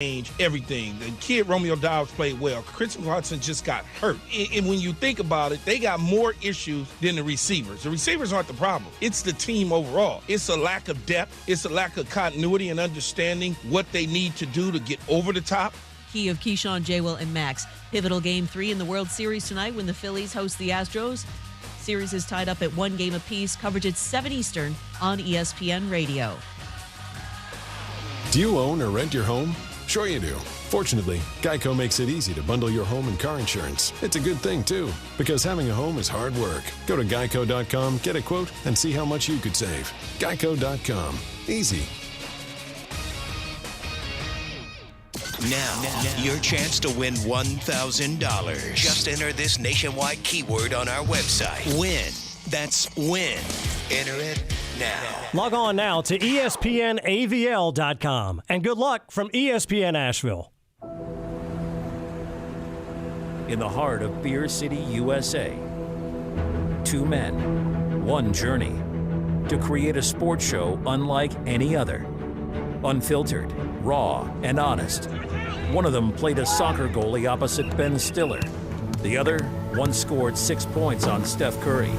change everything. The kid Romeo Dobbs played well. Christian Watson just got hurt. And when you think about it, they got more issues than the receivers. The receivers aren't the problem. It's the team overall. It's a lack of depth. It's a lack of continuity and understanding what they need to do to get over the top. Key of Keyshawn, J-Will, and Max. Pivotal Game 3 in the World Series tonight when the Phillies host the Astros. Series is tied up at 1 game apiece. Coverage at 7 Eastern on ESPN Radio. Do you own or rent your home? Sure you do. Fortunately, Geico makes it easy to bundle your home and car insurance. It's a good thing, too, because having a home is hard work. Go to geico.com, get a quote, and see how much you could save. Geico.com. Easy. Now, your chance to win $1,000. Just enter this nationwide keyword on our website. Win. That's win. Enter it now. Log on now to ESPNAVL.com. And good luck from ESPN Asheville. In the heart of Beer City, USA, 2 men, 1 journey to create a sports show unlike any other. Unfiltered, raw, and honest. One of them played a soccer goalie opposite Ben Stiller. The other once scored 6 points on Steph Curry.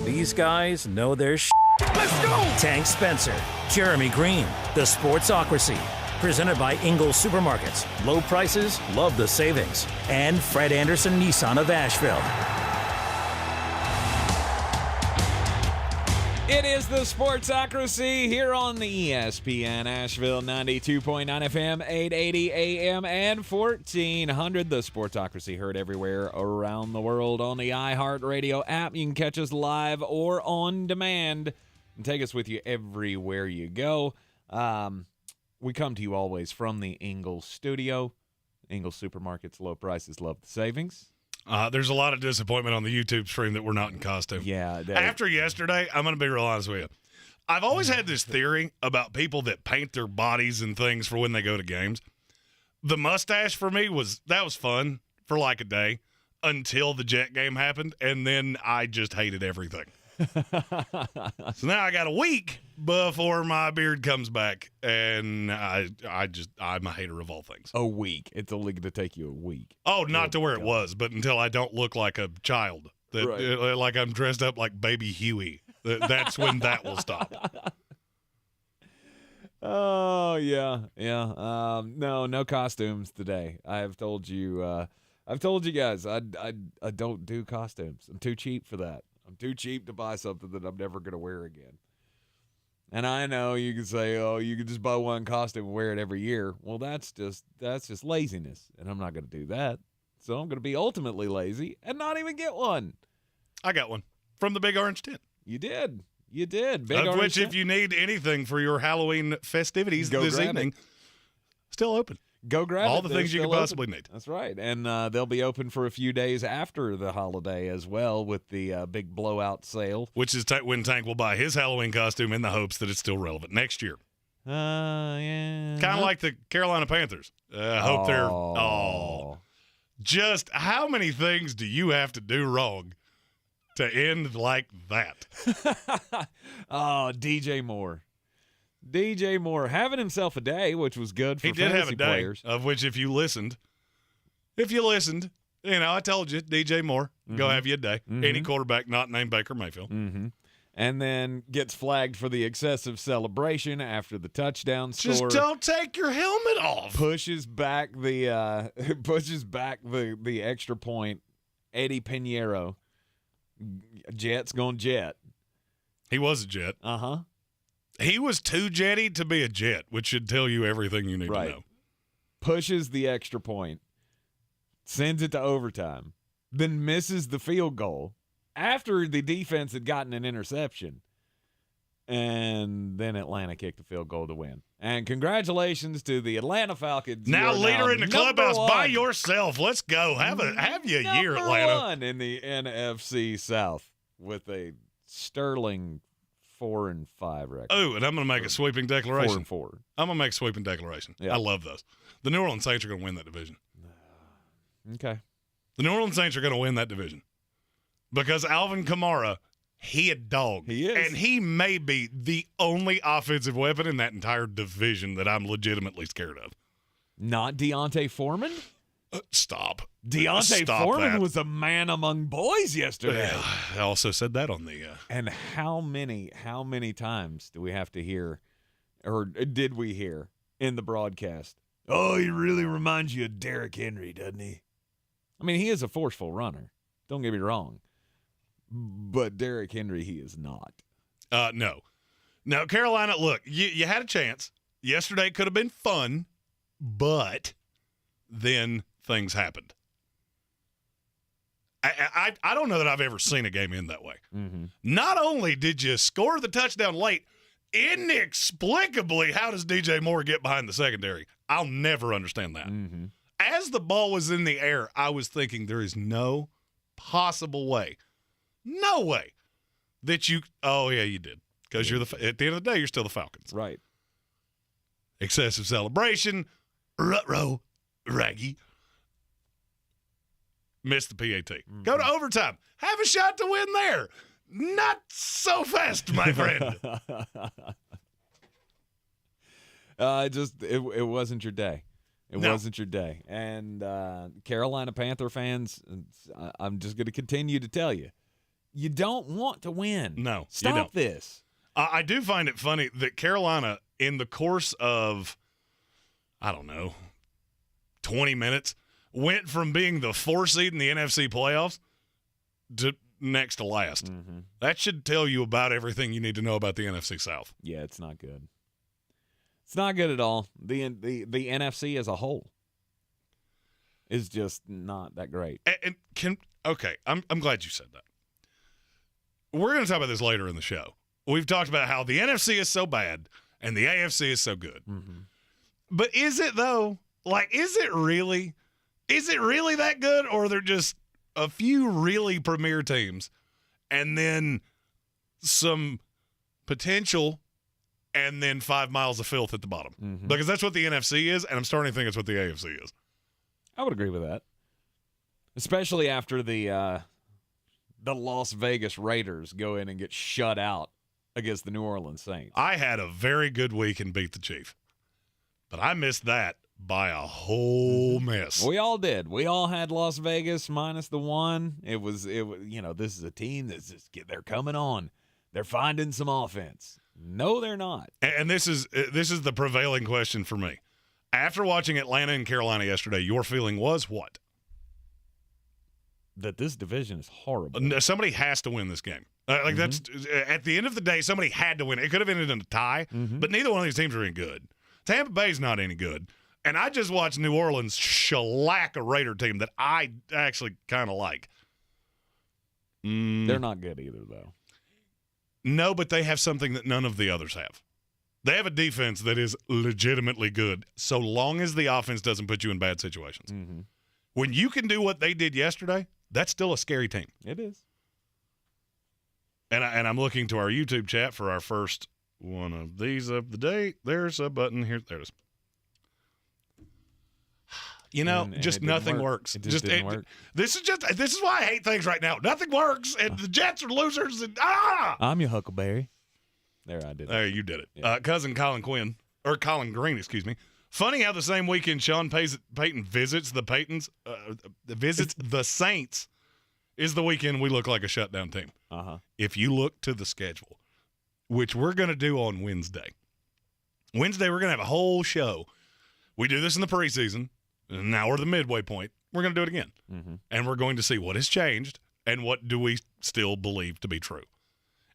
These guys know their shit. Let's go! Tank Spencer, Jeremy Greene, The Sportsocracy. Presented by Ingles Supermarkets. Low prices, love the savings. And Fred Anderson Nissan of Asheville. It is the Sportsocracy here on the ESPN Asheville 92.9 FM, 880 AM, and 1400. The Sportsocracy heard everywhere around the world on the iHeartRadio app. You can catch us live or on demand and take us with you everywhere you go. We come to you always from the Ingles Studio. Ingles Supermarkets, low prices, love the savings. There's a lot of disappointment on the YouTube stream that we're not in costume. Yeah. After yesterday, I'm going to be real honest with you. I've always had this theory about people that paint their bodies and things for when they go to games. The mustache for me was fun for like a day until the Jet game happened, and then I just hated everything. So now I got a week before my beard comes back, and I'm a hater of all things. A week. It's only going to take you a week. Oh, not to where it was, but until I don't look like a child, like I'm dressed up like Baby Huey. That's when that will stop. Oh yeah. No costumes today. I've told you guys, I don't do costumes. I'm too cheap for that. I'm too cheap to buy something that I'm never going to wear again. And I know you can say, oh, you can just buy one costume and wear it every year. Well, that's just laziness, and I'm not going to do that. So I'm going to be ultimately lazy and not even get one. I got one from the Big Orange Tent. You did. Big of Orange which, Tent. if you need anything for your Halloween festivities this evening, still open. Go grab all the things you could possibly need. That's right. And they'll be open for a few days after the holiday as well with the big blowout sale. Which is when Tank will buy his Halloween costume in the hopes that it's still relevant next year. Yeah. Kind of like the Carolina Panthers. Hope they're just how many things do you have to do wrong to end like that? DJ Moore having himself a day, which was good for fantasy players. He did have a day, of which if you listened, I told you, DJ Moore, go have you a day. Mm-hmm. Any quarterback not named Baker Mayfield. Mm-hmm. And then gets flagged for the excessive celebration after the touchdown score. Just don't take your helmet off. Pushes back the extra point. Eddie Pinheiro. Jet's going Jet. He was a Jet. Uh-huh. He was too jetty to be a Jet, which should tell you everything you need to know. Pushes the extra point, sends it to overtime, then misses the field goal after the defense had gotten an interception. And then Atlanta kicked the field goal to win. And congratulations to the Atlanta Falcons. Now leader in the clubhouse by yourself. Let's go. Have you a year, Atlanta. One in the NFC South with a sterling 4-5 record. Oh, and I'm going to make a sweeping declaration. 4-4. I'm going to make a sweeping declaration. Yeah. I love those. The New Orleans Saints are going to win that division. Okay. The New Orleans Saints are going to win that division because Alvin Kamara, he a dog. He is. And he may be the only offensive weapon in that entire division that I'm legitimately scared of. Not Deontay Foreman? Stop. Deontay Stop Foreman that. was a man among boys yesterday. Yeah, I also said that on the. And how many times do we have to hear, or did we hear in the broadcast? Oh, he really reminds you of Derrick Henry, doesn't he? I mean, he is a forceful runner. Don't get me wrong. But Derrick Henry, he is not. No. Now, Carolina, look, you had a chance. Yesterday could have been fun, but then things happened. I don't know that I've ever seen a game end that way. Mm-hmm. Not only did you score the touchdown late, inexplicably, how does DJ Moore get behind the secondary? I'll never understand that. Mm-hmm. As the ball was in the air, I was thinking there is no possible way, that you – oh, yeah, you did. Because you're at the end of the day, you're still the Falcons. Right. Excessive celebration, rut-row, raggy. Missed the PAT. Mm-hmm. Go to overtime. Have a shot to win there. Not so fast, my friend. It wasn't your day. It No. wasn't your day. And Carolina Panther fans, I'm just going to continue to tell you, you don't want to win. No, you Stop don't. this. I do find it funny that Carolina, in the course of, I don't know, 20 minutes, went from being the 4 seed in the NFC playoffs to next to last. Mm-hmm. That should tell you about everything you need to know about the NFC South. Yeah, it's not good. It's not good at all. The NFC as a whole is just not that great. I'm glad you said that. We're going to talk about this later in the show. We've talked about how the NFC is so bad and the AFC is so good. Mm-hmm. But is it, though? Like, is it really that good, or are there just a few really premier teams and then some potential and then 5 miles of filth at the bottom? Mm-hmm. Because that's what the NFC is, and I'm starting to think it's what the AFC is. I would agree with that, especially after the Las Vegas Raiders go in and get shut out against the New Orleans Saints. I had a very good week and beat the Chief, but I missed that by a whole mess. We all did. We all had Las Vegas minus the one. It was. This is a team that's they're coming on. They're finding some offense. No, they're not. And this is the prevailing question for me. After watching Atlanta and Carolina yesterday, your feeling was what? That this division is horrible. Somebody has to win this game. That's at the end of the day, somebody had to win. It could have ended in a tie, but neither one of these teams are any good. Tampa Bay's not any good. And I just watched New Orleans shellac a Raider team that I actually kind of like. They're not good either, though. No, but they have something that none of the others have. They have a defense that is legitimately good, so long as the offense doesn't put you in bad situations. Mm-hmm. When you can do what they did yesterday, that's still a scary team. It is. And I'm looking to our YouTube chat for our first one of these of the day. There's a button here. There it is. And just nothing works. It just didn't work. This is why I hate things right now. Nothing works, and the Jets are losers. And I'm your Huckleberry. There, I did it. There, you did it. Yeah. Cousin Colin Greene, excuse me. Funny how the same weekend Sean Payton visits the Saints is the weekend we look like a shutdown team. Uh-huh. If you look to the schedule, which we're going to do on Wednesday. Wednesday, we're going to have a whole show. We do this in the preseason. And now we're the midway point. We're going to do it again. Mm-hmm. And we're going to see what has changed and what do we still believe to be true.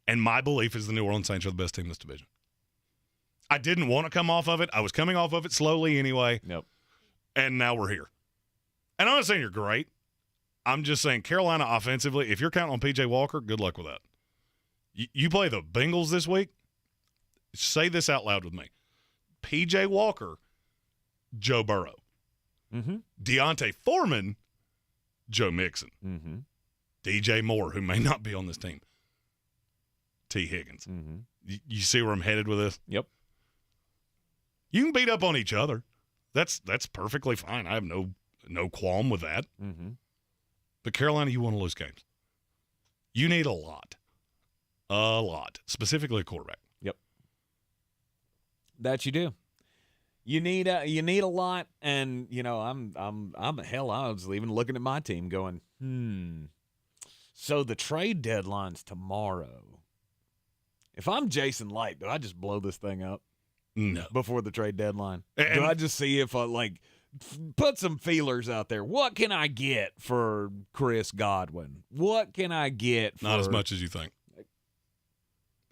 And my belief is the New Orleans Saints are the best team in this division. I didn't want to come off of it. I was coming off of it slowly anyway. Yep. And now we're here. And I'm not saying you're great. I'm just saying Carolina offensively, if you're counting on P.J. Walker, good luck with that. You play the Bengals this week. Say this out loud with me. P.J. Walker, Joe Burrow. Mm-hmm. Deontay Foreman, Joe Mixon. Mm-hmm. DJ Moore, who may not be on this team. T. Higgins. Mm-hmm. You see where I'm headed with this? Yep. You can beat up on each other. That's perfectly fine. I have no qualm with that. Mm-hmm. But Carolina, you want to lose games. You need a lot. A lot. Specifically a quarterback. Yep. That you do. You need a lot, and I was even looking at my team going, So the trade deadline's tomorrow. If I'm Jason Light, do I just blow this thing up? No. Before the trade deadline? Do I just see if I put some feelers out there? What can I get for Chris Godwin? What can I get for? Not as much as you think.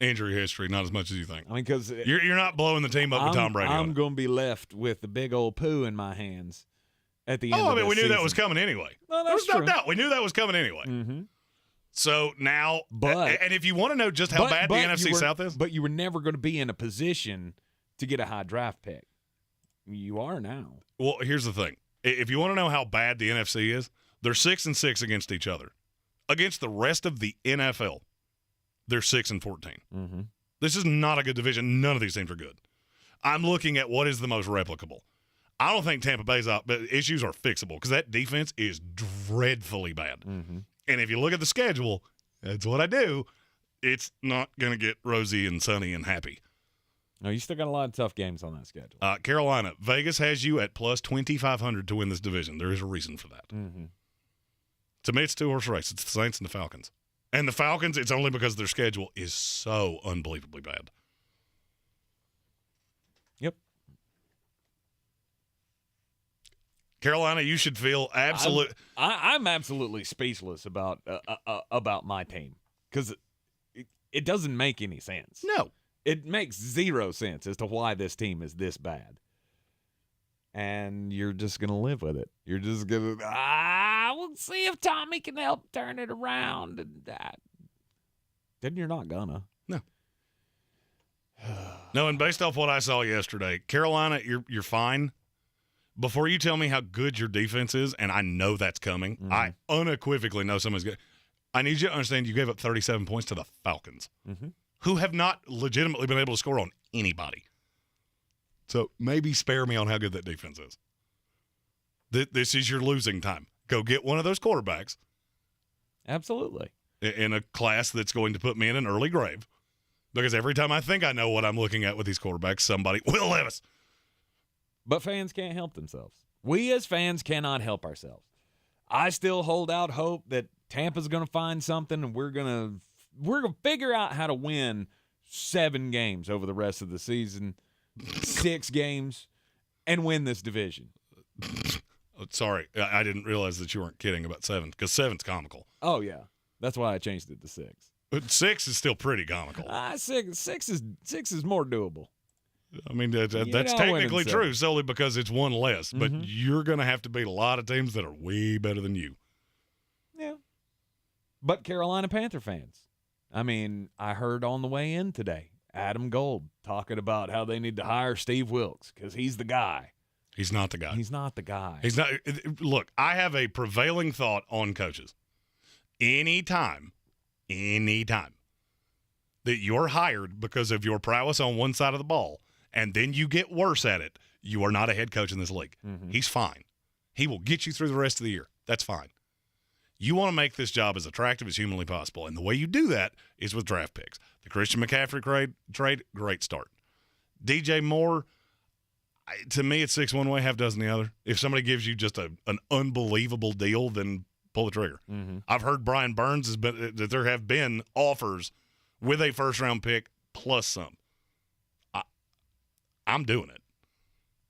Injury history, not as much as you think. I mean, because you're not blowing the team up with Tom Brady. I'm going to be left with the big old poo in my hands at the end of the we knew season. that was coming anyway. Well, there was no doubt. We knew that was coming anyway. Mm-hmm. So now, and if you want to know just how bad the NFC South is. But you were never going to be in a position to get a high draft pick. You are now. Well, here's the thing. If you want to know how bad the NFC is, they're 6-6 against each other. Against the rest of the NFL, they're 6-14. Mm-hmm. This is not a good division. None of these teams are good. I'm looking at what is the most replicable. I don't think Tampa Bay's out, but issues are fixable because that defense is dreadfully bad. Mm-hmm. And if you look at the schedule, that's what I do. It's not going to get rosy and sunny and happy. No, you still got a lot of tough games on that schedule. Carolina, Vegas has you at plus 2,500 to win this division. There is a reason for that. Mm-hmm. To me, it's a two-horse race. It's the Saints and the Falcons. And the Falcons, it's only because their schedule is so unbelievably bad. Yep. Carolina, you should feel absolute. I'm absolutely speechless about my team because it doesn't make any sense. No. It makes zero sense as to why this team is this bad. And you're just going to live with it. You're just going to, we'll see if Tommy can help turn it around. And then you're not going to. No. No, and based off what I saw yesterday, Carolina, you're fine. Before you tell me how good your defense is, and I know that's coming, I unequivocally know someone's good. I need you to understand you gave up 37 points to the Falcons, who have not legitimately been able to score on anybody. So maybe spare me on how good that defense is. This is your losing time. Go get one of those quarterbacks. Absolutely. In a class that's going to put me in an early grave. Because every time I think I know what I'm looking at with these quarterbacks, somebody will Levis. But fans can't help themselves. We as fans cannot help ourselves. I still hold out hope that Tampa's going to find something and we're going to figure out how to win 7 games over the rest of the season, 6 games, and win this division. Sorry, I didn't realize that you weren't kidding about 7 because 7's comical. Oh, yeah. That's why I changed it to 6. But 6 is still pretty comical. 6 is more doable. I mean, that's technically true solely because it's one less, but you're going to have to beat a lot of teams that are way better than you. Yeah. But Carolina Panther fans, I mean, I heard on the way in today, Adam Gold talking about how they need to hire Steve Wilkes because he's the guy. He's not the guy. He's not the guy. He's not. Look, I have a prevailing thought on coaches. Anytime that you're hired because of your prowess on one side of the ball, and then you get worse at it, you are not a head coach in this league. He's fine. He will get you through the rest of the year. That's fine. You want to make this job as attractive as humanly possible, and the way you do that is with draft picks. The Christian McCaffrey trade, great start. DJ Moore, to me, it's 6 one way, half dozen the other. If somebody gives you just an unbelievable deal, then pull the trigger. I've heard Brian Burns that there have been offers with a first-round pick plus some. I'm doing it.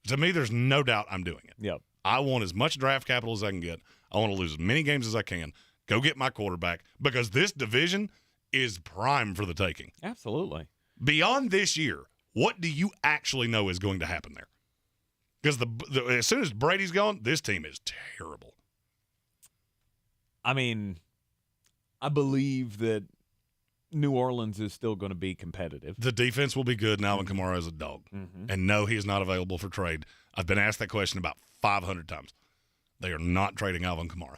To me, there's no doubt I'm doing it. Yep. I want as much draft capital as I can get. I want to lose as many games as I can. Go get my quarterback because this division is prime for the taking. Absolutely. Beyond this year, what do you actually know is going to happen there? Because as soon as Brady's gone, this team is terrible. I mean, I believe that New Orleans is still going to be competitive. The defense will be good now when Kamara is a dog. And no, he is not available for trade. I've been asked that question about 500 times. They are not trading Alvin Kamara,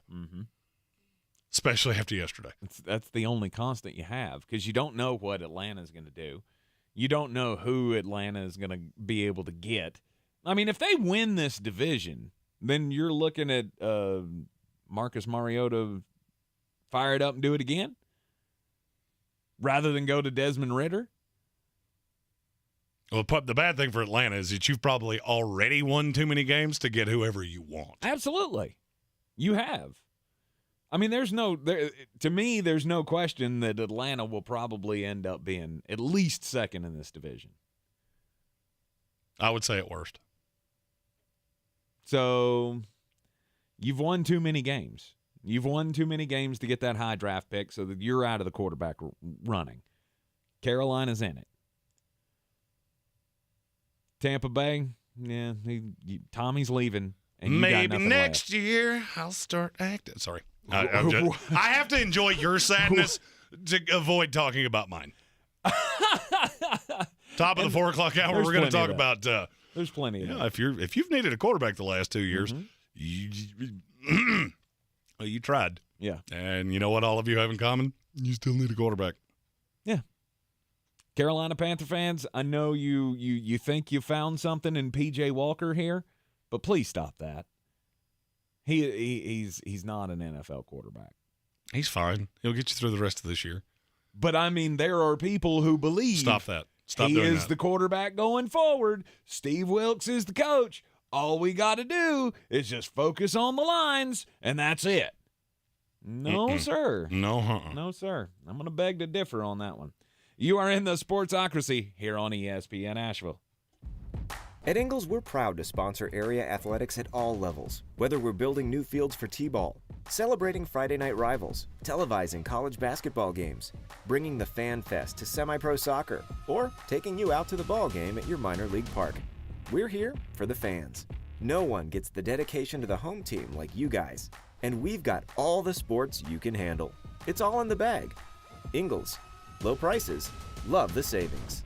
especially after yesterday. That's the only constant you have because you don't know what Atlanta is going to do. You don't know who Atlanta is going to be able to get. I mean, if they win this division, then you're looking at Marcus Mariota fire it up and do it again rather than go to Desmond Ridder. Well, the bad thing for Atlanta is that you've probably already won too many games to get whoever you want. Absolutely. You have. I mean, to me, there's no question that Atlanta will probably end up being at least second in this division. I would say at worst. So you've won too many games. You've won too many games to get that high draft pick so that you're out of the quarterback running. Carolina's in it. Tampa Bay, yeah, Tommy's leaving. And you maybe got next year I'll start acting. Sorry. I have to enjoy your sadness to avoid talking about mine. Top of the 4 o'clock hour, we're going to talk about. There's plenty of that. If you've needed a quarterback the last 2 years, well, you tried. Yeah. And you know what all of you have in common? You still need a quarterback. Yeah. Carolina Panther fans, I know you think you found something in P.J. Walker here, but please stop that. He's not an NFL quarterback. He's fine. He'll get you through the rest of this year. But, I mean, there are people who believe Stop that. Stop he doing is that. the quarterback going forward. Steve Wilkes is the coach. All we got to do is just focus on the lines, and that's it. No, sir. No, sir. I'm going to beg to differ on that one. You are in the Sportsocracy here on ESPN Asheville. At Ingles, we're proud to sponsor area athletics at all levels. Whether we're building new fields for T-ball, celebrating Friday night rivals, televising college basketball games, bringing the Fan Fest to semi-pro soccer, or taking you out to the ball game at your minor league park. We're here for the fans. No one gets the dedication to the home team like you guys. And we've got all the sports you can handle. It's all in the bag. Ingles. Low prices. Love the savings.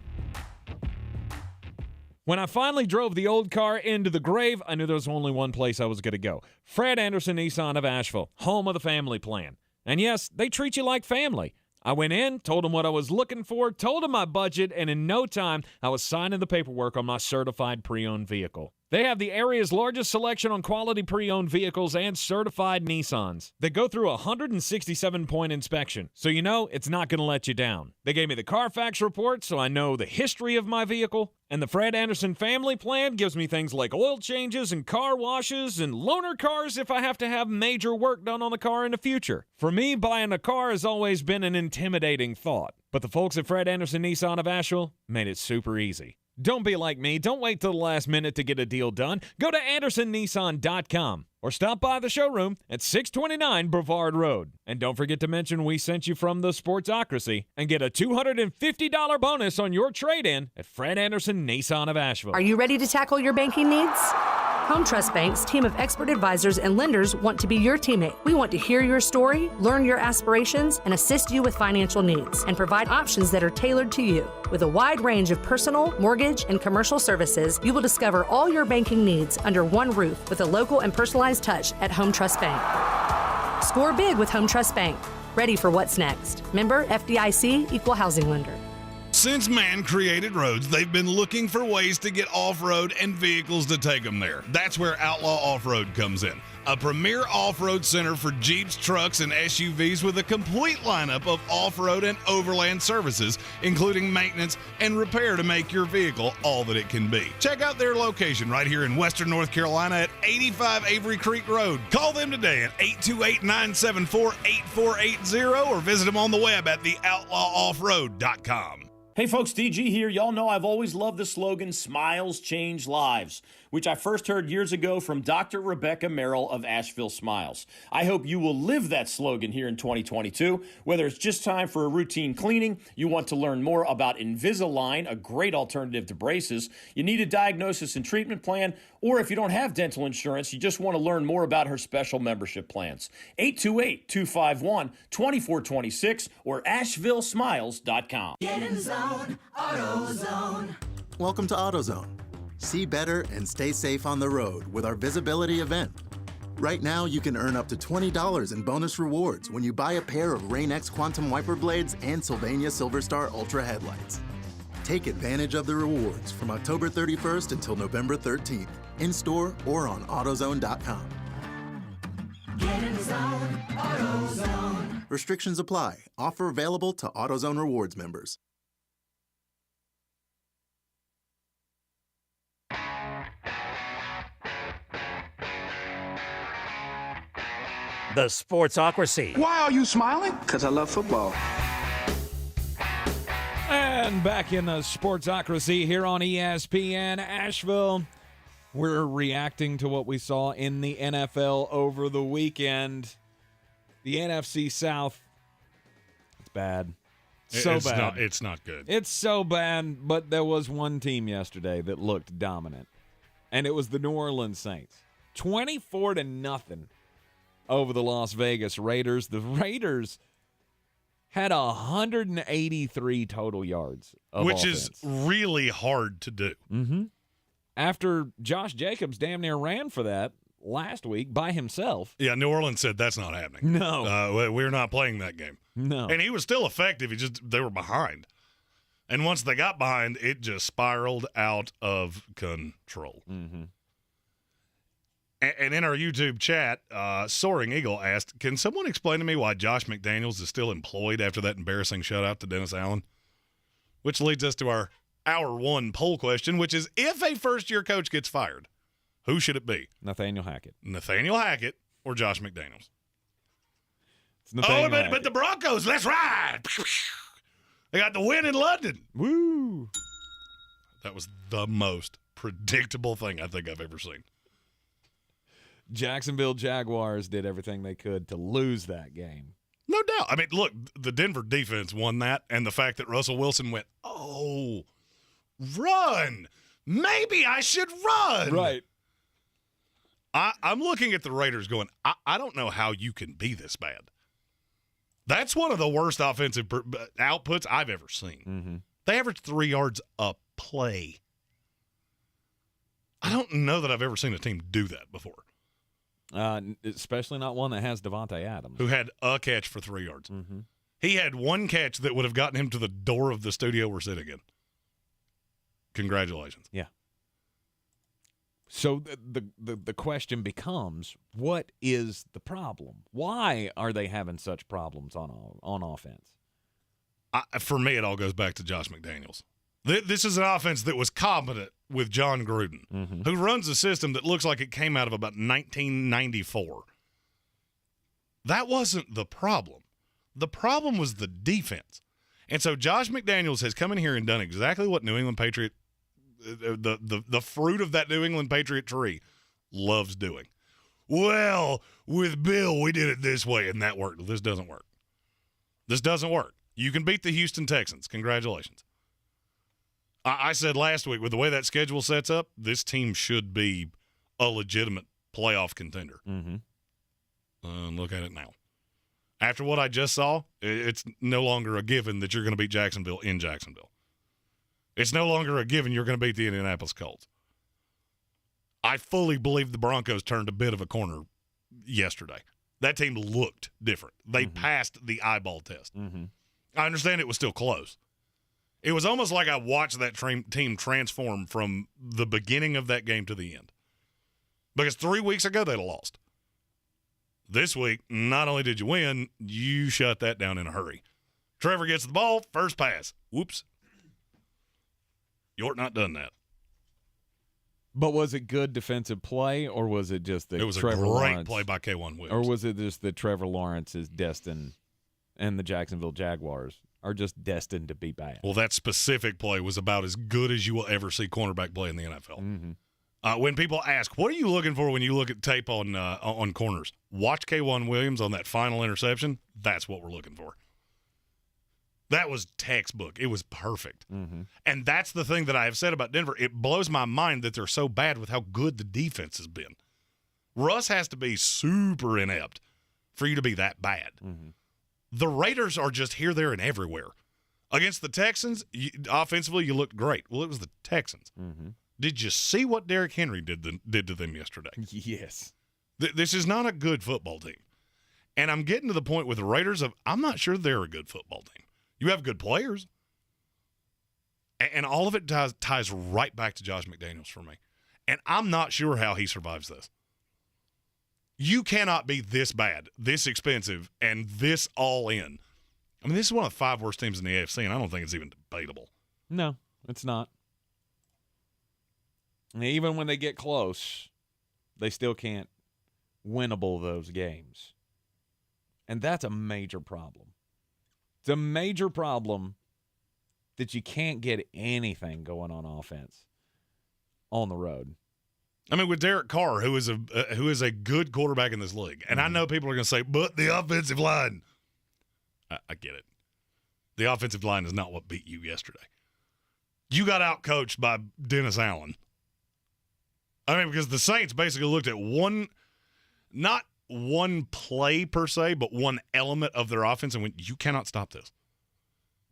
When I finally drove the old car into the grave, I knew there was only one place I was going to go. Fred Anderson Nissan of Asheville, home of the family plan. And yes, they treat you like family. I went in, told them what I was looking for, told them my budget, and in no time, I was signing the paperwork on my certified pre-owned vehicle. They have the area's largest selection on quality pre-owned vehicles and certified Nissans. They go through a 167-point inspection, so you know it's not going to let you down. They gave me the Carfax report, so I know the history of my vehicle. And the Fred Anderson family plan gives me things like oil changes and car washes and loaner cars if I have to have major work done on the car in the future. For me, buying a car has always been an intimidating thought. But the folks at Fred Anderson Nissan of Asheville made it super easy. Don't be like me. Don't wait till the last minute to get a deal done. Go to AndersonNissan.com or stop by the showroom at 629 Brevard Road. And don't forget to mention we sent you from the Sportsocracy and get a $250 bonus on your trade-in at Fred Anderson Nissan of Asheville. Are you ready to tackle your banking needs? Home Trust Bank's team of expert advisors and lenders want to be your teammate. We want to hear your story, learn your aspirations, and assist you with financial needs and provide options that are tailored to you. With a wide range of personal, mortgage, and commercial services, you will discover all your banking needs under one roof with a local and personalized touch at Home Trust Bank. Score big with Home Trust Bank. Ready for what's next. Member FDIC, Equal Housing Lender. Since man created roads, they've been looking for ways to get off-road and vehicles to take them there. That's where Outlaw Off-Road comes in. A premier off-road center for Jeeps, trucks, and SUVs with a complete lineup of off-road and overland services, including maintenance and repair to make your vehicle all that it can be. Check out their location right here in Western North Carolina at 85 Avery Creek Road. Call them today at 828-974-8480 or visit them on the web at theoutlawoffroad.com. Hey folks, DG here. Y'all know I've always loved the slogan, Smiles Change Lives, which I first heard years ago from Dr. Rebecca Merrill of Asheville Smiles. I hope you will live that slogan here in 2022. Whether it's just time for a routine cleaning, you want to learn more about Invisalign, a great alternative to braces, you need a diagnosis and treatment plan, or if you don't have dental insurance, you just want to learn more about her special membership plans. 828-251-2426 or AshevilleSmiles.com. Get in the zone, AutoZone. Welcome to AutoZone. See better and stay safe on the road with our visibility event. Right now, you can earn up to $20 in bonus rewards when you buy a pair of Rain-X Quantum Wiper Blades and Sylvania Silver Star Ultra headlights. Take advantage of the rewards from October 31st until November 13th, in-store or on AutoZone.com. Get in the zone, AutoZone. Restrictions apply. Offer available to AutoZone Rewards members. The Sportsocracy. Why are you smiling? Because I love football. And back in the Sportsocracy here on ESPN Asheville. We're reacting to what we saw in the NFL over the weekend. The NFC South, it's bad. Bad. It's not good. It's so bad, but there was one team yesterday that looked dominant, and it was the New Orleans Saints. 24-0 over the Las Vegas Raiders. The Raiders had 183 total yards of Which offense. is really hard to do. Mm-hmm. After Josh Jacobs damn near ran for that last week by himself. Yeah, New Orleans said that's not happening. No. We're not playing that game. No. And he was still effective. They were behind. And once they got behind, it just spiraled out of control. Mm-hmm. And in our YouTube chat, Soaring Eagle asked, can someone explain to me why Josh McDaniels is still employed after that embarrassing shutout to Dennis Allen? Which leads us to our Hour 1 poll question, which is, if a first-year coach gets fired, who should it be? Nathaniel Hackett. Nathaniel Hackett or Josh McDaniels? Nathaniel but the Broncos, let's ride. They got the win in London. Woo. That was the most predictable thing I think I've ever seen. Jacksonville Jaguars did everything they could to lose that game. No doubt. I mean, look, the Denver defense won that, and the fact that Russell Wilson went, run. Maybe I should run. Right. I'm looking at the Raiders going, I don't know how you can be this bad. That's one of the worst offensive outputs I've ever seen. Mm-hmm. They average 3 yards a play. I don't know that I've ever seen a team do that before. Especially not one that has Devontae Adams. Who had a catch for 3 yards. Mm-hmm. He had one catch that would have gotten him to the door of the studio we're sitting in. Congratulations. Yeah. So the question becomes, what is the problem? Why are they having such problems on offense? For me, it all goes back to Josh McDaniels. This is an offense that was competent with John Gruden, mm-hmm. who runs a system that looks like it came out of about 1994. That wasn't the problem. The problem was the defense. And so Josh McDaniels has come in here and done exactly what New England Patriot, the fruit of that New England Patriot tree, loves doing. Well, with Bill, we did it this way, and that worked. This doesn't work. This doesn't work. You can beat the Houston Texans. Congratulations. I said last week, with the way that schedule sets up, this team should be a legitimate playoff contender. Mm-hmm. Look at it now. After what I just saw, it's no longer a given that you're going to beat Jacksonville in Jacksonville. It's no longer a given you're going to beat the Indianapolis Colts. I fully believe the Broncos turned a bit of a corner yesterday. That team looked different. They passed the eyeball test. Mm-hmm. I understand it was still close. It was almost like I watched that team transform from the beginning of that game to the end. Because 3 weeks ago, they'd have lost. This week, not only did you win, you shut that down in a hurry. Trevor gets the ball, first pass. Whoops. You ought not done that. But was it good defensive play, or was it just that it was Trevor a great Lawrence, play by K1 Williams? or was it just that Trevor Lawrence is destined, and the Jacksonville Jaguars are just destined to be bad? Well, that specific play was about as good as you will ever see cornerback play in the NFL. Mm-hmm. When people ask, what are you looking for when you look at tape on corners? Watch K1 Williams on that final interception. That's what we're looking for. That was textbook. It was perfect. Mm-hmm. And that's the thing that I have said about Denver. It blows my mind that they're so bad with how good the defense has been. Russ has to be super inept for you to be that bad. Mm-hmm. The Raiders are just here, there, and everywhere. Against the Texans, offensively, you looked great. Well, it was the Texans. Mm-hmm. Did you see what Derrick Henry did to them yesterday? Yes. This is not a good football team. And I'm getting to the point with the Raiders of I'm not sure they're a good football team. You have good players. And all of it ties right back to Josh McDaniels for me. And I'm not sure how he survives this. You cannot be this bad, this expensive, and this all in. I mean, this is one of the 5 worst teams in the AFC, and I don't think it's even debatable. No, it's not. And even when they get close, they still can't winnable those games. And that's a major problem. It's a major problem that you can't get anything going on offense on the road. I mean, with Derek Carr, who is a good quarterback in this league, and I know people are going to say, but the offensive line. I get it. The offensive line is not what beat you yesterday. You got outcoached by Dennis Allen. I mean, because the Saints basically looked at not one play per se, but one element of their offense and went, you cannot stop this.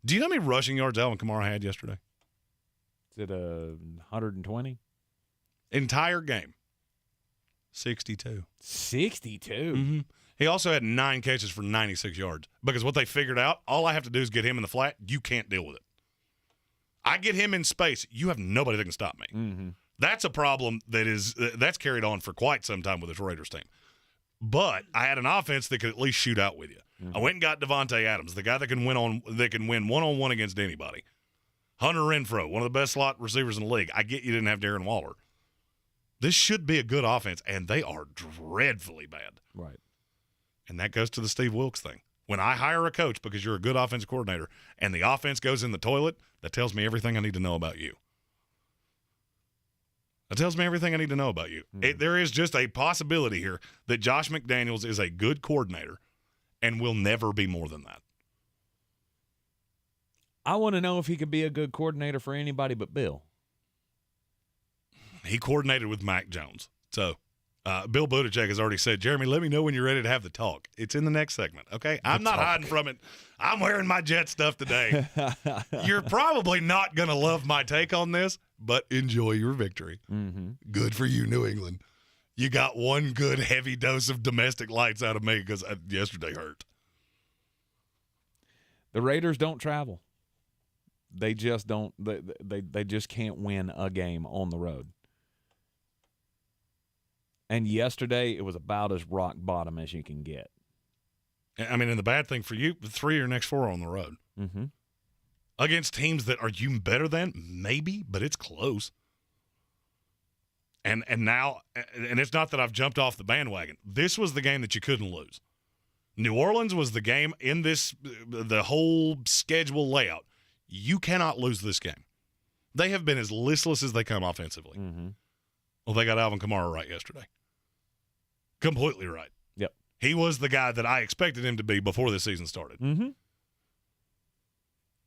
Do you know how many rushing yards Alvin Kamara had yesterday? Is it 120? Entire game. 62. 62? Mm-hmm. He also had 9 catches for 96 yards because what they figured out, all I have to do is get him in the flat. You can't deal with it. I get him in space. You have nobody that can stop me. Mm-hmm. That's a problem that's carried on for quite some time with this Raiders team. But I had an offense that could at least shoot out with you. Mm-hmm. I went and got Devontae Adams, the guy that can win one-on-one against anybody. Hunter Renfrow, one of the best slot receivers in the league. I get you didn't have Darren Waller. This should be a good offense, and they are dreadfully bad. Right. And that goes to the Steve Wilks thing. When I hire a coach because you're a good offensive coordinator and the offense goes in the toilet, that tells me everything I need to know about you. That tells me everything I need to know about you. Mm-hmm. There is just a possibility here that Josh McDaniels is a good coordinator and will never be more than that. I want to know if he could be a good coordinator for anybody but Bill. He coordinated with Mac Jones. So Bill Buttigieg has already said, Jeremy, let me know when you're ready to have the talk. It's in the next segment, okay? I'm not hiding from it. I'm wearing my Jet stuff today. You're probably not going to love my take on this, but enjoy your victory. Mm-hmm. Good for you, New England. You got one good heavy dose of domestic lights out of me because yesterday hurt. The Raiders don't travel. They just don't. They just can't win a game on the road. And yesterday, it was about as rock bottom as you can get. I mean, and the bad thing for you, 3 of your next 4 are on the road. Mm-hmm. Against teams that are you better than? Maybe, but it's close. And now, and it's not that I've jumped off the bandwagon. This was the game that you couldn't lose. New Orleans was the game in the whole schedule layout. You cannot lose this game. They have been as listless as they come offensively. Mm-hmm. Well, they got Alvin Kamara right yesterday. Completely right. Yep. He was the guy that I expected him to be before the season started. Mm-hmm.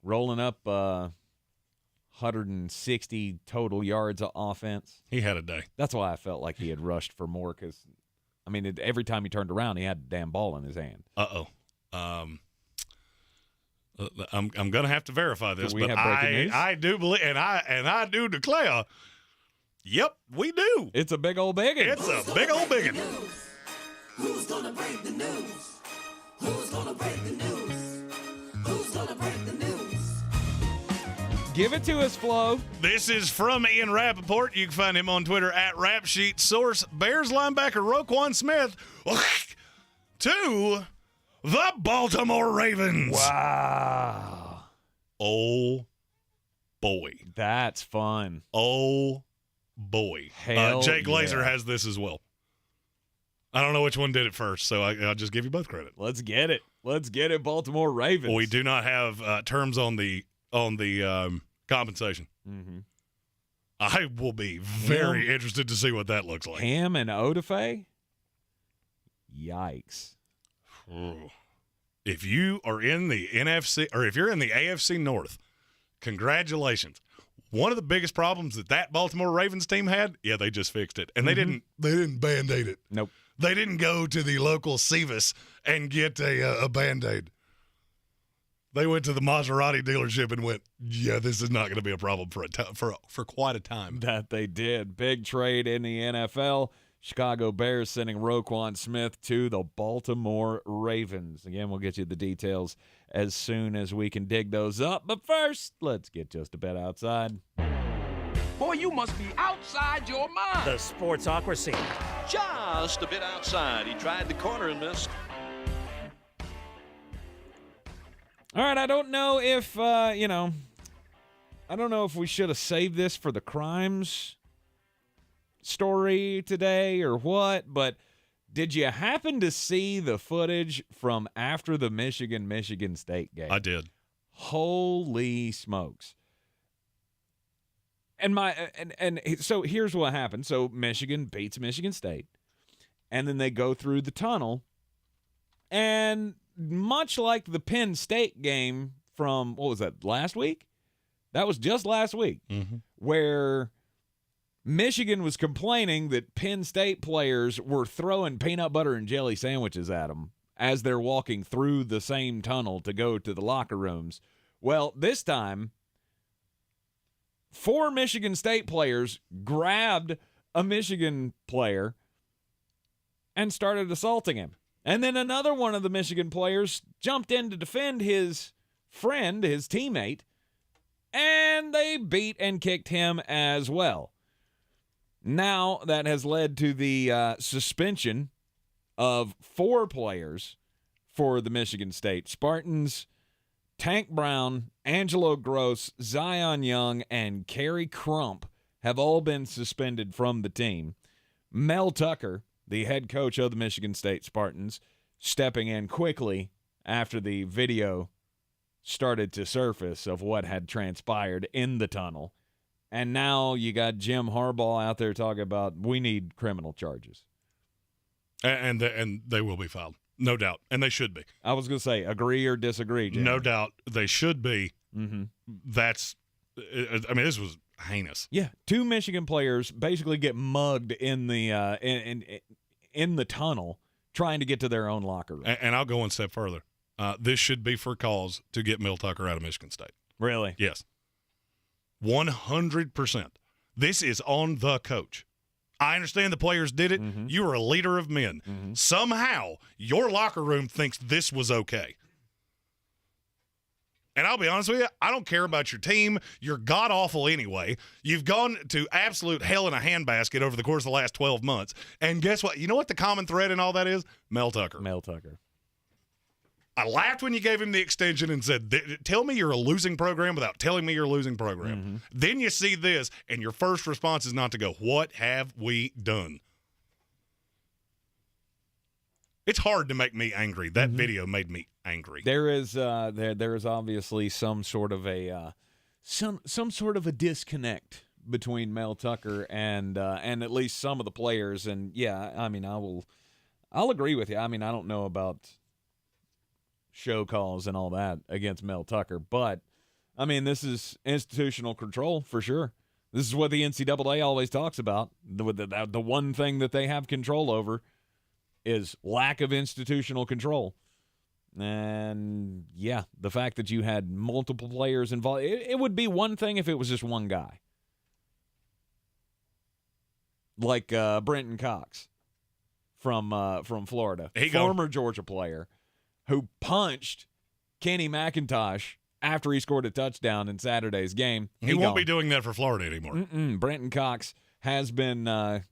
Rolling up 160 total yards of offense. He had a day. That's why I felt like he had rushed for more because, I mean, every time he turned around, he had a damn ball in his hand. Uh-oh. I'm going to have to verify this, but I do believe, and I do declare, yep, we do. It's a big old biggin. It's a big old biggin. Who's gonna break the news? Who's gonna break the news? Who's gonna break the news? Give it to us, Flo. This is from Ian Rappaport. You can find him on Twitter at RapSheet. Source, Bears linebacker Roquan Smith to the Baltimore Ravens. Wow. Oh, boy. That's fun. Oh, boy. Jay Glazer has this as well. I don't know which one did it first, so I'll just give you both credit. Let's get it. Let's get it, Baltimore Ravens. Well, we do not have terms on the compensation. Mm-hmm. I will be very interested to see what that looks like. Ham and Odafe? Yikes. If you are in the NFC, or if you're in the AFC North, congratulations. One of the biggest problems that Baltimore Ravens team had, they just fixed it. And they didn't Band-Aid it. Nope. They didn't go to the local Cevis and get a Band-Aid. They went to the Maserati dealership and went, this is not going to be a problem for quite a time. That they did. Big trade in the NFL. Chicago Bears sending Roquan Smith to the Baltimore Ravens. Again, we'll get you the details as soon as we can dig those up. But first, let's get just a bit outside. Boy, you must be outside your mind. The Sportsocracy. Just a bit outside. He tried the corner and missed. All right, I don't know if, I don't know if we should have saved this for the crimes story today or what, but Did you happen to see the footage from after the Michigan State game? I did. Holy smokes. And so here's what happened. So Michigan beats Michigan State, and then they go through the tunnel, and much like the Penn State game from, what was that, last week? That was just last week, where Michigan was complaining that Penn State players were throwing peanut butter and jelly sandwiches at them as they're walking through the same tunnel to go to the locker rooms. Well, this time, 4 Michigan State players grabbed a Michigan player and started assaulting him. And then another one of the Michigan players jumped in to defend his friend, his teammate, and they beat and kicked him as well. Now that has led to the suspension of 4 players for the Michigan State Spartans. Tank Brown, Angelo Gross, Zion Young, and Kerry Crump have all been suspended from the team. Mel Tucker, the head coach of the Michigan State Spartans, stepping in quickly after the video started to surface of what had transpired in the tunnel. And now you got Jim Harbaugh out there talking about we need criminal charges. And they will be filed. No doubt. And they should be. I was going to say, agree or disagree, Jamie? No doubt. They should be. Mm-hmm. This was heinous. Yeah. 2 Michigan players basically get mugged in the in the tunnel trying to get to their own locker room. And I'll go one step further. This should be for cause to get Mel Tucker out of Michigan State. Really? Yes. 100%. This is on the coach. I understand the players did it. Mm-hmm. You are a leader of men. Mm-hmm. Somehow, your locker room thinks this was okay. And I'll be honest with you, I don't care about your team. You're god-awful anyway. You've gone to absolute hell in a handbasket over the course of the last 12 months. And guess what? You know what the common thread in all that is? Mel Tucker. Mel Tucker. I laughed when you gave him the extension and said, tell me you're a losing program without telling me you're a losing program. Mm-hmm. Then you see this, and your first response is not to go, what have we done? It's hard to make me angry. That video made me angry. There is there is obviously some sort of a some sort of a disconnect between Mel Tucker and at least some of the players. And yeah, I mean, I'll agree with you. I mean, I don't know about show calls and all that against Mel Tucker, but I mean, this is institutional control for sure. This is what the NCAA always talks about. The one thing that they have control over is lack of institutional control. And yeah, the fact that you had multiple players involved, it would be one thing if it was just one guy. Like Brenton Cox from Florida, former Georgia player, who punched Kenny McIntosh after he scored a touchdown in Saturday's game. He won't be doing that for Florida anymore. Brenton Cox has been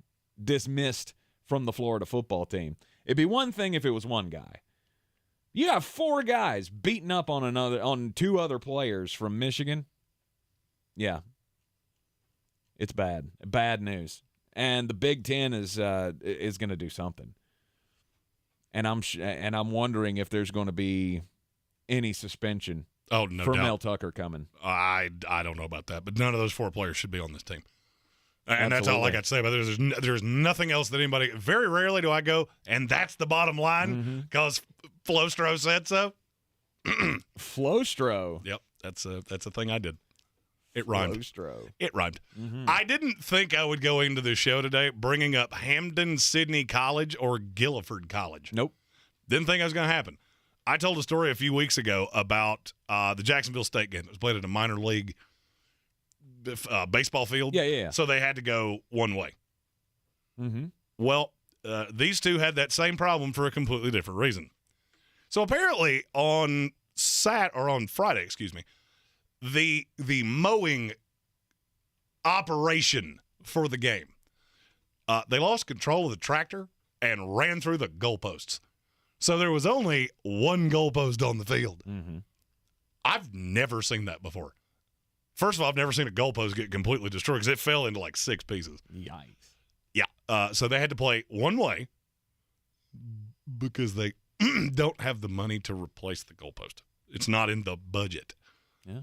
dismissed from the Florida football team. It'd be one thing if it was one guy. You have 4 guys beating up on 2 other players from Michigan. Yeah, it's bad. Bad news. And the Big Ten is going to do something. And I'm wondering if there's going to be any suspension. Oh, no for doubt. Mel Tucker coming. I don't know about that, but none of those 4 players should be on this team. And Absolutely. That's all I got to say about it. There's nothing else that anybody. Very rarely do I go, and that's the bottom line because Flostro said so. Flostro. Yep, that's a thing I did. It rhymed. Flostro. It rhymed. I didn't think I would go into this show today bringing up Hampden-Sydney College or Guilford College. Nope. Didn't think it was going to happen. I told a story a few weeks ago about the Jacksonville State game. It was played at a minor league baseball field. Yeah. So they had to go one way. Mm-hmm. Well, these two had that same problem for a completely different reason. So apparently on Friday, the mowing operation for the game, they lost control of the tractor and ran through the goalposts. So there was only one goalpost on the field. Mm-hmm. I've never seen that before. First of all, I've never seen a goalpost get completely destroyed because it fell into like 6 pieces. Yikes. Yeah. So they had to play one way, because they don't have the money to replace the goalpost. It's not in the budget. Yeah.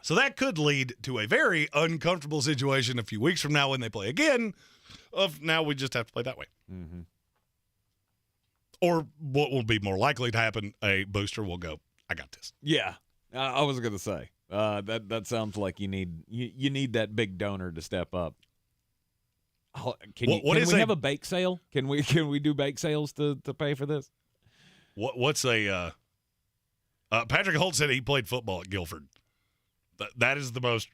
So that could lead to a very uncomfortable situation a few weeks from now when they play again, of now we just have to play that way. Mm-hmm. Or what will be more likely to happen, a booster will go, I got this. Yeah, I was going to say. That sounds like you need that big donor to step up. Can we have a bake sale? Can we do bake sales to pay for this? What's a Patrick Holt said he played football at Guilford. That is the most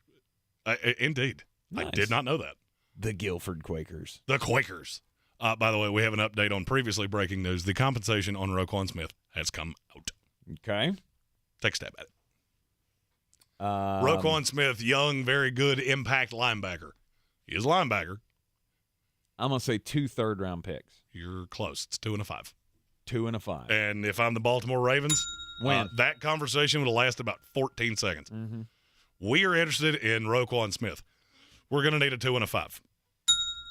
indeed. Nice. I did not know that. The Guilford Quakers. The Quakers. By the way, we have an update on previously breaking news. The compensation on Roquan Smith has come out. Okay. Take a stab at it. Roquan Smith, young, very good impact linebacker. He is a linebacker. I'm going to say 2 third-round picks. You're close. It's 2 and a 5. 2 and a 5. And if I'm the Baltimore Ravens, that conversation would have lasted about 14 seconds. Mm-hmm. We are interested in Roquan Smith. We're going to need a 2 and a 5.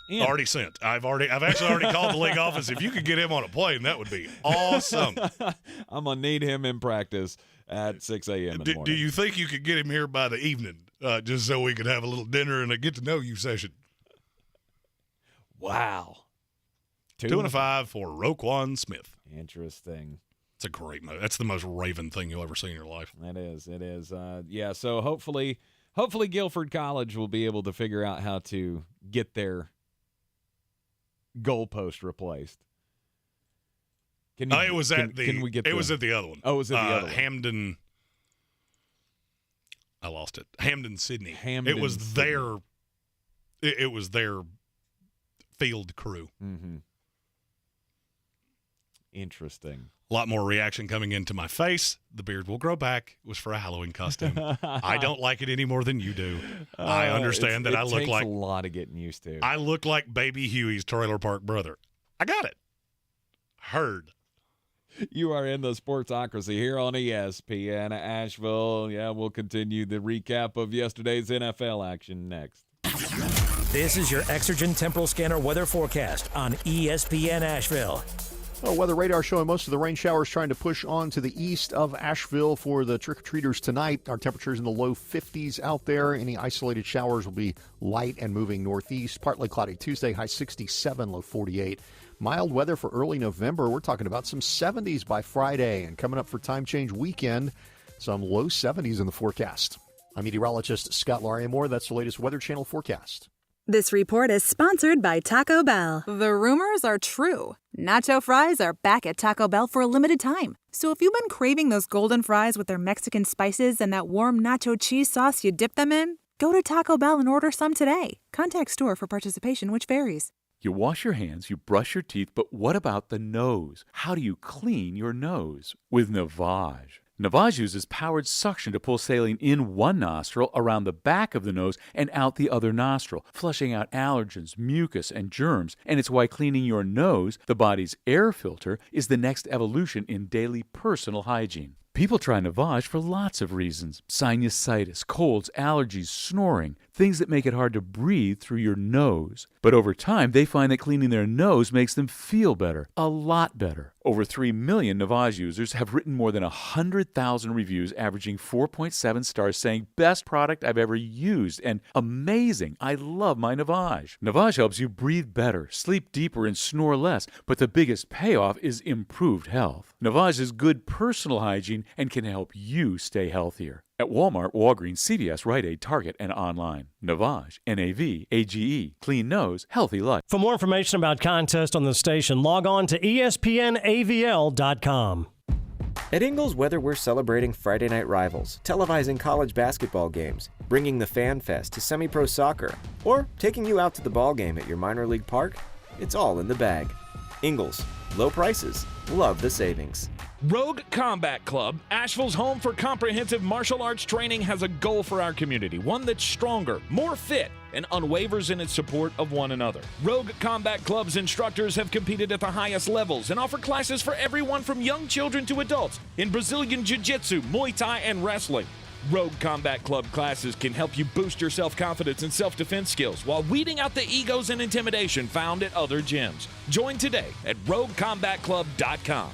Yeah. Already sent. I've actually already called the league office. If you could get him on a plane, that would be awesome. I'm going to need him in practice at 6 a.m. in the morning. Do you think you could get him here by the evening, just so we could have a little dinner and a get-to-know-you session? Wow. 2 and a 5 for Roquan Smith. Interesting. It's a great move. That's the most Raven thing you'll ever see in your life. It is. Yeah, so hopefully Guilford College will be able to figure out how to get their goalpost replaced. It was at the other one. Oh, it was at the other one. Hamden. I lost it. Hamden, Sydney. Hamden, it was Sydney. It was their field crew. Mm-hmm. Interesting. A lot more reaction coming into my face. The beard will grow back. It was for a Halloween costume. I don't like it any more than you do. I understand that I look like a lot of getting used to. I look like Baby Huey's Trailer Park brother. I got it. Heard. You are in the Sportsocracy here on ESPN Asheville. Yeah, we'll continue the recap of yesterday's NFL action next. This is your Exergen Temporal Scanner weather forecast on ESPN Asheville. Well, weather radar showing most of the rain showers trying to push on to the east of Asheville for the trick-or-treaters tonight. Our temperatures in the low 50s out there. Any isolated showers will be light and moving northeast. Partly cloudy Tuesday, high 67, low 48. Mild weather for early November. We're talking about some 70s by Friday. And coming up for time change weekend, some low 70s in the forecast. I'm meteorologist Scott Larimore. That's the latest Weather Channel forecast. This report is sponsored by Taco Bell. The rumors are true. Nacho fries are back at Taco Bell for a limited time. So if you've been craving those golden fries with their Mexican spices and that warm nacho cheese sauce you dip them in, go to Taco Bell and order some today. Contact store for participation, which varies. You wash your hands, you brush your teeth, but what about the nose? How do you clean your nose? With Navage. Navage uses powered suction to pull saline in one nostril, around the back of the nose, and out the other nostril, flushing out allergens, mucus, and germs. And it's why cleaning your nose, the body's air filter, is the next evolution in daily personal hygiene. People try Navage for lots of reasons. Sinusitis, colds, allergies, snoring, things that make it hard to breathe through your nose. But over time, they find that cleaning their nose makes them feel better, a lot better. Over 3 million Navage users have written more than 100,000 reviews, averaging 4.7 stars, saying, best product I've ever used, and amazing, I love my Navage. Navage helps you breathe better, sleep deeper, and snore less, but the biggest payoff is improved health. Navage is good personal hygiene and can help you stay healthier. At Walmart, Walgreens, CVS, Rite Aid, Target, and online. Navage, N-A-V-A-G-E. Clean nose, healthy life. For more information about contests on the station, log on to ESPNAVL.com. At Ingles Weather, we're celebrating Friday night rivals, televising college basketball games, bringing the Fan Fest to semi-pro soccer, or taking you out to the ball game at your minor league park. It's all in the bag. Ingles, low prices, love the savings. Rogue Combat Club, Asheville's home for comprehensive martial arts training, has a goal for our community, one that's stronger, more fit, and unwavers in its support of one another. Rogue Combat Club's instructors have competed at the highest levels and offer classes for everyone from young children to adults in Brazilian Jiu-Jitsu, Muay Thai, and wrestling. Rogue Combat Club classes can help you boost your self-confidence and self-defense skills while weeding out the egos and intimidation found at other gyms. Join today at roguecombatclub.com.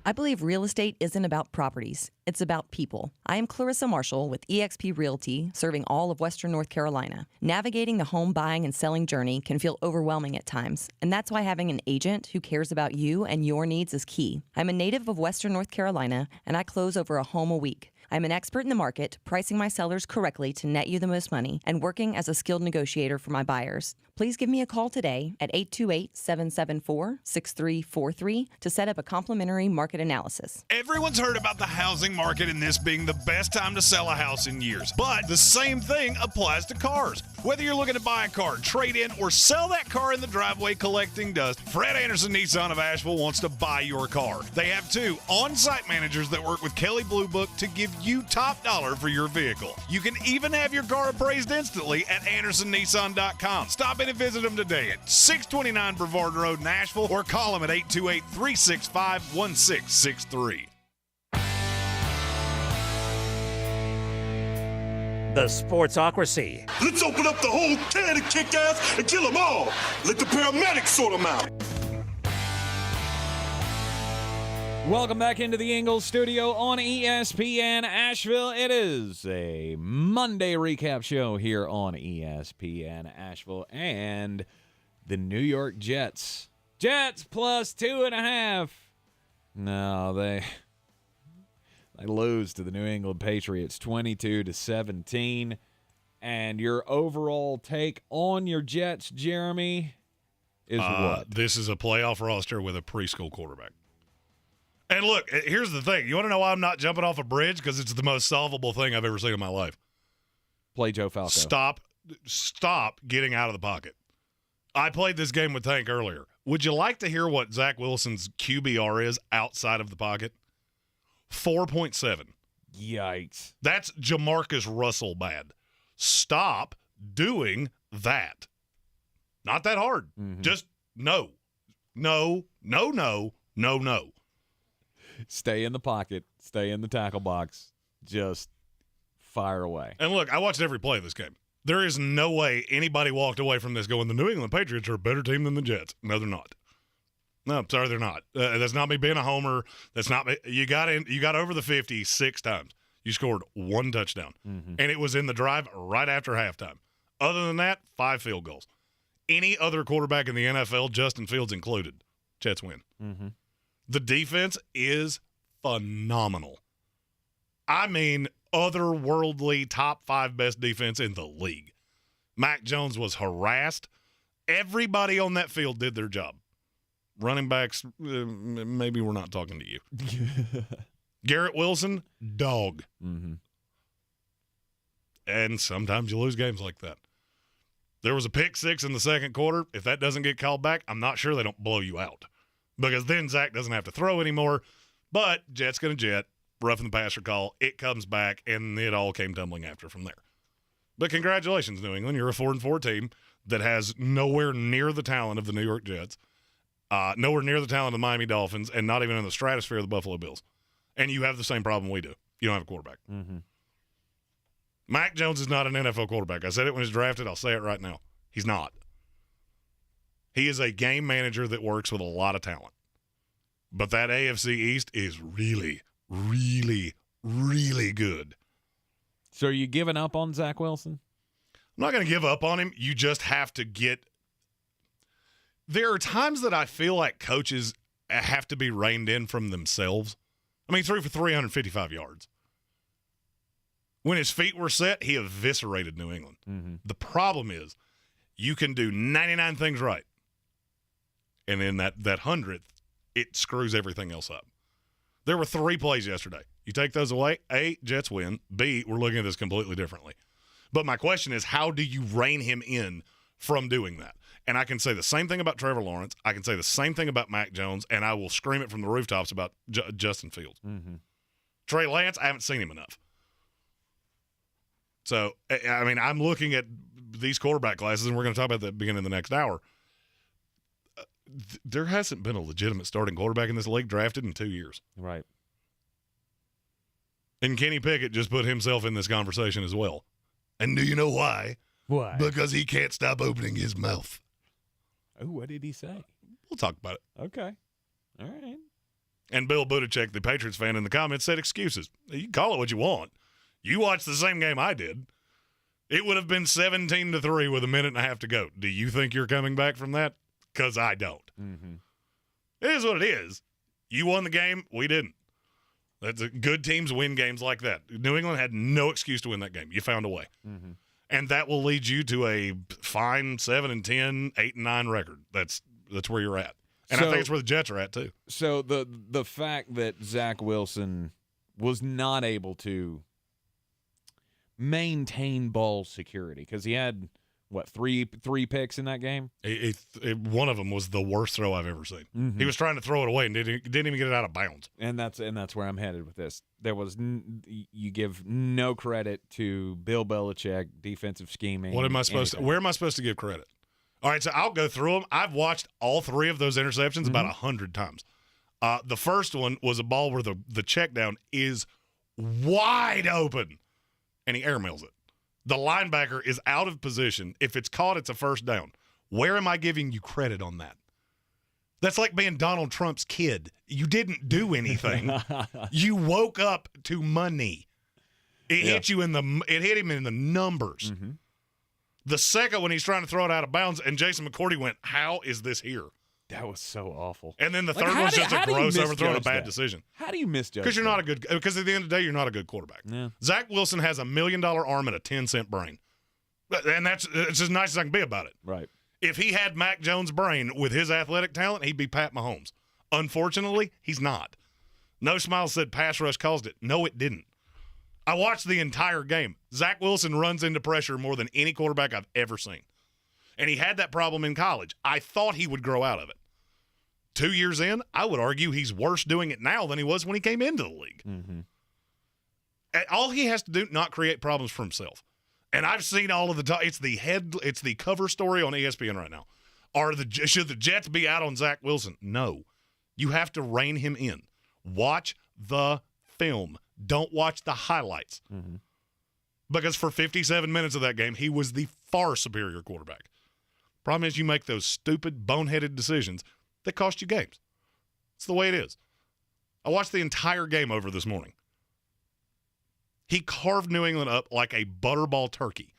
I believe real estate isn't about properties. It's about people. I am Clarissa Marshall with eXp Realty, serving all of Western North Carolina. Navigating the home buying and selling journey can feel overwhelming at times, and that's why having an agent who cares about you and your needs is key. I'm a native of Western North Carolina, and I close over a home a week. I'm an expert in the market, pricing my sellers correctly to net you the most money, and working as a skilled negotiator for my buyers. Please give me a call today at 828-774-6343 to set up a complimentary market analysis. Everyone's heard about the housing market and this being the best time to sell a house in years. But the same thing applies to cars. Whether you're looking to buy a car, trade in, or sell that car in the driveway collecting dust, Fred Anderson Nissan of Asheville wants to buy your car. They have 2 on-site managers that work with Kelly Blue Book to give you top dollar for your vehicle. You can even have your car appraised instantly at AndersonNissan.com. Stop in and visit them today at 629 Brevard Road in Asheville or call them at 828-365-1663. The Sportsocracy. Let's open up the whole can of kick ass and kill them all. Let the paramedics sort them out. Welcome back into the Ingles Studio on ESPN Asheville. It is a Monday recap show here on ESPN Asheville. And the New York Jets. Jets plus 2.5. No, they lose to the New England Patriots 22-17. And your overall take on your Jets, Jeremy, is what? This is a playoff roster with a preschool quarterback. And look, here's the thing. You want to know why I'm not jumping off a bridge? Because it's the most solvable thing I've ever seen in my life. Play Joe Falco. Stop getting out of the pocket. I played this game with Tank earlier. Would you like to hear what Zach Wilson's QBR is outside of the pocket? 4.7. Yikes. That's Jamarcus Russell bad. Stop doing that. Not that hard. Mm-hmm. Just no. Stay in the pocket. Stay in the tackle box. Just fire away. And look, I watched every play of this game. There is no way anybody walked away from this going, the New England Patriots are a better team than the Jets. No, they're not. No, I'm sorry, they're not. That's not me being a homer. That's not me. You got over the 50 6 times. You scored 1 touchdown. Mm-hmm. And it was in the drive right after halftime. Other than that, 5 field goals. Any other quarterback in the NFL, Justin Fields included, Jets win. Mm-hmm. The defense is phenomenal. I mean, otherworldly top 5 best defense in the league. Mac Jones was harassed. Everybody on that field did their job. Running backs, maybe we're not talking to you. Garrett Wilson, dog. Mm-hmm. And sometimes you lose games like that. There was a pick 6 in the second quarter. If that doesn't get called back, I'm not sure they don't blow you out. Because then Zach doesn't have to throw anymore. But Jet's going to jet, roughing the passer call. It comes back, and it all came tumbling after from there. But congratulations, New England. You're a 4-4 team that has nowhere near the talent of the New York Jets, nowhere near the talent of the Miami Dolphins, and not even in the stratosphere of the Buffalo Bills. And you have the same problem we do. You don't have a quarterback. Mm-hmm. Mac Jones is not an NFL quarterback. I said it when he was drafted. I'll say it right now. He's not. He is a game manager that works with a lot of talent. But that AFC East is really, really, really good. So are you giving up on Zach Wilson? I'm not going to give up on him. You just have to get – there are times that I feel like coaches have to be reined in from themselves. I mean, he threw for 355 yards. When his feet were set, he eviscerated New England. Mm-hmm. The problem is you can do 99 things right. And then that 100th, it screws everything else up. There were 3 plays yesterday. You take those away, A, Jets win. B, we're looking at this completely differently. But my question is, how do you rein him in from doing that? And I can say the same thing about Trevor Lawrence. I can say the same thing about Mac Jones, and I will scream it from the rooftops about Justin Fields. Mm-hmm. Trey Lance, I haven't seen him enough. So, I mean, I'm looking at these quarterback classes, and we're going to talk about that at the beginning of the next hour. There hasn't been a legitimate starting quarterback in this league drafted in 2 years. Right. And Kenny Pickett just put himself in this conversation as well. And do you know why? Why? Because he can't stop opening his mouth. Oh, what did he say? We'll talk about it. Okay. All right. And Bill Buttigieg, the Patriots fan in the comments, said excuses. You can call it what you want. You watched the same game I did. It would have been 17-3 with a minute and a half to go. Do you think you're coming back from that? Because I don't. Mm-hmm. It is what it is. You won the game. We didn't. Good teams win games like that. New England had no excuse to win that game. You found a way. Mm-hmm. And that will lead you to a fine 7-10, 8-9 record. That's where you're at. And I think it's where the Jets are at, too. So the fact that Zach Wilson was not able to maintain ball security because he had, what, three picks in that game? One of them was the worst throw I've ever seen. Mm-hmm. He was trying to throw it away and didn't even get it out of bounds. And that's where I'm headed with this. There was you give no credit to Bill Belichick defensive scheming. Where am I supposed to give credit? All right, so I'll go through them. I've watched all three of those interceptions about 100 times. The first one was a ball where the check down is wide open, and he airmails it. The linebacker is out of position. If it's caught, it's a first down. Where am I giving you credit on that? That's like being Donald Trump's kid. You didn't do anything. You woke up to money. It hit you it hit him in the numbers. Mm-hmm. The second one, he's trying to throw it out of bounds, and Jason McCourty went, "How is this here?" That was so awful. And then the third one's just a gross overthrow and a bad decision. How do you misjudge? Because you're not because at the end of the day, you're not a good quarterback. Yeah. Zach Wilson has $1 million arm and a 10-cent brain. And it's as nice as I can be about it. Right. If he had Mac Jones' brain with his athletic talent, he'd be Pat Mahomes. Unfortunately, he's not. No Smile said pass rush caused it. No, it didn't. I watched the entire game. Zach Wilson runs into pressure more than any quarterback I've ever seen. And he had that problem in college. I thought he would grow out of it. 2 years in, I would argue he's worse doing it now than he was when he came into the league. Mm-hmm. All he has to do, not create problems for himself. And I've seen all of the it's the cover story on ESPN right now. Should the Jets be out on Zach Wilson? No. You have to rein him in. Watch the film. Don't watch the highlights. Mm-hmm. Because for 57 minutes of that game, he was the far superior quarterback. Problem is you make those stupid, boneheaded decisions that cost you games. It's the way it is. I watched the entire game over this morning. He carved New England up like a butterball turkey,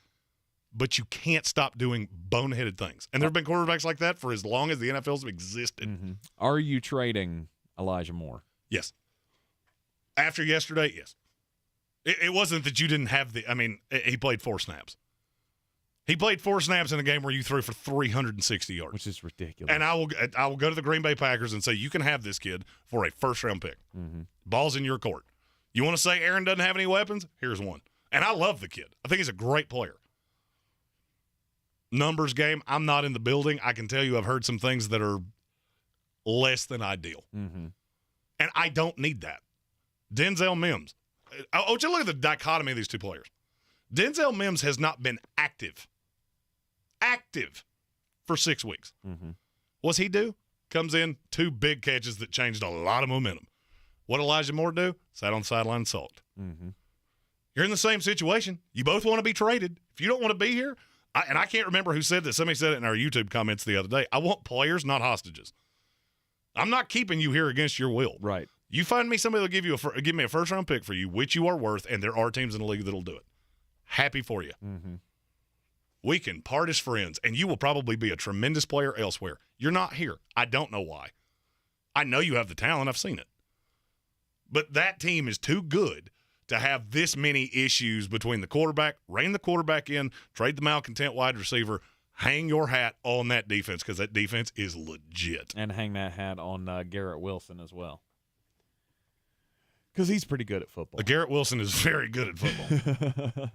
but you can't stop doing boneheaded things. And there have been quarterbacks like that for as long as the NFL's existed. Mm-hmm. Are you trading Elijah Moore? Yes. After yesterday, yes. It wasn't that you didn't have he played 4 snaps. He played 4 snaps in a game where you threw for 360 yards. Which is ridiculous. And I will go to the Green Bay Packers and say, you can have this kid for a first-round pick. Mm-hmm. Ball's in your court. You want to say Aaron doesn't have any weapons? Here's one. And I love the kid. I think he's a great player. Numbers game, I'm not in the building. I can tell you I've heard some things that are less than ideal. Mm-hmm. And I don't need that. Denzel Mims. Oh, just look at the dichotomy of these two players. Denzel Mims has not been active for 6 weeks. Mm-hmm. What's he do? Comes in, 2 big catches that changed a lot of momentum. What did Elijah Moore do? Sat on the sideline and sulked. Mm-hmm. You're in the same situation. You both want to be traded. If you don't want to be here, and I can't remember who said this. Somebody said it in our YouTube comments the other day. I want players, not hostages. I'm not keeping you here against your will. Right. You find me somebody that'll give me a first-round pick for you, which you are worth, and there are teams in the league that'll do it. Happy for you. Mm-hmm. We can part as friends, and you will probably be a tremendous player elsewhere. You're not here. I don't know why. I know you have the talent. I've seen it. But that team is too good to have this many issues between the quarterback, rein the quarterback in, trade the malcontent wide receiver, hang your hat on that defense because that defense is legit. And hang that hat on Garrett Wilson as well. Because he's pretty good at football. Garrett Wilson is very good at football.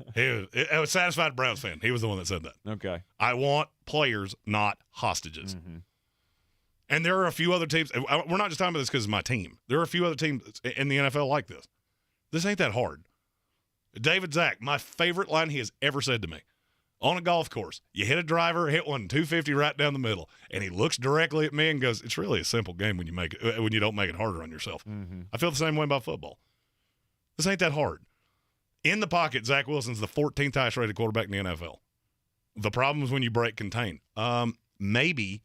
I was satisfied Browns fan. He was the one that said that. Okay. I want players, not hostages. Mm-hmm. And there are a few other teams. We're not just talking about this because it's my team. There are a few other teams in the NFL like this. This ain't that hard. David Zach, my favorite line he has ever said to me. On a golf course, you hit a driver, hit one 250 right down the middle, and he looks directly at me and goes, "It's really a simple game when you don't make it harder on yourself." Mm-hmm. I feel the same way about football. This ain't that hard. In the pocket, Zach Wilson's the 14th highest rated quarterback in the NFL. The problem is when you break contain. Maybe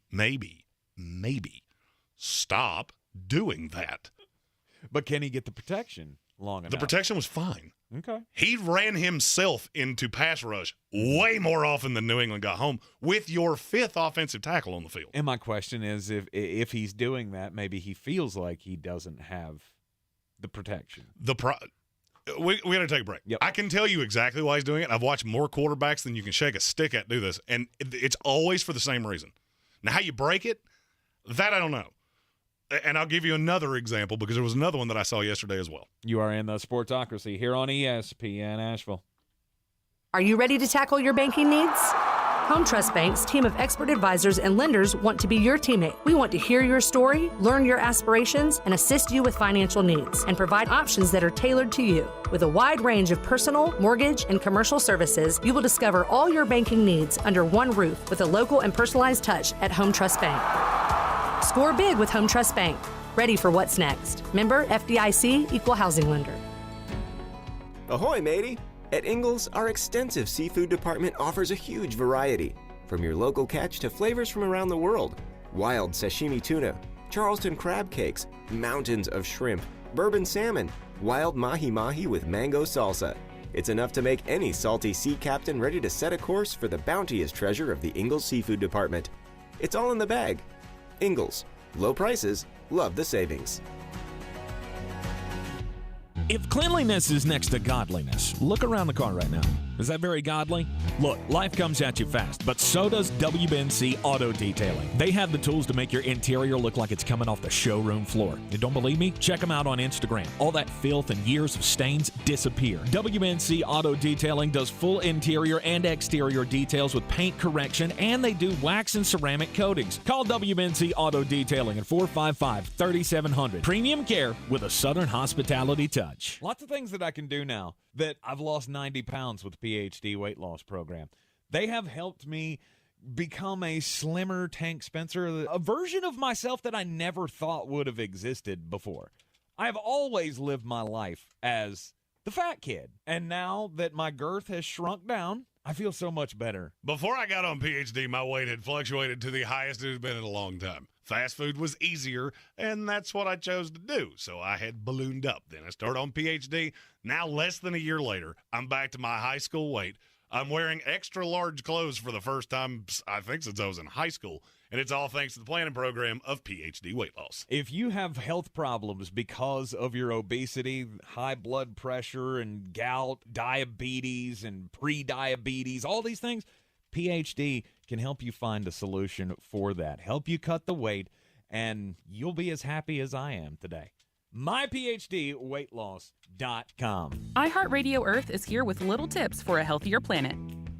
stop doing that. But can he get the protection long enough? The protection was fine. Okay. He ran himself into pass rush way more often than New England got home with your 5th offensive tackle on the field. And my question is, if he's doing that, maybe he feels like he doesn't have the protection. We got to take a break. Yep. I can tell you exactly why he's doing it. I've watched more quarterbacks than you can shake a stick at do this, and it's always for the same reason. Now, how you break it, that I don't know. And I'll give you another example because there was another one that I saw yesterday as well. You are in the Sportsocracy here on ESPN Asheville. Are you ready to tackle your banking needs? Home Trust Bank's team of expert advisors and lenders want to be your teammate. We want to hear your story, learn your aspirations, and assist you with financial needs, and provide options that are tailored to you. With a wide range of personal, mortgage, and commercial services, you will discover all your banking needs under one roof with a local and personalized touch at Home Trust Bank. Score big with Home Trust Bank. Ready for what's next. Member FDIC, Equal Housing Lender. Ahoy, matey! At Ingles, our extensive seafood department offers a huge variety. From your local catch to flavors from around the world. Wild sashimi tuna, Charleston crab cakes, mountains of shrimp, bourbon salmon, wild mahi-mahi with mango salsa. It's enough to make any salty sea captain ready to set a course for the bounteous treasure of the Ingles Seafood Department. It's all in the bag. Ingles. Low prices, love the savings. If cleanliness is next to godliness, look around the car right now. Is that very godly? Look, life comes at you fast, but so does WBNC Auto Detailing. They have the tools to make your interior look like it's coming off the showroom floor. You don't believe me? Check them out on Instagram. All that filth and years of stains disappear. WBNC Auto Detailing does full interior and exterior details with paint correction, and they do wax and ceramic coatings. Call WBNC Auto Detailing at 455-3700. Premium care with a Southern hospitality touch. Lots of things that I can do now that I've lost 90 pounds with the PhD weight loss program. They have helped me become a slimmer Tank Spencer, a version of myself that I never thought would have existed before. I've always lived my life as the fat kid. And now that my girth has shrunk down, I feel so much better. Before I got on PhD, my weight had fluctuated to the highest it had been in a long time. Fast food was easier, and that's what I chose to do. So I had ballooned up. Then I started on PhD. Now, less than a year later, I'm back to my high school weight. I'm wearing extra large clothes for the first time, I think, since I was in high school. And it's all thanks to the planning program of PhD Weight Loss. If you have health problems because of your obesity, high blood pressure and gout, diabetes and pre-diabetes, all these things, PhD can help you find a solution for that. Help you cut the weight, and you'll be as happy as I am today. MyPhDWeightLoss.com. iHeartRadio Earth is here with little tips for a healthier planet.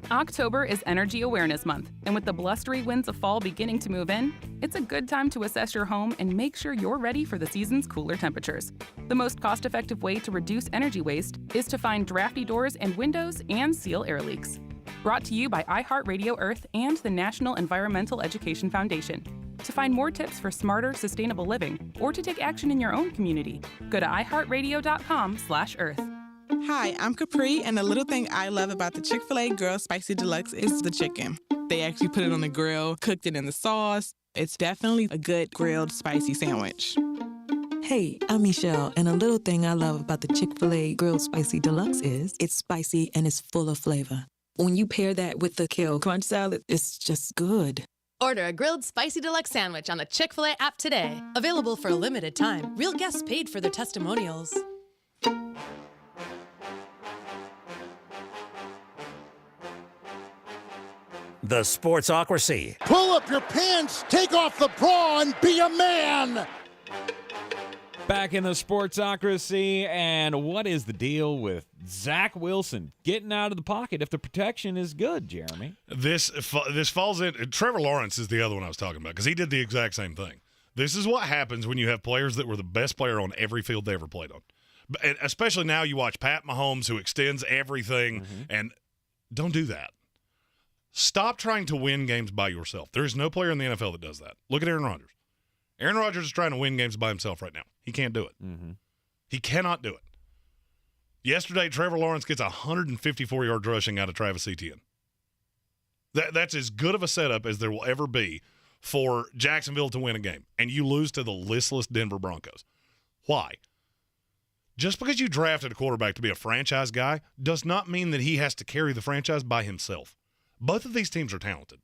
October is Energy Awareness Month, and with the blustery winds of fall beginning to move in, it's a good time to assess your home and make sure you're ready for the season's cooler temperatures. The most cost-effective way to reduce energy waste is to find drafty doors and windows and seal air leaks. Brought to you by iHeartRadio Earth and the National Environmental Education Foundation. To find more tips for smarter, sustainable living, or to take action in your own community, go to iHeartRadio.com/earth. Hi, I'm Capri, and the little thing I love about the Chick-fil-A Grilled Spicy Deluxe is the chicken. They actually put it on the grill, cooked it in the sauce. It's definitely a good grilled spicy sandwich. Hey, I'm Michelle, and a little thing I love about the Chick-fil-A Grilled Spicy Deluxe is it's spicy and it's full of flavor. When you pair that with the Kale Crunch Salad, it's just good. Order a grilled spicy deluxe sandwich on the Chick-fil-A app today. Available for a limited time. Real guests paid for their testimonials. The Sportsocracy. Pull up your pants, take off the bra, and be a man! Back in the Sportsocracy, and what is the deal with Zach Wilson getting out of the pocket if the protection is good, Jeremy? This falls in. Trevor Lawrence is the other one I was talking about because he did the exact same thing. This is what happens when you have players that were the best player on every field they ever played on. And especially now you watch Pat Mahomes, who extends everything, and don't do that. Stop trying to win games by yourself. There is no player in the NFL that does that. Look at Aaron Rodgers. Aaron Rodgers is trying to win games by himself right now. He can't do it. He cannot do it. Yesterday, Trevor Lawrence gets 154 yards rushing out of Travis Etienne. That's as good of a setup as there will ever be for Jacksonville to win a game, and you lose to the listless Denver Broncos. Why? Just because you drafted a quarterback to be a franchise guy does not mean that he has to carry the franchise by himself. Both of these teams are talented.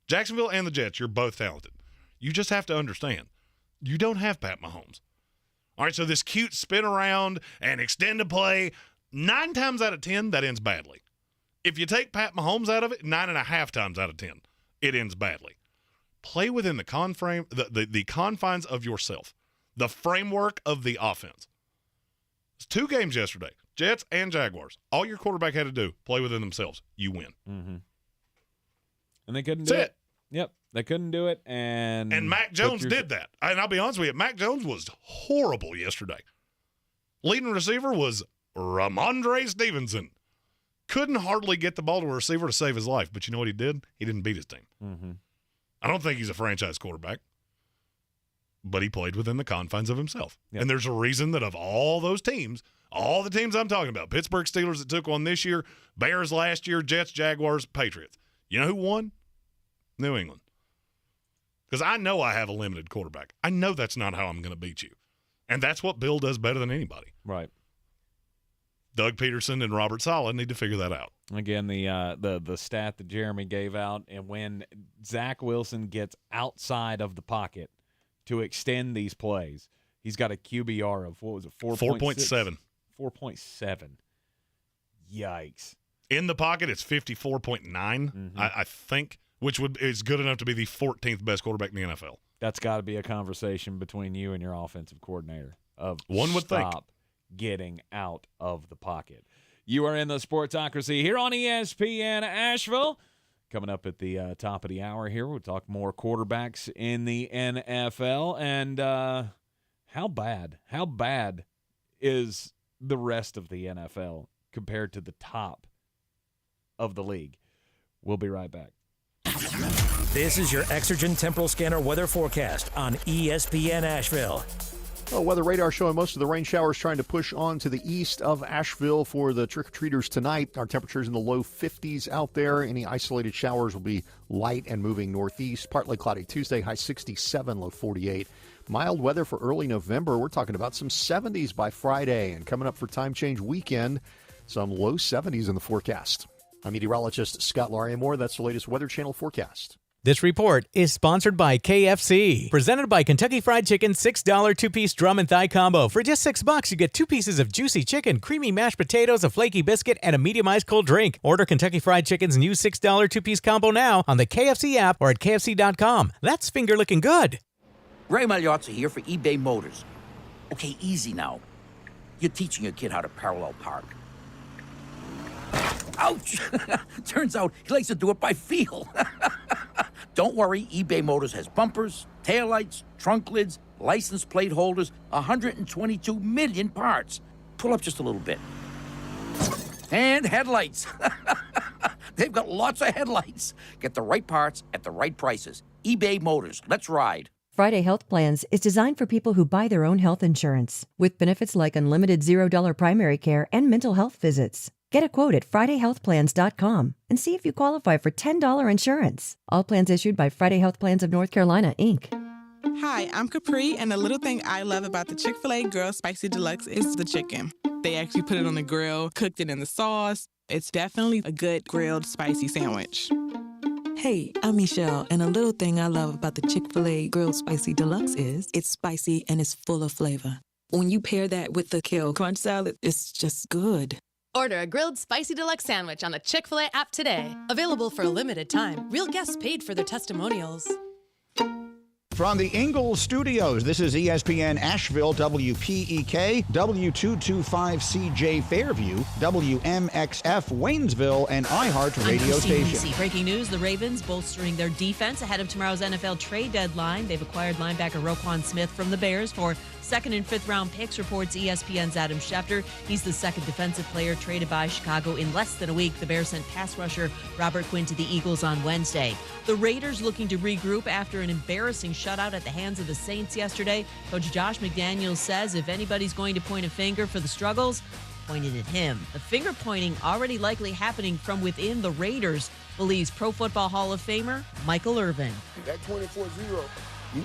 Jacksonville and the Jets, you're both talented. You just have to understand, you don't have Pat Mahomes. All right, so this cute spin around and extend a play, 9 times out of 10, that ends badly. If you take Pat Mahomes out of it, 9.5 times out of 10, it ends badly. Play within the confines of yourself, the framework of the offense. It's 2 games yesterday, Jets and Jaguars. All your quarterback had to do, play within themselves. You win. Mm-hmm. And they couldn't do it. Yep, they couldn't do it. And Mac Jones did that. And I'll be honest with you, Mac Jones was horrible yesterday. Leading receiver was Ramondre Stevenson. Couldn't hardly get the ball to a receiver to save his life. But you know what he did? He didn't beat his team. Mm-hmm. I don't think he's a franchise quarterback. But he played within the confines of himself. Yep. And there's a reason that of all those teams, all the teams I'm talking about, Pittsburgh Steelers that took one this year, Bears last year, Jets, Jaguars, Patriots. You know who won? New England. Because I know I have a limited quarterback. I know that's not how I'm going to beat you. And that's what Bill does better than anybody. Right. Doug Peterson and Robert Saleh need to figure that out. Again, the stat that Jeremy gave out, and when Zach Wilson gets outside of the pocket to extend these plays, he's got a QBR of, what was it, 4.7. 4.7. Yikes. In the pocket, it's 54.9, I think, which is good enough to be the 14th best quarterback in the NFL. That's got to be a conversation between you and your offensive coordinator of one would stop getting out of the pocket. You are in the Sportsocracy here on ESPN Asheville. Coming up at the top of the hour here, we'll talk more quarterbacks in the NFL. And how bad is the rest of the NFL compared to the top of the league? We'll be right back. This is your Exergen Temporal Scanner weather forecast on ESPN Asheville. Well, weather radar showing most of the rain showers trying to push on to the east of Asheville for the trick-or-treaters tonight. Our temperatures in the low 50s out there. Any isolated showers will be light and moving northeast. Partly cloudy Tuesday, high 67, low 48. Mild weather for early November. We're talking about some 70s by Friday. And coming up for time change weekend, some low 70s in the forecast. I'm meteorologist Scott Lauriamore. That's the latest Weather Channel forecast. This report is sponsored by KFC. Presented by Kentucky Fried Chicken's $6 two-piece drum and thigh combo. For just $6, you get 2 pieces of juicy chicken, creamy mashed potatoes, a flaky biscuit, and a medium-iced cold drink. Order Kentucky Fried Chicken's new $6 two-piece combo now on the KFC app or at KFC.com. That's finger-licking good. Ray Magliozzi here for eBay Motors. Okay, easy now. You're teaching your kid how to parallel park. Ouch! Turns out he likes to do it by feel. Don't worry, eBay Motors has bumpers, taillights, trunk lids, license plate holders, 122 million parts. Pull up just a little bit. And headlights. They've got lots of headlights. Get the right parts at the right prices. eBay Motors. Let's ride. Friday Health Plans is designed for people who buy their own health insurance, with benefits like unlimited $0 primary care and mental health visits. Get a quote at FridayHealthPlans.com and see if you qualify for $10 insurance. All plans issued by Friday Health Plans of North Carolina, Inc. Hi, I'm Capri, and the little thing I love about the Chick-fil-A Girl Spicy Deluxe is the chicken. They actually put it on the grill, cooked it in the sauce. It's definitely a good grilled spicy sandwich. Hey, I'm Michelle, and a little thing I love about the Chick-fil-A Grilled Spicy Deluxe is it's spicy and it's full of flavor. When you pair that with the Kale Crunch Salad, it's just good. Order a grilled spicy deluxe sandwich on the Chick-fil-A app today. Available for a limited time. Real guests paid for their testimonials. From the Ingles Studios, this is ESPN Asheville, WPEK, W225CJ Fairview, WMXF Waynesville, and iHeart radio station. Breaking news, the Ravens bolstering their defense ahead of tomorrow's NFL trade deadline. They've acquired linebacker Roquan Smith from the Bears for 2nd and 5th round picks, reports ESPN's Adam Schefter. He's the second defensive player traded by Chicago in less than a week. The Bears sent pass rusher Robert Quinn to the Eagles on Wednesday. The Raiders looking to regroup after an embarrassing shutout at the hands of the Saints yesterday. Coach Josh McDaniels says if anybody's going to point a finger for the struggles, pointed at him. The finger pointing already likely happening from within the Raiders, believes Pro Football Hall of Famer Michael Irvin. That 24-0,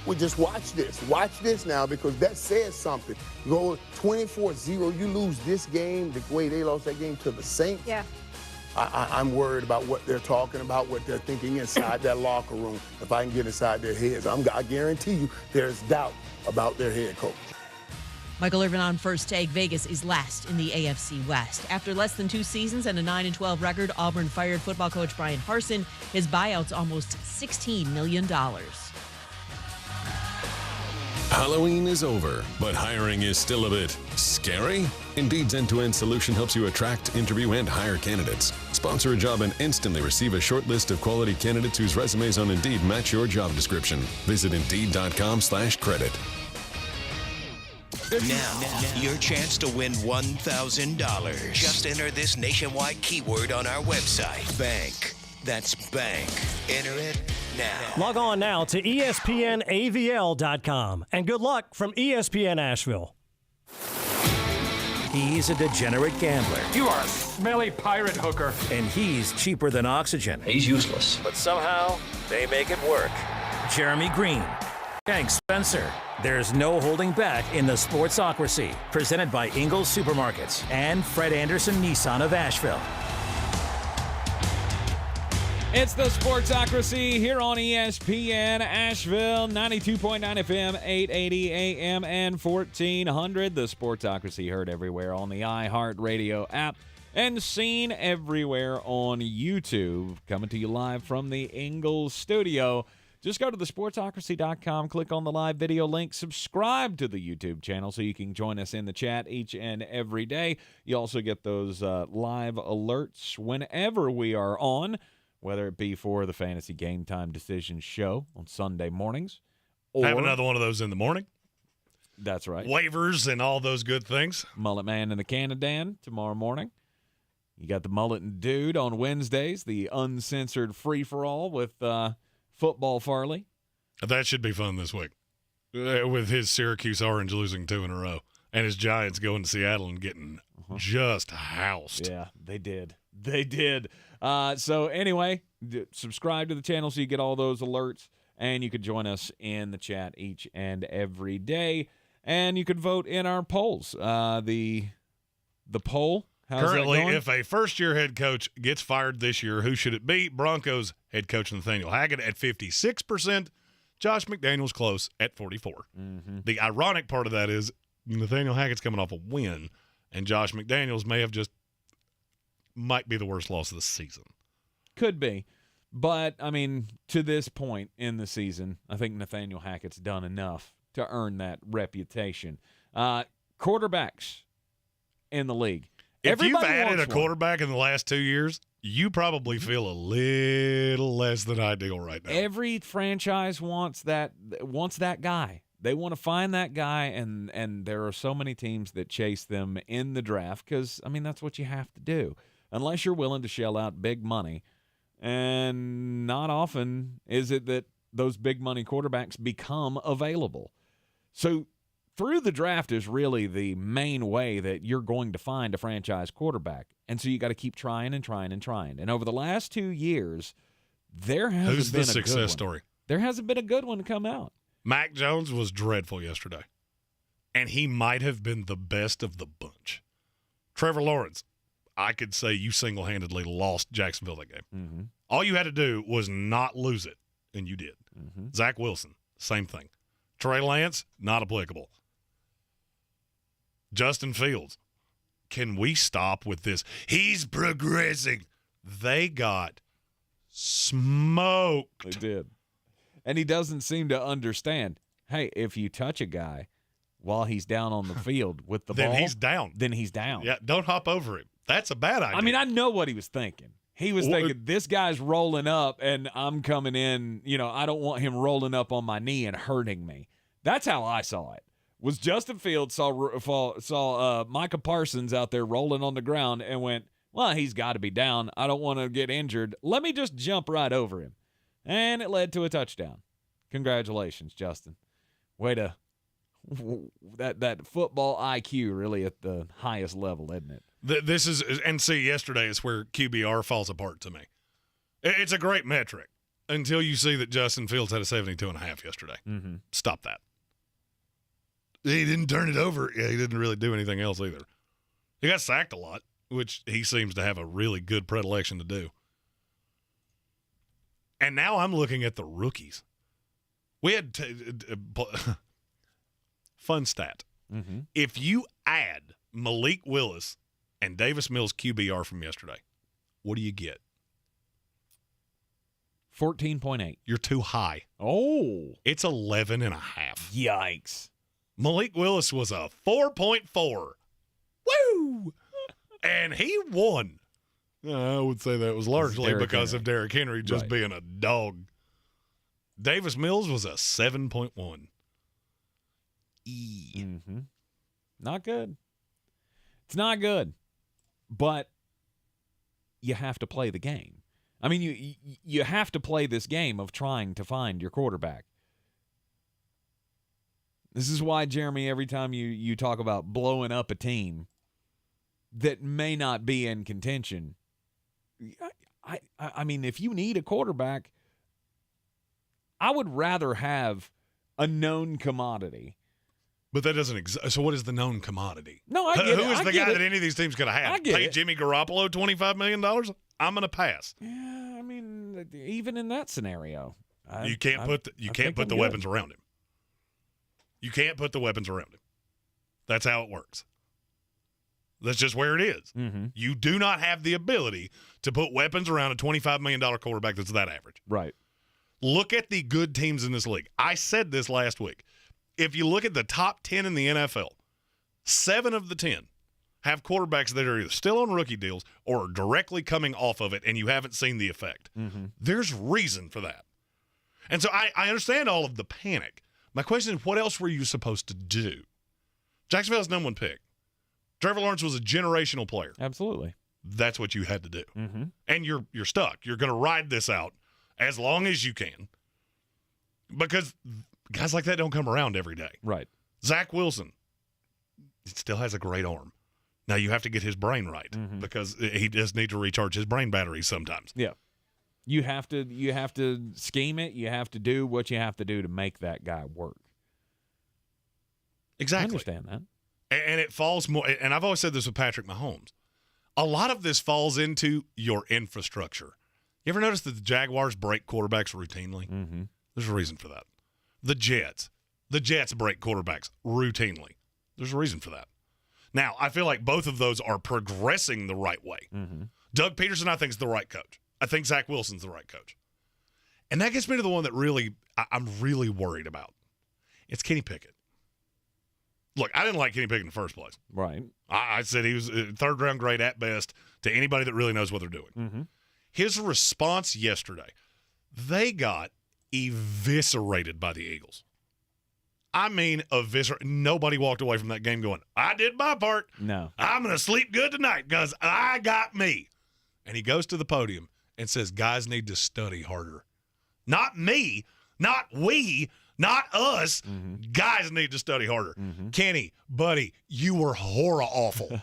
we just watch this. Watch this now, because that says something. You go 24-0, you lose this game the way they lost that game to the Saints. Yeah. I'm worried about what they're talking about, what they're thinking inside that locker room. If I can get inside their heads, I guarantee you there's doubt about their head coach. Michael Irvin on First Take. Vegas is last in the AFC West. After less than 2 seasons and a 9-12 record, Auburn fired football coach Brian Harsin. His buyout's almost $16 million. Halloween is over, but hiring is still a bit scary? Indeed's end-to-end solution helps you attract, interview, and hire candidates. Sponsor a job and instantly receive a short list of quality candidates whose resumes on Indeed match your job description. Visit Indeed.com/credit. Now, your chance to win $1,000. Just enter this nationwide keyword on our website. Bank. That's bank. Enter it now. Log on now to ESPNAVL.com. And good luck from ESPN Asheville. He's a degenerate gambler. You are a smelly pirate hooker. And he's cheaper than oxygen. He's useless. But somehow, they make it work. Jeremy Greene. Hank Spencer. There's no holding back in the Sportsocracy. Presented by Ingles Supermarkets and Fred Anderson Nissan of Asheville. It's the Sportsocracy here on ESPN Asheville, 92.9 FM, 880 AM, and 1400. The Sportsocracy heard everywhere on the iHeartRadio app and seen everywhere on YouTube. Coming to you live from the Ingles Studio. Just go to thesportsocracy.com, click on the live video link, subscribe to the YouTube channel so you can join us in the chat each and every day. You also get those live alerts whenever we are on, whether it be for the Fantasy Game Time Decisions show on Sunday mornings. Or have another one of those in the morning. That's right. Waivers and all those good things. Mullet Man and the Canadan tomorrow morning. You got the Mullet and Dude on Wednesdays, the uncensored free-for-all with Football Farley. That should be fun this week. With his Syracuse Orange losing 2 in a row. And his Giants going to Seattle and getting just housed. Yeah, they did. They did. So anyway, subscribe to the channel so you get all those alerts, and you can join us in the chat each and every day. And you can vote in our polls. The poll, how's currently, that going? if a first-year head coach gets fired this year, who should it be? Broncos head coach Nathaniel Hackett at 56%. Josh McDaniels close at 44%. Mm-hmm. The ironic part of that is Nathaniel Hackett's coming off a win, and Josh McDaniels might be the worst loss of the season. Could be. But, I mean, to this point in the season, I think Nathaniel Hackett's done enough to earn that reputation. Quarterbacks in the league. If you've added a quarterback in the last 2 years, you probably feel a little less than ideal right now. Every franchise wants that guy. They want to find that guy, and there are so many teams that chase them in the draft because, I mean, that's what you have to do. Unless you're willing to shell out big money. And not often is it that those big money quarterbacks become available. So through the draft is really the main way that you're going to find a franchise quarterback. And so you got to keep trying and trying and trying. And over the last 2 years, there hasn't been a good one. Who's the success story? There hasn't been a good one to come out. Mac Jones was dreadful yesterday. And he might have been the best of the bunch. Trevor Lawrence, I could say you single-handedly lost Jacksonville that game. Mm-hmm. All you had to do was not lose it, and you did. Mm-hmm. Zach Wilson, same thing. Trey Lance, not applicable. Justin Fields, can we stop with this? He's progressing. They got smoked. They did. And he doesn't seem to understand, hey, if you touch a guy while he's down on the field with the ball. Then he's down. Then he's down. Yeah, don't hop over him. That's a bad idea. I mean, I know what he was thinking. He was thinking, this guy's rolling up, and I'm coming in. You know, I don't want him rolling up on my knee and hurting me. That's how I saw it. Was Justin Fields saw Micah Parsons out there rolling on the ground and went, well, he's got to be down. I don't want to get injured. Let me just jump right over him. And it led to a touchdown. Congratulations, Justin. Way to – that football IQ really at the highest level, isn't it? This is, and see, yesterday is where QBR falls apart to me. It's a great metric until you see that Justin Fields had a 72.5 yesterday. Mm-hmm. Stop that. He didn't turn it over. Yeah, he didn't really do anything else either. He got sacked a lot, which he seems to have a really good predilection to do. And now I'm looking at the rookies. We had fun stat. Mm-hmm. If you add Malik Willis and Davis Mills' QBR from yesterday, what do you get? 14.8. You're too high. Oh. It's 11.5. Yikes. Malik Willis was a 4.4. Woo! And he won. I would say that was largely because of Derrick Henry just being a dog. Davis Mills was a 7.1. Mm-hmm. Not good. It's not good. But you have to play the game. I mean, you have to play this game of trying to find your quarterback. This is why, Jeremy, every time you talk about blowing up a team that may not be in contention, I mean, if you need a quarterback, I would rather have a known commodity. But that doesn't exist. So what is the known commodity? No, I get it. Who is the guy that any of these teams going to have? I get Pay it. Jimmy Garoppolo $25 million? I'm going to pass. Yeah, I mean, even in that scenario, You can't put the weapons around him. You can't put the weapons around him. That's how it works. That's just where it is. Mm-hmm. You do not have the ability to put weapons around a $25 million quarterback that's that average. Right. Look at the good teams in this league. I said this last week. If you look at the top 10 in the NFL, 7 of the 10 have quarterbacks that are either still on rookie deals or are directly coming off of it, and you haven't seen the effect. Mm-hmm. There's reason for that. And so I understand all of the panic. My question is, what else were you supposed to do? Jacksonville's number 1 pick. Trevor Lawrence was a generational player. Absolutely. That's what you had to do. Mm-hmm. And you're stuck. You're going to ride this out as long as you can because guys like that don't come around every day. Right. Zach Wilson still has a great arm. Now you have to get his brain right because he does need to recharge his brain batteries sometimes. Yeah. You have to scheme it. You have to do what you have to do to make that guy work. Exactly. I understand that. And it falls more, and I've always said this with Patrick Mahomes. A lot of this falls into your infrastructure. You ever notice that the Jaguars break quarterbacks routinely? Mm-hmm. There's a reason for that. The Jets break quarterbacks routinely. There's a reason for that. Now, I feel like both of those are progressing the right way. Mm-hmm. Doug Peterson, I think, is the right coach. I think Zach Wilson's the right coach. And that gets me to the one that I'm really worried about. It's Kenny Pickett. Look, I didn't like Kenny Pickett in the first place. Right. I said he was a third-round grade at best to anybody that really knows what they're doing. Mm-hmm. His response yesterday, they got eviscerated by the Eagles. I mean, eviscerated. Nobody walked away from that game going, I did my part. No. I'm going to sleep good tonight because I got me. And he goes to the podium and says, guys need to study harder. Not me, not we, not us. Mm-hmm. Guys need to study harder. Mm-hmm. Kenny, buddy, you were horror awful.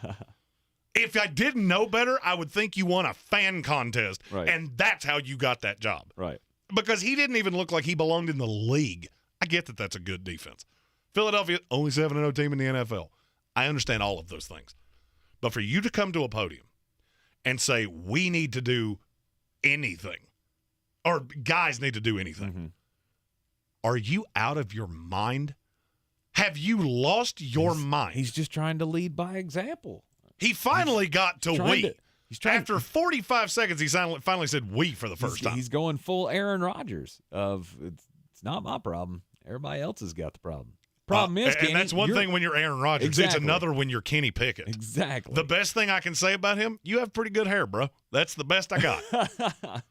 If I didn't know better, I would think you won a fan contest. Right. And that's how you got that job. Right. Because he didn't even look like he belonged in the league. I get that that's a good defense. Philadelphia, only 7-0 team in the NFL. I understand all of those things. But for you to come to a podium and say, we need to do anything, or guys need to do anything, Mm-hmm. are you out of your mind? Have you lost your mind? He's just trying to lead by example. He finally got to we. After to, 45 seconds, he finally said we for the first time. He's going full Aaron Rodgers of it's not my problem. Everybody else has got the problem. Problem is, Kenny, and that's one thing when you're Aaron Rodgers. Exactly. It's another when you're Kenny Pickett. Exactly. The best thing I can say about him, you have pretty good hair, bro. That's the best I got.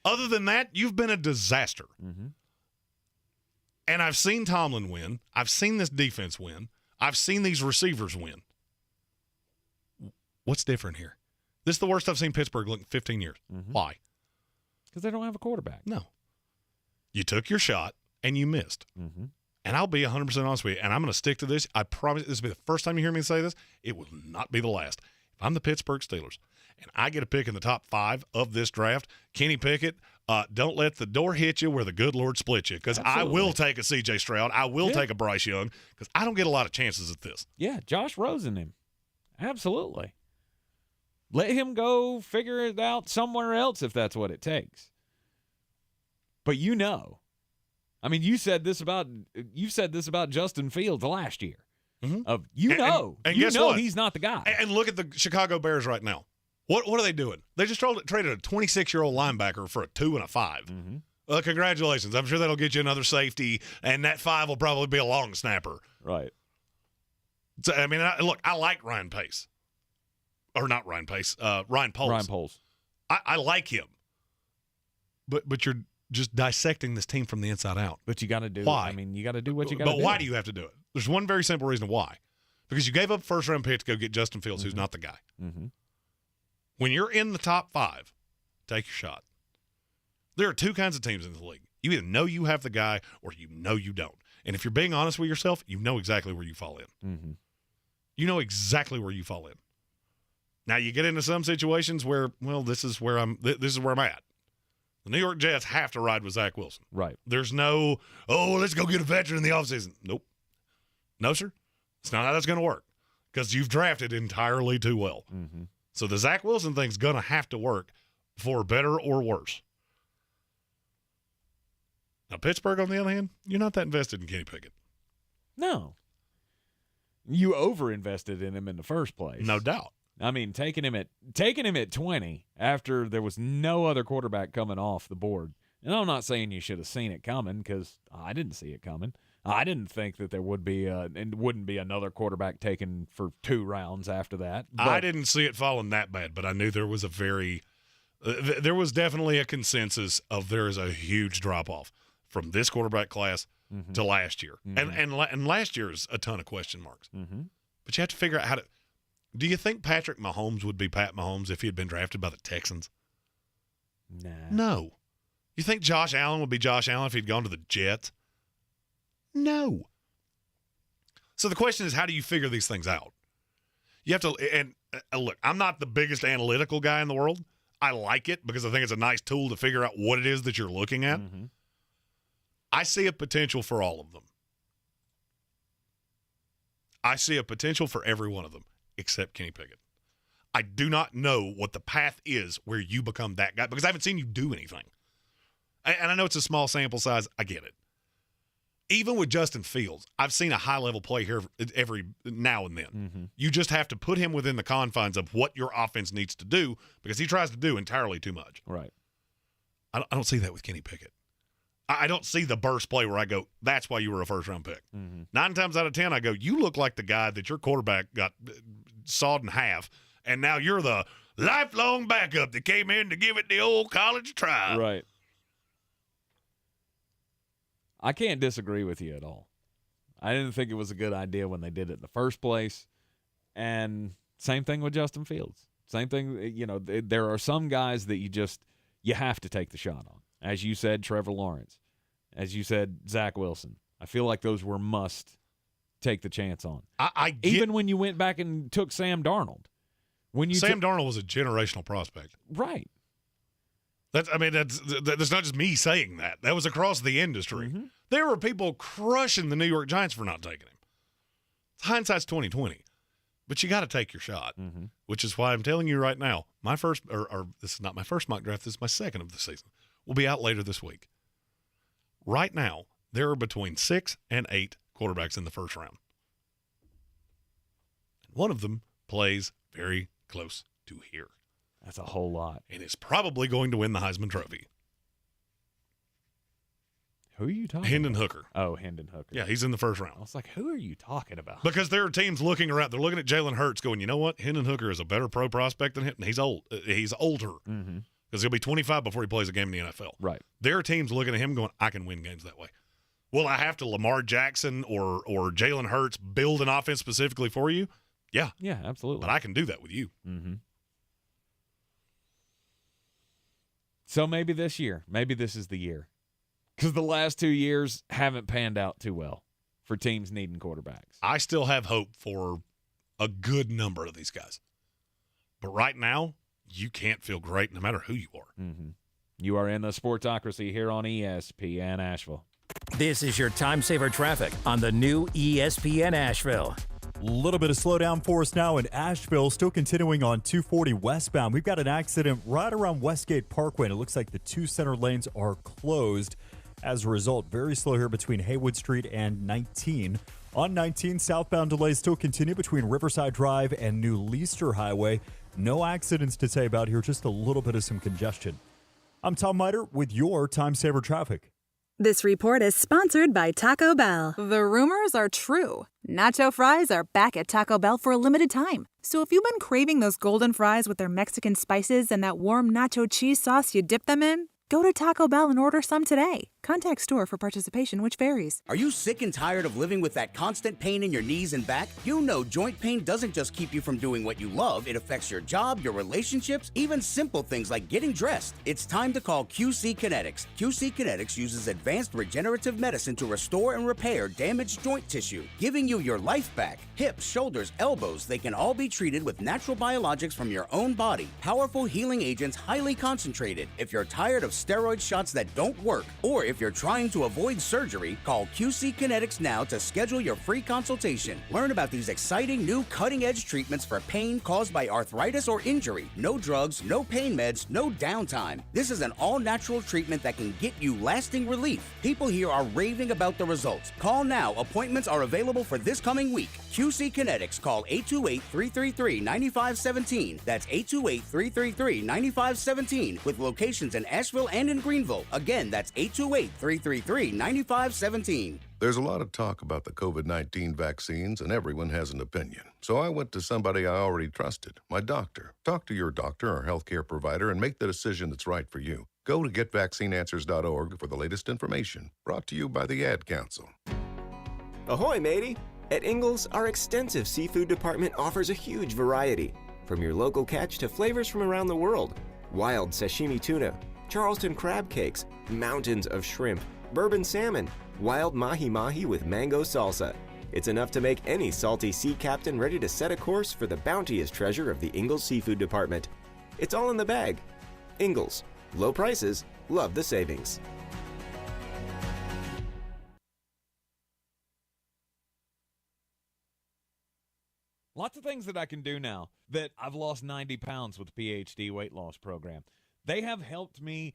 Other than that, you've been a disaster. Mm-hmm. And I've seen Tomlin win. I've seen this defense win. I've seen these receivers win. What's different here? This is the worst I've seen Pittsburgh look in 15 years. Mm-hmm. Why? Because they don't have a quarterback. No. You took your shot, and you missed. Mm-hmm. And I'll be 100% honest with you, and I'm going to stick to this. I promise this will be the first time you hear me say this. It will not be the last. if I'm the Pittsburgh Steelers and I get a pick in the top 5 of this draft, Kenny Pickett, don't let the door hit you where the good Lord split you, because I will take a C.J. Stroud. I will take a Bryce Young, because I don't get a lot of chances at this. Yeah, Josh Rosen him. Absolutely. Let him go figure it out somewhere else if that's what it takes. But I mean, you said this about Justin Fields last year. Mm-hmm. And guess what? He's not the guy. And look at the Chicago Bears right now. What are they doing? They just traded a 26-year-old linebacker for a 2 and a 5. Mm-hmm. Congratulations. I'm sure that'll get you another safety, and that 5 will probably be a long snapper. Right. So, I mean, I like Ryan Pace. Or not Ryan Pace, Ryan Poles. Ryan Poles. I like him. But you're just dissecting this team from the inside out. But you got to do why? I mean, you got to do what you got to do. But why do you have to do it? There's one very simple reason why. Because you gave up a first-round pick to go get Justin Fields, who's not the guy. Mm-hmm. When you're in the top 5, take your shot. There are 2 kinds of teams in the league. You either know you have the guy or you know you don't. And if you're being honest with yourself, you know exactly where you fall in. Mm-hmm. You know exactly where you fall in. Now, you get into some situations where, well, this is where I'm at. The New York Jets have to ride with Zach Wilson. Right. There's no, let's go get a veteran in the offseason. Nope. No, sir. It's not how that's going to work, because you've drafted entirely too well. Mm-hmm. So the Zach Wilson thing's going to have to work for better or worse. Now, Pittsburgh, on the other hand, you're not that invested in Kenny Pickett. No. You over-invested in him in the first place. No doubt. I mean, taking him at 20 after there was no other quarterback coming off the board. And I'm not saying you should have seen it coming, because I didn't see it coming. I didn't think that there would be and wouldn't be another quarterback taken for 2 rounds after that. But I didn't see it falling that bad, but I knew there was there was definitely a consensus of there is a huge drop-off from this quarterback class to last year. Mm-hmm. And last year's a ton of question marks. Mm-hmm. But you have to figure out how to – do you think Patrick Mahomes would be Pat Mahomes if he had been drafted by the Texans? Nah. No. You think Josh Allen would be Josh Allen if he'd gone to the Jets? No. So the question is, how do you figure these things out? You have to – and look, I'm not the biggest analytical guy in the world. I like it because I think it's a nice tool to figure out what it is that you're looking at. Mm-hmm. I see a potential for all of them. I see a potential for every one of them except Kenny Pickett. I do not know what the path is where you become that guy, because I haven't seen you do anything. And I know it's a small sample size. I get it. Even with Justin Fields, I've seen a high-level play here every now and then. Mm-hmm. You just have to put him within the confines of what your offense needs to do, because he tries to do entirely too much. Right. I don't see that with Kenny Pickett. I don't see the burst play where I go, that's why you were a first-round pick. Mm-hmm. 9 times out of 10, I go, you look like the guy that your quarterback got sawed in half, and now you're the lifelong backup that came in to give it the old college try. Right. I can't disagree with you at all. I didn't think it was a good idea when they did it in the first place. And same thing with Justin Fields. Same thing, you know, there are some guys that you have to take the shot on. As you said, Trevor Lawrence. As you said, Zach Wilson. I feel like those were must take the chance on. Even when you went back and took Sam Darnold. Sam Darnold was a generational prospect. Right. That's not just me saying that. That was across the industry. Mm-hmm. There were people crushing the New York Giants for not taking him. Hindsight's 20/20. But you got to take your shot, which is why I'm telling you right now, my first, or this is not my first mock draft, this is my second of the season, will be out later this week. Right now, there are between 6 and 8 quarterbacks in the first round. And one of them plays very close to here. That's a whole lot. And is probably going to win the Heisman Trophy. Who are you talking Hendon about? Hooker. Oh, Hendon Hooker. Yeah, he's in the first round. I was like, who are you talking about? Because there are teams looking around. They're looking at Jalen Hurts going, you know what? Hendon Hooker is a better pro prospect than him. And he's old. He's older. Because he'll be 25 before he plays a game in the NFL. Right. There are teams looking at him going, I can win games that way. Will I have to Lamar Jackson or Jalen Hurts build an offense specifically for you? Yeah. Yeah, absolutely. But I can do that with you. Mm-hmm. So maybe this year, maybe this is the year. Because the last 2 years haven't panned out too well for teams needing quarterbacks. I still have hope for a good number of these guys. But right now, you can't feel great no matter who you are. Mm-hmm. You are in the Sportsocracy here on ESPN Asheville. This is your time saver traffic on the new ESPN Asheville. Little bit of slowdown for us now in Asheville, still continuing on 240 westbound. We've got an accident right around Westgate Parkway, and it looks like the two center lanes are closed. As a result, very slow here between Haywood Street and 19. On 19, southbound delays still continue between Riverside Drive and New Leicester Highway. No accidents to say about here, just a little bit of some congestion. I'm Tom Miter with your Time Saver Traffic. This report is sponsored by Taco Bell. The rumors are true. Nacho fries are back at Taco Bell for a limited time. So if you've been craving those golden fries with their Mexican spices and that warm nacho cheese sauce you dip them in, go to Taco Bell and order some today. Contact store for participation, which varies. Are you sick and tired of living with that constant pain in your knees and back? You know joint pain doesn't just keep you from doing what you love. It affects your job, your relationships, even simple things like getting dressed. It's time to call QC Kinetics. QC Kinetics uses advanced regenerative medicine to restore and repair damaged joint tissue, giving you your life back. Hips, shoulders, elbows, they can all be treated with natural biologics from your own body. Powerful healing agents, highly concentrated. If you're tired of steroid shots that don't work, or if you're trying to avoid surgery, call QC Kinetics now to schedule your free consultation. Learn about these exciting new cutting-edge treatments for pain caused by arthritis or injury. No drugs, no pain meds, no downtime. This is an all-natural treatment that can get you lasting relief. People here are raving about the results. Call now. Appointments are available for this coming week. QC Kinetics. Call 828-333-9517. That's 828-333-9517 with locations in Asheville and in Greenville. Again, that's 828-333-9517. There's a lot of talk about the COVID-19 vaccines, and everyone has an opinion. So I went to somebody I already trusted, my doctor. Talk to your doctor or healthcare provider and make the decision that's right for you. Go to getvaccineanswers.org for the latest information. Brought to you by the Ad Council. Ahoy, matey! At Ingles, our extensive seafood department offers a huge variety. From your local catch to flavors from around the world. Wild sashimi tuna, Charleston crab cakes, mountains of shrimp, bourbon salmon, wild mahi-mahi with mango salsa. It's enough to make any salty sea captain ready to set a course for the bounteous treasure of the Ingles Seafood Department. It's all in the bag. Ingles. Low prices, love the savings. Lots of things that I can do now that I've lost 90 pounds with the PhD weight loss program. They have helped me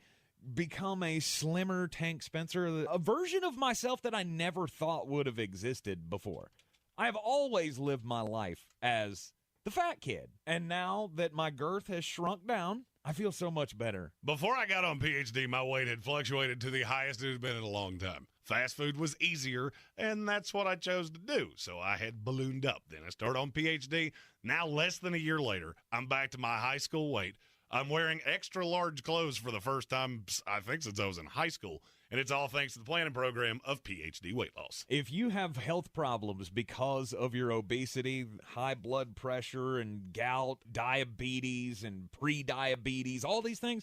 become a slimmer Tank Spencer, a version of myself that I never thought would have existed before. I've always lived my life as the fat kid. And now that my girth has shrunk down, I feel so much better. Before I got on PhD, my weight had fluctuated to the highest it had been in a long time. Fast food was easier, and that's what I chose to do. So I had ballooned up. Then I started on PhD. Now, less than a year later, I'm back to my high school weight. I'm wearing extra large clothes for the first time, I think, since I was in high school. And it's all thanks to the planning program of PhD Weight Loss. If you have health problems because of your obesity, high blood pressure and gout, diabetes and pre-diabetes, all these things,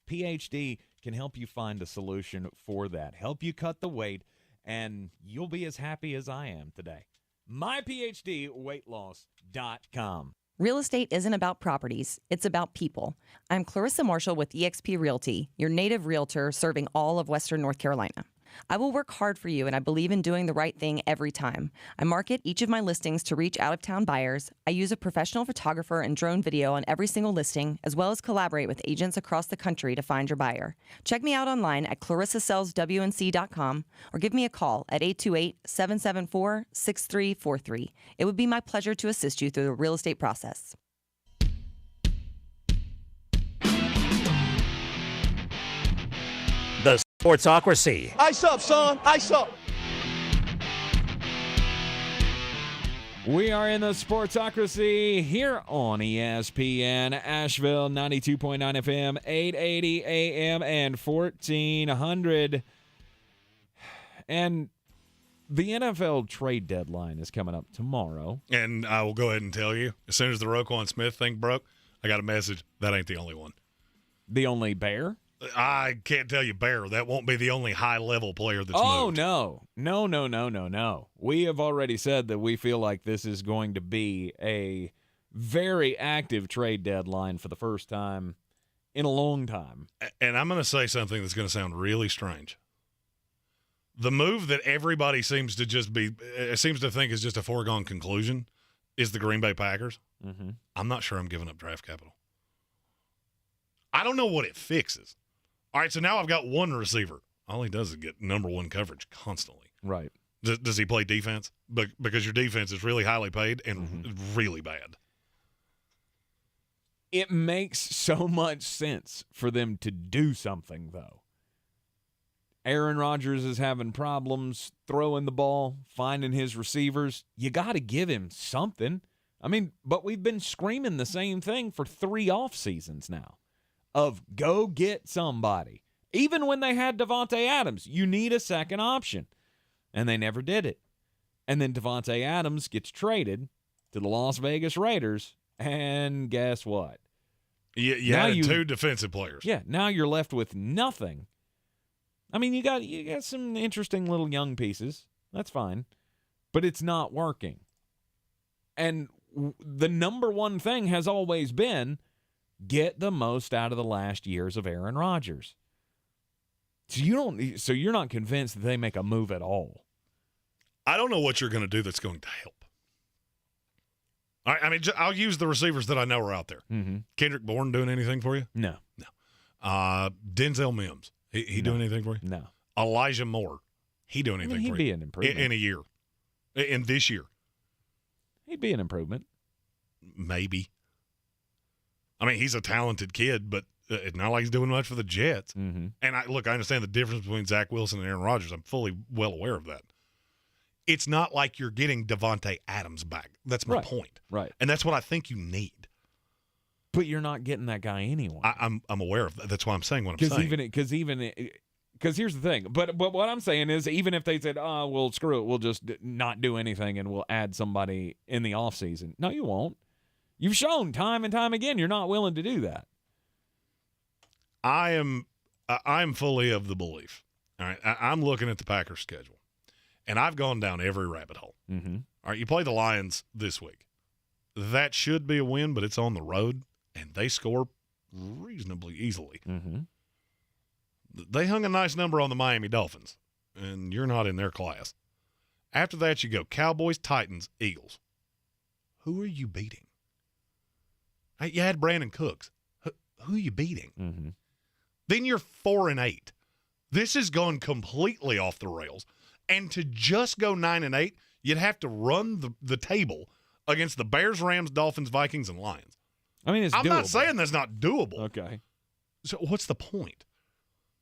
PhD can help you find a solution for that. Help you cut the weight, and you'll be as happy as I am today. MyPhDWeightLoss.com. Real estate isn't about properties, it's about people. I'm Clarissa Marshall with eXp Realty, your native realtor serving all of Western North Carolina. I will work hard for you, and I believe in doing the right thing every time. I market each of my listings to reach out-of-town buyers. I use a professional photographer and drone video on every single listing, as well as collaborate with agents across the country to find your buyer. Check me out online at clarissasellswnc.com or give me a call at 828-774-6343. It would be my pleasure to assist you through the real estate process. The Sportsocracy. Ice up, son. Ice up. We are in the Sportsocracy here on ESPN Asheville, 92.9 FM, 880 AM, and 1400. And the NFL trade deadline is coming up tomorrow. And I will go ahead and tell you, as soon as the Roquan Smith thing broke, I got a message. That ain't the only one. The only Bear? I can't tell you Bear. That won't be the only high-level player that's moved. No. We have already said that we feel like this is going to be a very active trade deadline for the first time in a long time. And I'm going to say something that's going to sound really strange. The move that everybody seems to think is just a foregone conclusion is the Green Bay Packers. Mm-hmm. I'm not sure I'm giving up draft capital. I don't know what it fixes. All right, so now I've got one receiver. All he does is get number one coverage constantly. Right. Does he play defense? Because your defense is really highly paid and really bad. It makes so much sense for them to do something, though. Aaron Rodgers is having problems throwing the ball, finding his receivers. You got to give him something. I mean, but we've been screaming the same thing for 3 off seasons now of go get somebody. Even when they had Davante Adams, you need a second option. And they never did it. And then Davante Adams gets traded to the Las Vegas Raiders, and guess what? You had 2 defensive players. Yeah, now you're left with nothing. I mean, you got some interesting little young pieces. That's fine. But it's not working. And the number one thing has always been get the most out of the last years of Aaron Rodgers. So you're not convinced that they make a move at all. I don't know what you're going to do that's going to help. All right, I mean, I'll use the receivers that I know are out there. Mm-hmm. Kendrick Bourne doing anything for you? No. Denzel Mims, he doing anything for you? No. Elijah Moore, he doing anything for you? He'd be an improvement. In a year. In this year. He'd be an improvement. Maybe. I mean, he's a talented kid, but it's not like he's doing much for the Jets. Mm-hmm. And I understand the difference between Zach Wilson and Aaron Rodgers. I'm fully well aware of that. It's not like you're getting Davante Adams back. That's my point. Right. And that's what I think you need. But you're not getting that guy anyway. I'm aware of that. That's why I'm saying what I'm saying. Because here's the thing. But what I'm saying is, even if they said, "Oh, well, screw it, we'll just not do anything and we'll add somebody in the offseason." No, you won't. You've shown time and time again you're not willing to do that. I'm fully of the belief. All right, I'm looking at the Packers' schedule, and I've gone down every rabbit hole. Mm-hmm. All right, you play the Lions this week. That should be a win, but it's on the road, and they score reasonably easily. Mm-hmm. They hung a nice number on the Miami Dolphins, and you're not in their class. After that, you go Cowboys, Titans, Eagles. Who are you beating? You had Brandon Cooks. Who are you beating? Mm-hmm. Then you're 4-8. This has gone completely off the rails. And to just go 9-8, you'd have to run the table against the Bears, Rams, Dolphins, Vikings, and Lions. I mean, I'm not saying that's not doable. Okay. So what's the point?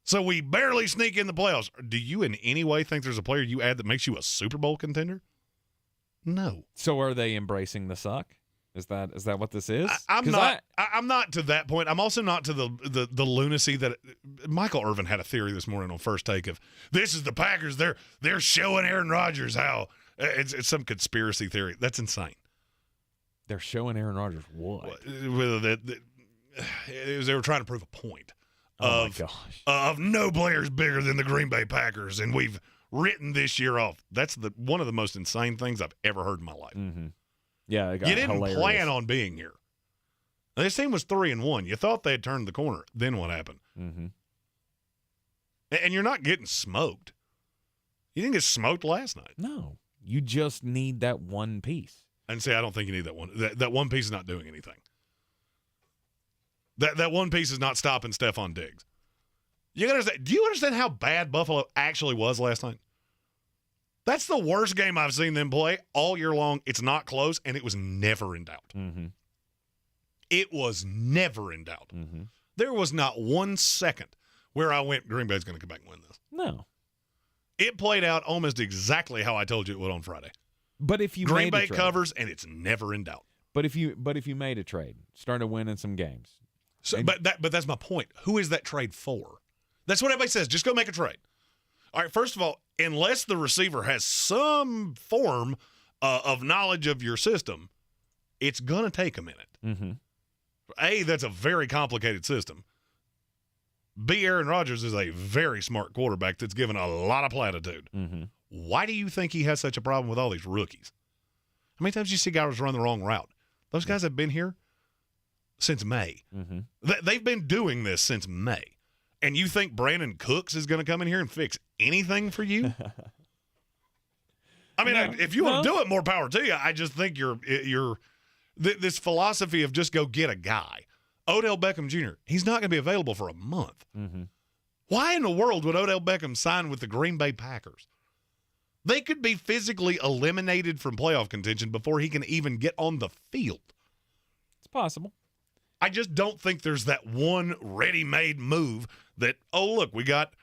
So we barely sneak in the playoffs. Do you in any way think there's a player you add that makes you a Super Bowl contender? No. So are they embracing the suck? Is that what this is? I'm not to that point. I'm also not to the lunacy that Michael Irvin had a theory this morning on First Take of this is the Packers. They're showing Aaron Rodgers how it's some conspiracy theory. That's insane. They're showing Aaron Rodgers what? They were trying to prove a point. Oh my gosh. Of no players bigger than the Green Bay Packers, and we've written this year off. That's one of the most insane things I've ever heard in my life. Mm-hmm. Yeah, you didn't plan on being here. This team was 3-1. You thought they had turned the corner. Then what happened? Mm-hmm. And you're not getting smoked. You didn't get smoked last night. No, you just need that one piece. And say, I don't think you need that one. That one piece is not doing anything. That one piece is not stopping Stephon Diggs. Do you understand how bad Buffalo actually was last night? That's the worst game I've seen them play all year long. It's not close, and it was never in doubt. Mm-hmm. It was never in doubt. Mm-hmm. There was not 1 second where I went, Green Bay's going to come back and win this. No. It played out almost exactly how I told you it would on Friday. But if you Green made a Bay trade, covers, and it's never in doubt. But if you made a trade, started winning some games. So, but that's my point. Who is that trade for? That's what everybody says. Just go make a trade. All right, first of all, unless the receiver has some form of knowledge of your system, it's going to take a minute. Mm-hmm. A, that's a very complicated system. B, Aaron Rodgers is a very smart quarterback that's given a lot of platitude. Mm-hmm. Why do you think he has such a problem with all these rookies? How many times do you see guys run the wrong route? Those guys have been here since May. Mm-hmm. They've been doing this since May. And you think Brandon Cooks is going to come in here and fix anything for you? I mean, if you want to do it, more power to you. I just think this philosophy of just go get a guy. Odell Beckham Jr., he's not going to be available for a month. Mm-hmm. Why in the world would Odell Beckham sign with the Green Bay Packers? They could be physically eliminated from playoff contention before he can even get on the field. It's possible. I just don't think there's that one ready-made move that, oh, look, we got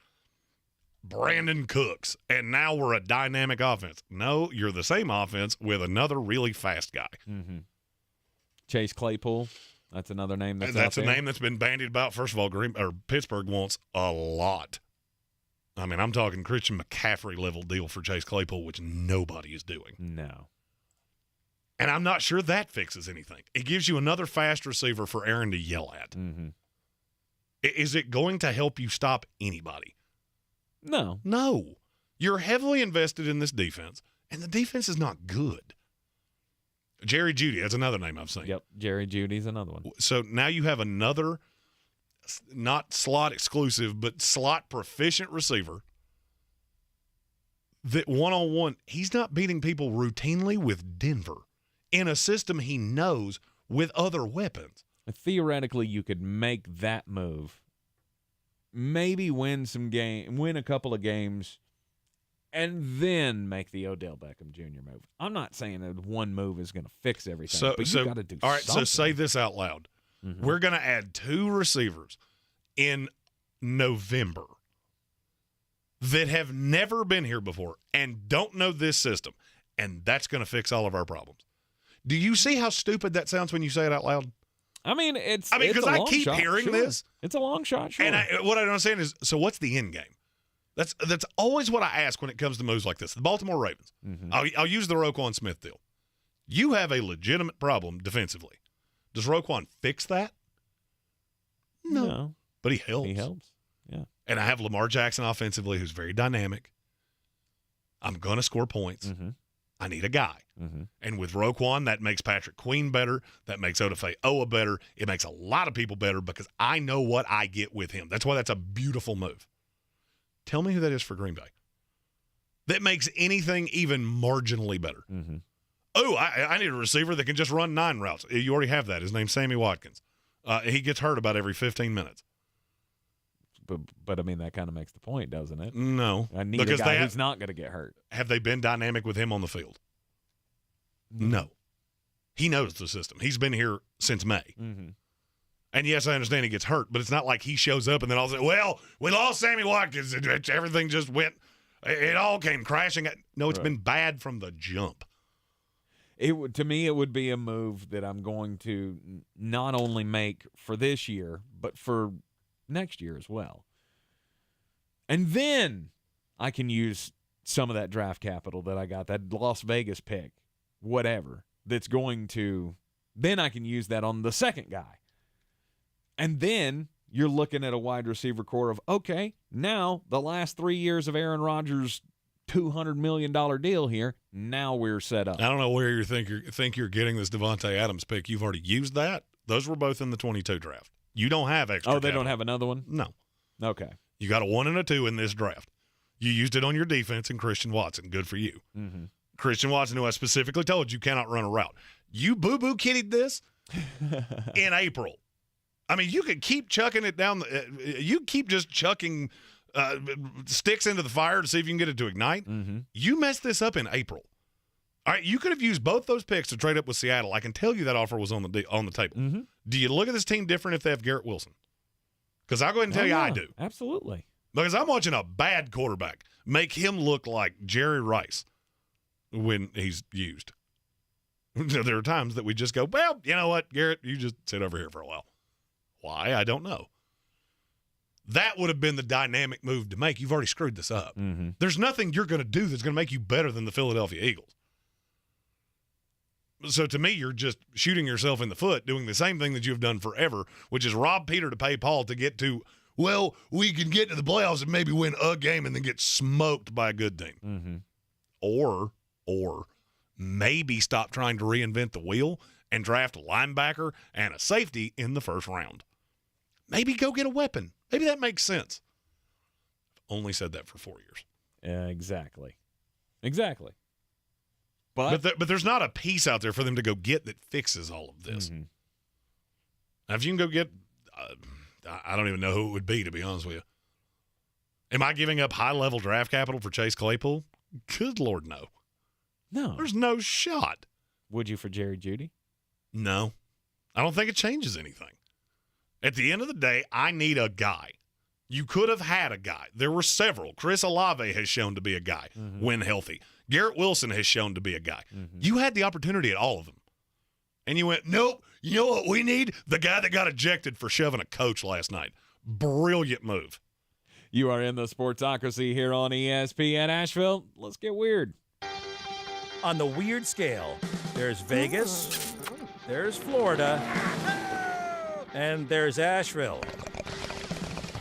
Brandon Cooks, and now we're a dynamic offense. No, you're the same offense with another really fast guy. Mm-hmm. Chase Claypool, that's another name that's a out there. name that's been bandied about. First of all, Pittsburgh wants a lot. I mean, I'm talking Christian McCaffrey level deal for Chase Claypool, which nobody is doing. No. And I'm not sure that fixes anything. It gives you another fast receiver for Aaron to yell at. Mm-hmm. Is it going to help you stop anybody? No. No. You're heavily invested in this defense, and the defense is not good. Jerry Jeudy, that's another name I've seen. Yep, Jerry Judy's another one. So now you have another, not slot exclusive, but slot proficient receiver that one-on-one, he's not beating people routinely with Denver in a system he knows with other weapons. Theoretically, you could make that move, maybe win a couple of games, and then make the Odell Beckham Jr. move. I'm not saying that one move is going to fix everything, but you got to do all right, something. so say this out loud. Mm-hmm. We're going to add 2 receivers in November that have never been here before and don't know this system, and that's going to fix all of our problems. Do you see how stupid that sounds when you say it out loud? I mean, because I keep hearing this. It's a long shot, sure. And what I don't understand is, so what's the end game? That's always what I ask when it comes to moves like this. The Baltimore Ravens. Mm-hmm. I'll use the Roquan Smith deal. You have a legitimate problem defensively. Does Roquan fix that? No. But he helps. He helps, yeah. And I have Lamar Jackson offensively who's very dynamic. I'm going to score points. Mm-hmm. I need a guy. Mm-hmm. And with Roquan, that makes Patrick Queen better. That makes Odafe Owa better. It makes a lot of people better because I know what I get with him. That's why that's a beautiful move. Tell me who that is for Green Bay. That makes anything even marginally better. Mm-hmm. Oh, I need a receiver that can just run 9 routes. You already have that. His name's Sammy Watkins. He gets hurt about every 15 minutes. But I mean, that kind of makes the point, doesn't it? No. I need a guy who's not going to get hurt. Have they been dynamic with him on the field? No. He knows the system. He's been here since May. Mm-hmm. And yes, I understand he gets hurt, but it's not like he shows up and then all of a sudden, well, we lost Sammy Watkins. Everything just went, it all came crashing. No, it's been bad from the jump. To me, it would be a move that I'm going to not only make for this year, but for next year as well. And then I can use some of that draft capital that I got, that Las Vegas pick, whatever, that's going to, then I can use that on the second guy. And then you're looking at a wide receiver core of, okay, now the last 3 years of Aaron Rodgers' $200 million deal here, now we're set up. I don't know where you think you're getting this Devontae Adams pick. You've already used that. Those were both in the 22 draft. You don't have extra Oh, they capital. don't have another one? No. Okay. You got a 1 and a 2 in this draft. You used it on your defense and Christian Watson. Good for you. Mm-hmm. Christian Watson, who I specifically told you cannot run a route. You boo-boo kittied this in April. I mean, you could keep chucking it down. You keep just chucking sticks into the fire to see if you can get it to ignite. Mm-hmm. You messed this up in April. All right, you could have used both those picks to trade up with Seattle. I can tell you that offer was on the table. Mm-hmm. Do you look at this team different if they have Garrett Wilson? Because I'll go ahead and tell you I do. Absolutely. Because I'm watching a bad quarterback make him look like Jerry Rice when he's used. There are times that we just go, well, you know what, Garrett, you just sit over here for a while. Why? I don't know. That would have been the dynamic move to make. You've already screwed this up. Mm-hmm. There's nothing you're going to do that's going to make you better than the Philadelphia Eagles. So to me, you're just shooting yourself in the foot, doing the same thing that you've done forever, which is rob Peter to pay Paul to get to, well, we can get to the playoffs and maybe win a game and then get smoked by a good team. Mm-hmm. Or maybe stop trying to reinvent the wheel and draft a linebacker and a safety in the first round. Maybe go get a weapon. Maybe that makes sense. I've only said that for 4 years. Exactly. But there's not a piece out there for them to go get that fixes all of this. Mm-hmm. Now, if you can go get, I don't even know who it would be, to be honest with you. Am I giving up high-level draft capital for Chase Claypool? Good Lord, no. No. There's no shot. Would you for Jerry Jeudy? No. I don't think it changes anything. At the end of the day, I need a guy. You could have had a guy. There were several. Chris Olave has shown to be a guy when healthy. Garrett Wilson has shown to be a guy. You had the opportunity at all of them. And you went, nope, you know what we need? The guy that got ejected for shoving a coach last night. Brilliant move. You are in the Sportsocracy here on ESPN Asheville. Let's get weird. On the weird scale, there's Vegas, there's Florida, and there's Asheville.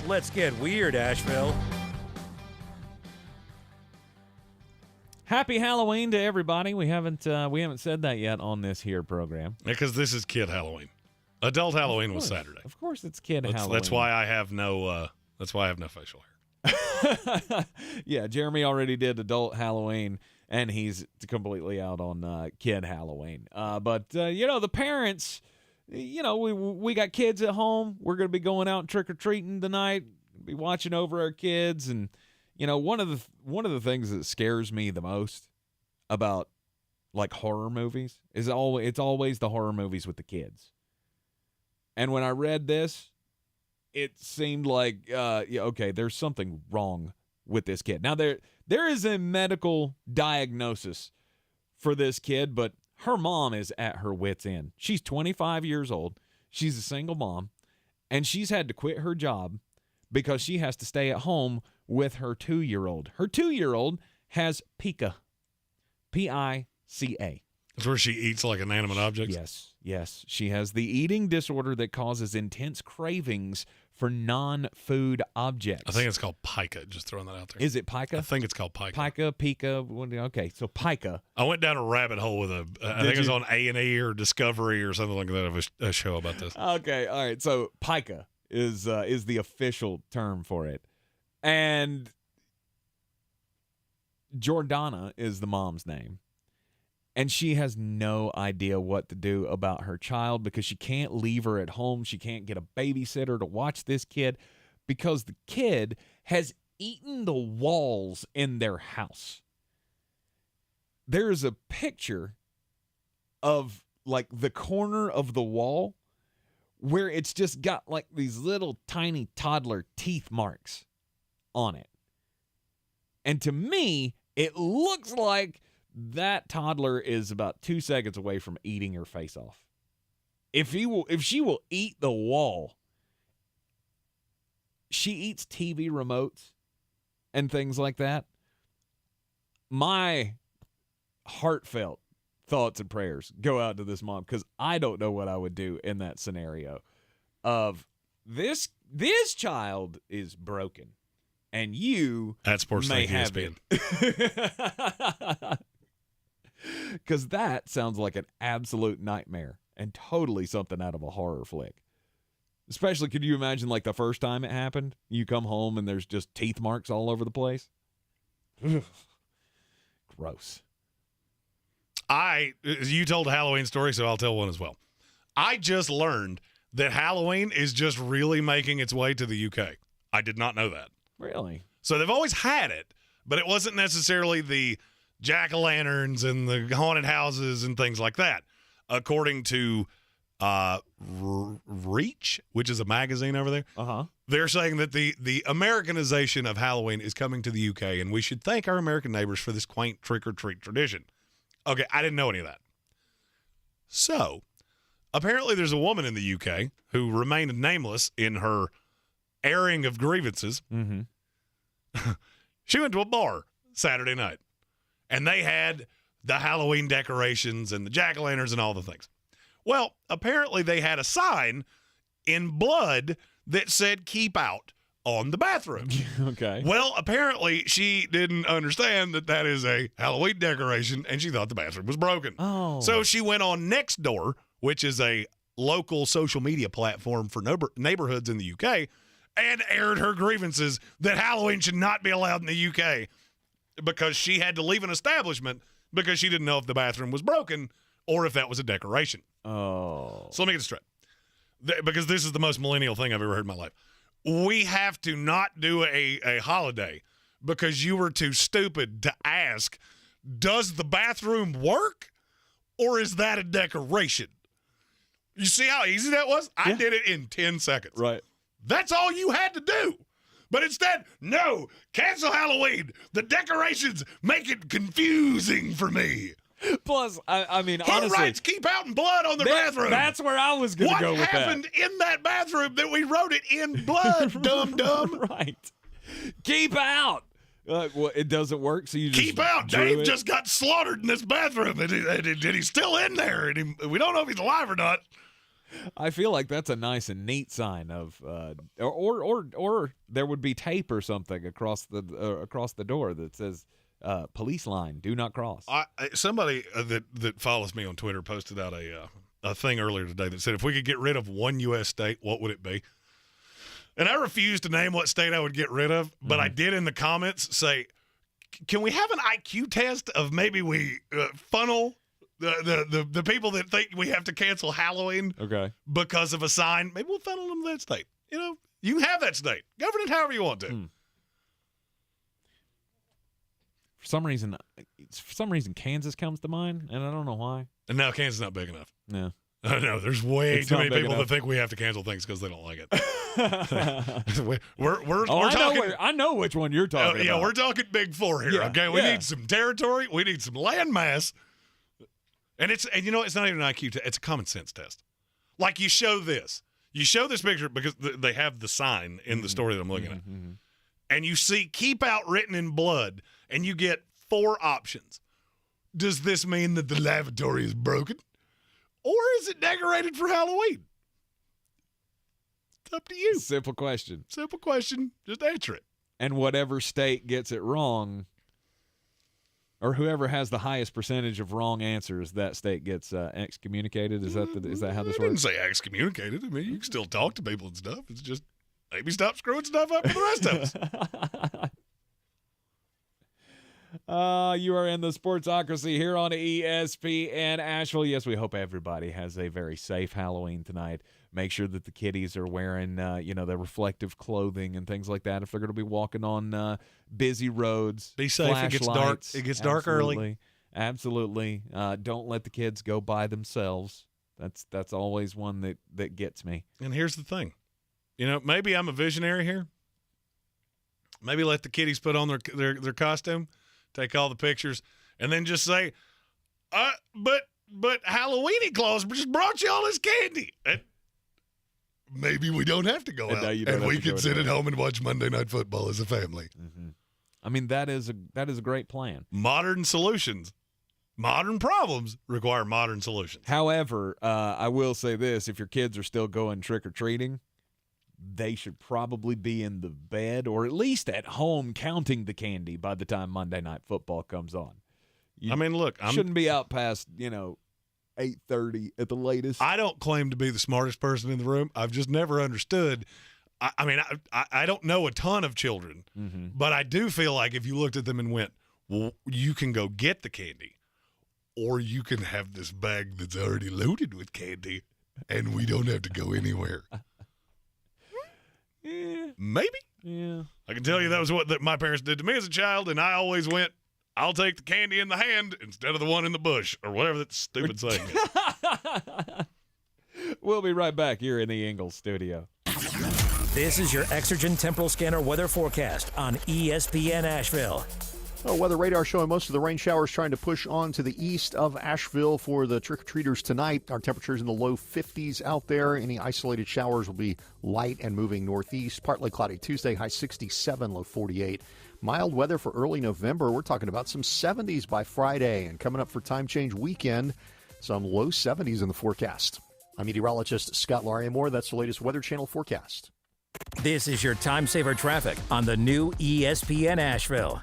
Let's get weird, Asheville. Happy Halloween to everybody. We haven't said that yet on this here program. Because this is kid Halloween. Adult Halloween was Saturday. Of course it's kid Halloween. That's why I have no facial hair. Yeah, Jeremy already did adult Halloween, and he's completely out on kid Halloween. But the parents, we got kids at home. We're going to be going out trick-or-treating tonight, be watching over our kids. And, one of the things that scares me the most about, like, horror movies is it's always the horror movies with the kids. And when I read this, it seemed like, okay, there's something wrong with this kid. Now, there is a medical diagnosis for this kid, but her mom is at her wit's end. She's 25 years old. She's a single mom, and she's had to quit her job because she has to stay at home with her 2-year-old. Her 2-year-old has pica, P-I-C-A. That's where she eats like inanimate objects? Yes. She has the eating disorder that causes intense cravings for non-food objects. I think it's called pica, just throwing that out there. Is it pica? I think it's called pica. Pica. Okay, so pica. I went down a rabbit hole with I think it was on A&E or Discovery or something like that of a show about this. Okay, all right. So pica is the official term for it. And Jordana is the mom's name. And she has no idea what to do about her child because she can't leave her at home. She can't get a babysitter to watch this kid because the kid has eaten the walls in their house. There's a picture of, like, the corner of the wall where it's just got, like, these little tiny toddler teeth marks on it. And to me, it looks like that toddler is about 2 seconds away from eating her face off. If she will eat the wall, she eats TV remotes and things like that. My heartfelt thoughts and prayers go out to this mom because I don't know what I would do in that scenario of this child is broken and you at Sports may Tank have ESPN. It. Because that sounds like an absolute nightmare and totally something out of a horror flick. Especially, could you imagine, like, the first time it happened? You come home and there's just teeth marks all over the place? Gross. You told a Halloween story, so I'll tell one as well. I just learned that Halloween is just really making its way to the UK. I did not know that. Really? So they've always had it, but it wasn't necessarily the jack-o'-lanterns and the haunted houses and things like that. According to Reach, which is a magazine over there, they're saying that the Americanization of Halloween is coming to the UK, and we should thank our American neighbors for this quaint trick-or-treat tradition. Okay, I didn't know any of that. So, apparently there's a woman in the UK who remained nameless in her airing of grievances. Mm-hmm. She went to a bar Saturday night. And they had the Halloween decorations and the jack-o'-lanterns and all the things. Well, apparently they had a sign in blood that said keep out on the bathroom. Okay. Well, apparently she didn't understand that is a Halloween decoration, and she thought the bathroom was broken. Oh. So she went on Nextdoor which is a local social media platform for neighborhoods in the UK, and aired her grievances that Halloween should not be allowed in the UK because she had to leave an establishment because she didn't know if the bathroom was broken or if that was a decoration. Oh. So let me get it straight. Because this is the most millennial thing I've ever heard in my life. We have to not do a holiday because you were too stupid to ask, does the bathroom work or is that a decoration? You see how easy that was? I did it in 10 seconds. Right. That's all you had to do. But instead, no, cancel Halloween. The decorations make it confusing for me. Plus, I mean, who honestly, writes keep out in blood on the bathroom? That's where I was going to go with that. What happened in that bathroom that we wrote it in blood, dumb? Right. Keep out. Well, it doesn't work, so you just keep out. Dave just got slaughtered in this bathroom, and he's still in there, and we don't know if he's alive or not. I feel like that's a nice and neat sign of, or there would be tape or something across the door that says, police line, do not cross. Somebody that follows me on Twitter posted out a thing earlier today that said if we could get rid of one U.S. state, what would it be? And I refused to name what state I would get rid of, but I did in the comments say, can we have an IQ test of maybe we funnel the people that think we have to cancel Halloween because of a sign? Maybe we'll funnel them to that state. You know, you can have that state. Govern it however you want to. For some reason, Kansas comes to mind, and I don't know why. And now Kansas is not big enough. No. I know. There's way too many people that think we have to cancel things because they don't like it. we're talking. I know which one you're talking about. Yeah, we're talking Big Four here. Yeah, okay, we need some territory. We need some land mass. And you know, it's not even an IQ test. It's a common sense test. Like you show this picture because they have the sign in the story that I'm looking at, and you see "keep out" written in blood, and you get 4 options. Does this mean that the lavatory is broken? Or is it decorated for Halloween? It's up to you. Simple question. Simple question. Just answer it. And whatever state gets it wrong, or whoever has the highest percentage of wrong answers, that state gets excommunicated. Is that how this works? I didn't say excommunicated. I mean, you can still talk to people and stuff. It's just maybe stop screwing stuff up for the rest of us. You are in the Sportsocracy here on ESPN Asheville. Yes, we hope everybody has a very safe Halloween tonight. Make sure that the kiddies are wearing, their reflective clothing and things like that. If they're going to be walking on busy roads, be safe. It gets dark. It gets dark early. Absolutely. Don't let the kids go by themselves. That's always one that gets me. And here's the thing, maybe I'm a visionary here. Maybe let the kiddies put on their costume. Take all the pictures, and then just say, but Halloweeny Claus just brought you all this candy. And maybe we don't have to go out, and we can sit at home and watch Monday Night Football as a family. Mm-hmm. I mean, that is a great plan. Modern solutions, modern problems require modern solutions. However, I will say this: if your kids are still going trick or treating, they should probably be in the bed or at least at home counting the candy by the time Monday Night Football comes on. I shouldn't be out past, 8:30 at the latest. I don't claim to be the smartest person in the room. I've just never understood. I don't know a ton of children, but I do feel like if you looked at them and went, well, you can go get the candy, or you can have this bag that's already loaded with candy, and we don't have to go anywhere. Yeah. Maybe. Yeah. I can tell you that was what my parents did to me as a child, and I always went, I'll take the candy in the hand instead of the one in the bush, or whatever that stupid saying is. We'll be right back here in the Ingles studio. This is your Exergen Temporal Scanner weather forecast on ESPN Asheville. Weather radar showing most of the rain showers trying to push on to the east of Asheville for the trick-or-treaters tonight. Our temperatures in the low 50s out there. Any isolated showers will be light and moving northeast. Partly cloudy Tuesday, high 67, low 48. Mild weather for early November. We're talking about some 70s by Friday. And coming up for time change weekend, some low 70s in the forecast. I'm meteorologist Scott Larimore. That's the latest Weather Channel forecast. This is your time saver traffic on the new ESPN Asheville.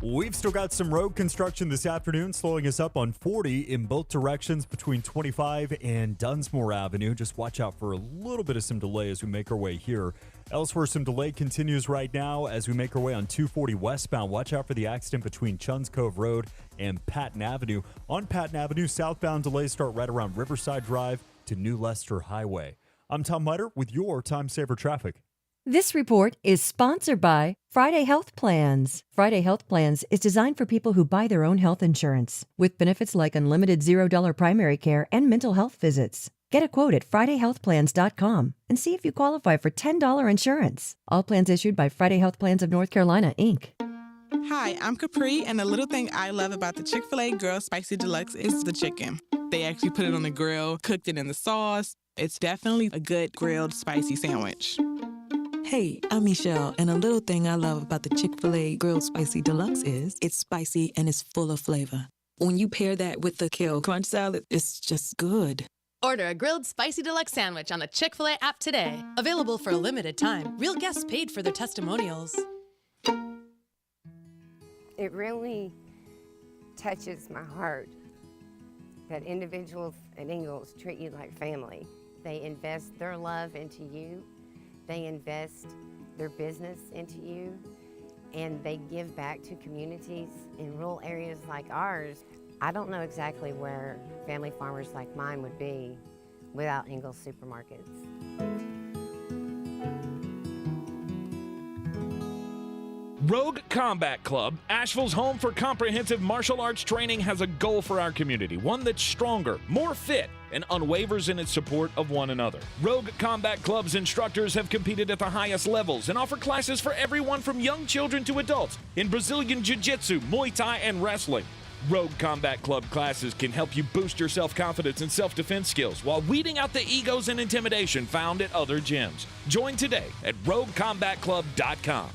We've still got some road construction this afternoon, slowing us up on 40 in both directions between 25 and Dunsmore Avenue. Just watch out for a little bit of some delay as we make our way here. Elsewhere, some delay continues right now as we make our way on 240 westbound. Watch out for the accident between Chuns Cove Road and Patton Avenue. On Patton Avenue, southbound delays start right around Riverside Drive to New Leicester Highway. I'm Tom Miter with your Time Saver Traffic. This report is sponsored by Friday Health Plans. Friday Health Plans is designed for people who buy their own health insurance, with benefits like unlimited $0 primary care and mental health visits. Get a quote at FridayHealthPlans.com and see if you qualify for $10 insurance. All plans issued by Friday Health Plans of North Carolina, Inc. Hi, I'm Capri, and the little thing I love about the Chick-fil-A Grilled Spicy Deluxe is the chicken. They actually put it on the grill, cooked it in the sauce. It's definitely a good grilled spicy sandwich. Hey, I'm Michelle, and a little thing I love about the Chick-fil-A Grilled Spicy Deluxe is it's spicy and it's full of flavor. When you pair that with the Kale Crunch Salad, it's just good. Order a grilled spicy deluxe sandwich on the Chick-fil-A app today. Available for a limited time. Real guests paid for their testimonials. It really touches my heart that individuals at Ingles treat you like family. They invest their love into you. They invest their business into you, and they give back to communities in rural areas like ours. I don't know exactly where family farmers like mine would be without Ingles supermarkets. Rogue Combat Club, Asheville's home for comprehensive martial arts training, has a goal for our community, one that's stronger, more fit, and unwavers in its support of one another. Rogue Combat Club's instructors have competed at the highest levels and offer classes for everyone from young children to adults in Brazilian Jiu-Jitsu, Muay Thai, and wrestling. Rogue Combat Club classes can help you boost your self-confidence and self-defense skills while weeding out the egos and intimidation found at other gyms. Join today at RogueCombatClub.com.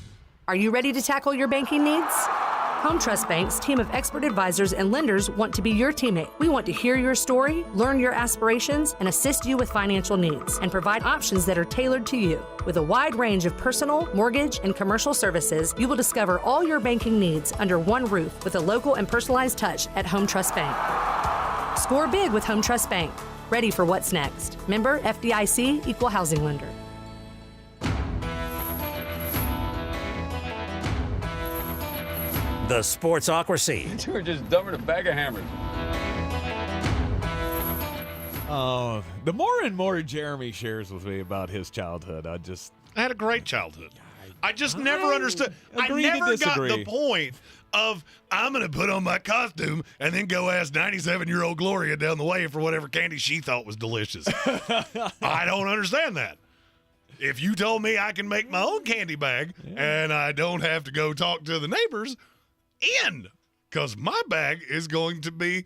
Are you ready to tackle your banking needs? Home Trust Bank's team of expert advisors and lenders want to be your teammate. We want to hear your story, learn your aspirations, and assist you with financial needs, and provide options that are tailored to you. With a wide range of personal, mortgage, and commercial services, you will discover all your banking needs under one roof with a local and personalized touch at Home Trust Bank. Score big with Home Trust Bank. Ready for what's next. Member FDIC, Equal Housing Lender. The Sportsocracy. You were just dumber than a bag of hammers. The more and more Jeremy shares with me about his childhood, I had a great childhood. I just never understood. I never got the point of I'm going to put on my costume and then go ask 97-year-old Gloria down the way for whatever candy she thought was delicious. I don't understand that. If you told me I can make my own candy bag and I don't have to go talk to the neighbors, because my bag is going to be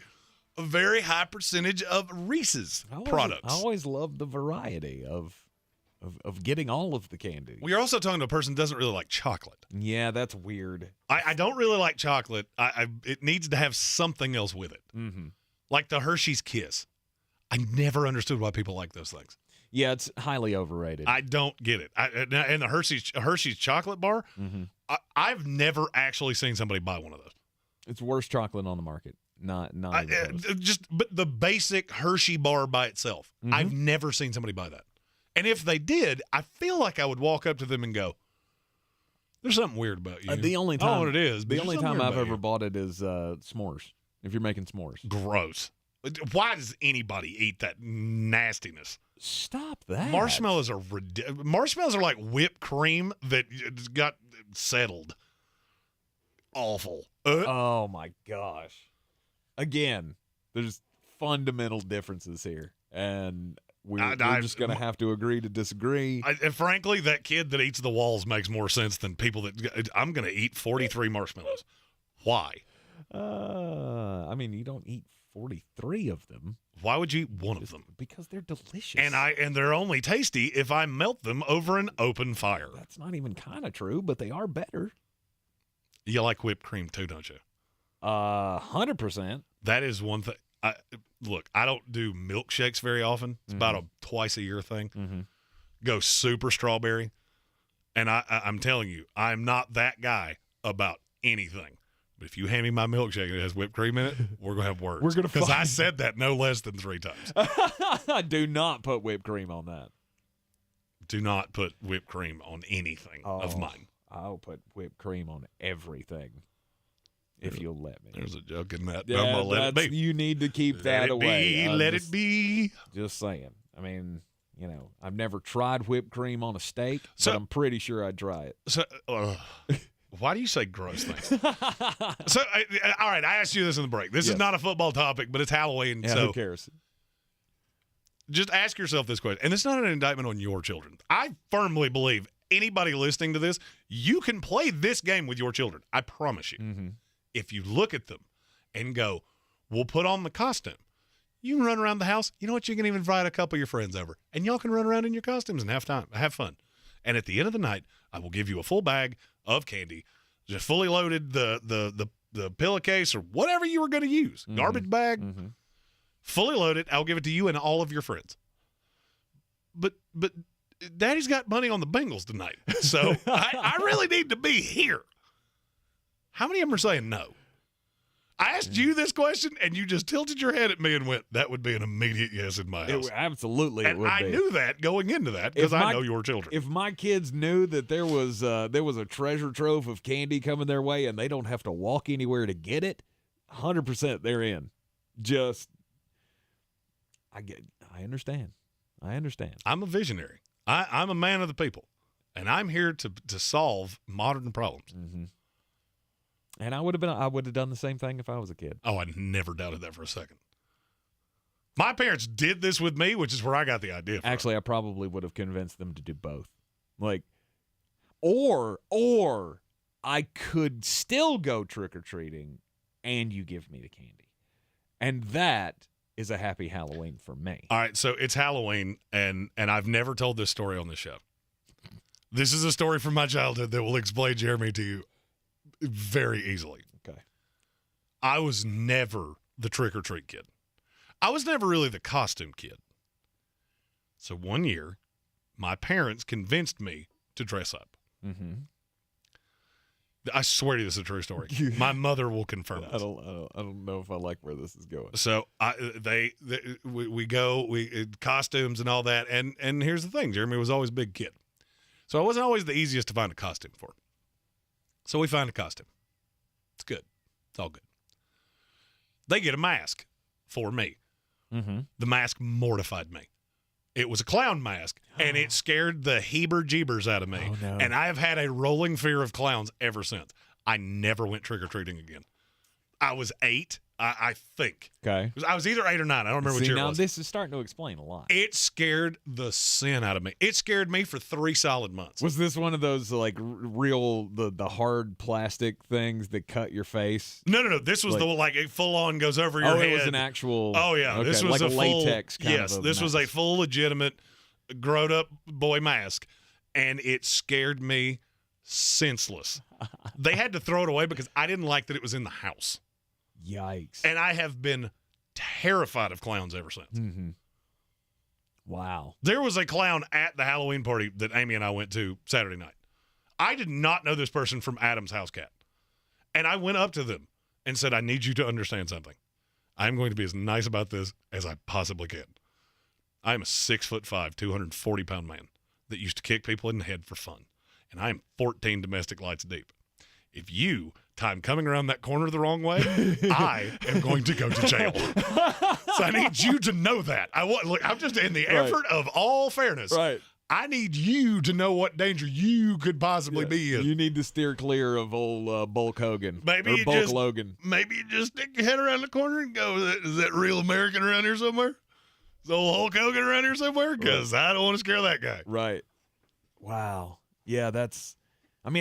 a very high percentage of Reese's products. I always loved the variety of getting all of the candy. We are also talking to a person who doesn't really like chocolate. Yeah, that's weird. I don't really like chocolate. It needs to have something else with it. Mm-hmm. Like the Hershey's Kiss. I never understood why people like those things. Yeah, it's highly overrated. I don't get it. And the Hershey's chocolate bar, I've never actually seen somebody buy one of those. It's worst chocolate on the market. Not but the basic Hershey bar by itself. Mm-hmm. I've never seen somebody buy that. And if they did, I feel like I would walk up to them and go, "There's something weird about you." The only I don't time know what it is. The only time I've ever bought it is s'mores. If you're making s'mores, gross. Why does anybody eat that nastiness? Stop that. Marshmallows are like whipped cream that got settled. Awful. Oh my gosh. Again, there's fundamental differences here, and we're just going to have to agree to disagree. And frankly, that kid that eats the walls makes more sense than people that I'm going to eat 43 marshmallows. Why? I mean, you don't eat 43 of them. Why would you eat one of them? Because they're delicious. And they're only tasty if I melt them over an open fire. That's not even kind of true, but they are better. You like whipped cream too, don't you? 100%. That is one thing. Look, I don't do milkshakes very often. It's about a twice a year thing. Mm-hmm. Go super strawberry. And I'm telling you, I'm not that guy about anything. But if you hand me my milkshake and it has whipped cream in it, we're going to have words. We're going to Because I said that no less than 3 times. Do not put whipped cream on that. Do not put whipped cream on anything of mine. I'll put whipped cream on everything. If you'll let me. There's a joke in that. Yeah, I'm going to let it be. You need to keep that away. Let it be. Just saying. I mean, I've never tried whipped cream on a steak, but I'm pretty sure I'd try it. So, why do you say gross things? So, all right, I asked you this in the break. This is not a football topic, but it's Halloween. Yeah, so who cares? Just ask yourself this question. And it's not an indictment on your children. I firmly believe anybody listening to this, you can play this game with your children. I promise you. Mm-hmm. If you look at them and go, we'll put on the costume. You can run around the house. You know what? You can even invite a couple of your friends over, and y'all can run around in your costumes and have fun. And at the end of the night, I will give you a full bag of candy, just fully loaded, the pillowcase or whatever you were going to use, garbage bag, fully loaded. I'll give it to you and all of your friends. But Daddy's got money on the Bengals tonight, so I really need to be here. How many of them are saying no? I asked you this question, and you just tilted your head at me and went, that would be an immediate yes in my house. Absolutely, and it would I be. knew that going into that because I know your children. If my kids knew that there was a treasure trove of candy coming their way and they don't have to walk anywhere to get it, 100% they're in. I understand. I'm a visionary. I'm a man of the people, and I'm here to solve modern problems. Mm-hmm. And I would have done the same thing if I was a kid. Oh, I never doubted that for a second. My parents did this with me, which is where I got the idea from. Actually, I probably would have convinced them to do both. Or I could still go trick-or-treating and you give me the candy. And that is a happy Halloween for me. All right, so it's Halloween, and I've never told this story on the show. This is a story from my childhood that will explain Jeremy to you very easily. Okay. I was never the trick-or-treat kid. I was never really the costume kid. So one year, my parents convinced me to dress up. Mm-hmm. I swear to you, this is a true story. My mother will confirm this. I don't know if I like where this is going. So we go costumes and all that, and here's the thing: Jeremy was always a big kid, so I wasn't always the easiest to find a costume for. So we find a costume. It's good. It's all good. They get a mask for me. Mm-hmm. The mask mortified me. It was a clown mask, and it scared the heber-jeebers out of me. Oh, no. And I have had a rolling fear of clowns ever since. I never went trick-or-treating again. I was 8, I think. Okay. I was either 8 or 9. I don't remember which year it was. Now this is starting to explain a lot. It scared the sin out of me. It scared me for 3 solid months. Was this one of those real the hard plastic things that cut your face? No. This was it full on goes over your head. Oh, it was an actual. Oh yeah, okay, this was like a latex full, kind yes, of. This was a full legitimate, grown up boy mask, and it scared me senseless. They had to throw it away because I didn't like that it was in the house. Yikes! And I have been terrified of clowns ever since. Mm-hmm. Wow. There was a clown at the Halloween party that Amy and I went to Saturday night. I did not know this person from Adam's House Cat. And I went up to them and said, I need you to understand something. I'm going to be as nice about this as I possibly can. I am a 6'5", 240-pound man that used to kick people in the head for fun. And I am 14 domestic lights deep. If you time coming around that corner the wrong way, I am going to go to jail. So I need you to know that. I'm just in the effort of all fairness. Right. I need you to know what danger you could possibly be in. You need to steer clear of old Bulk Hogan. Maybe Bulk Logan. Maybe you just stick your head around the corner and go, is that real American around here somewhere? Is old Hulk Hogan around here somewhere? Because I don't want to scare that guy. Right. Wow. Yeah,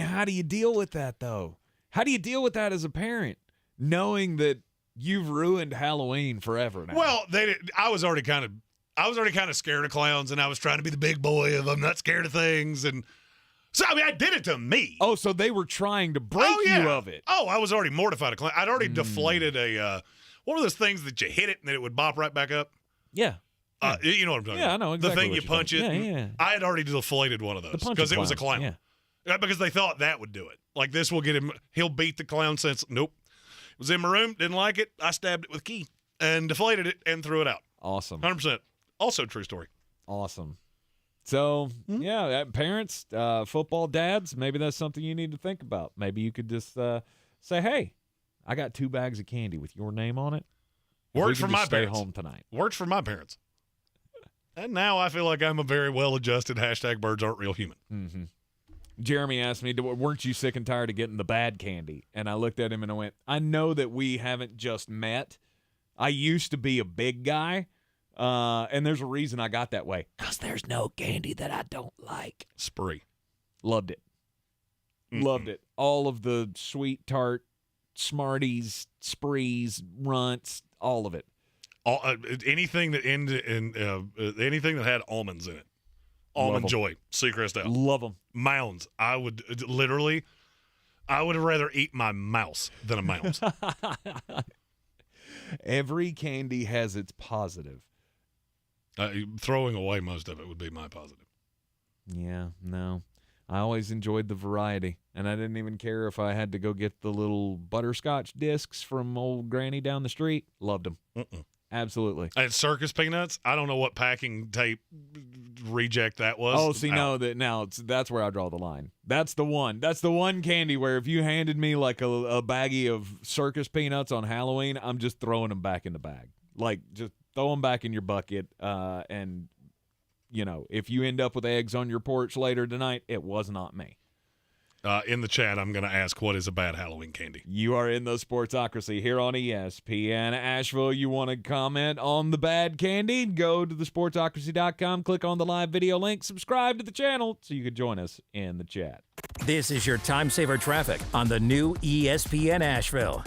how do you deal with that, though? How do you deal with that as a parent, knowing that you've ruined Halloween forever now? Well, I was already kind of scared of clowns, and I was trying to be the big boy of I'm not scared of things, and so I did it to me. Oh, so they were trying to break you of it. Oh, I was already mortified of clowns. I'd already deflated a what were those things that you hit it and then it would bop right back up? Yeah. You know what I'm talking about. Yeah, I know exactly. The thing you punch it. Yeah. I had already deflated one of those because it was a clown. Yeah. Because they thought that would do it. Like this will get him. He'll beat the clown sense. Nope. was in my room, didn't like it. I stabbed it with a key and deflated it and threw it out. Awesome. 100%. Also true story. Awesome. So, yeah, parents, football dads, maybe that's something you need to think about. Maybe you could just say, hey, I got 2 bags of candy with your name on it. Works for my stay parents. home tonight. Works for my parents. And now I feel like I'm a very well-adjusted #birds aren't real human. Mm-hmm. Jeremy asked me, weren't you sick and tired of getting the bad candy? And I looked at him and I went, I know that we haven't just met. I used to be a big guy, and there's a reason I got that way. Because there's no candy that I don't like. Spree. Loved it. Loved it. All of the sweet tart, Smarties, Sprees, Runts, all of it. Anything that ended in anything that had almonds in it. Almond Joy, Seacrest out. Love them. Mounds. I would rather eat my mouse than a Mounds. Every candy has its positive. Throwing away most of it would be my positive. Yeah, no. I always enjoyed the variety, and I didn't even care if I had to go get the little butterscotch discs from old Granny down the street. Loved them. Absolutely. And circus peanuts, I don't know what packing tape reject that was. Oh, see, that's where I draw the line. That's the one. That's the one candy where if you handed me like a baggie of circus peanuts on Halloween, I'm just throwing them back in the bag. Like, just throw them back in your bucket. And, if you end up with eggs on your porch later tonight, it was not me. In the chat, I'm going to ask, what is a bad Halloween candy? You are in the Sportsocracy here on ESPN Asheville. You want to comment on the bad candy? Go to thesportsocracy.com, click on the live video link, subscribe to the channel so you can join us in the chat. This is your time saver traffic on the new ESPN Asheville.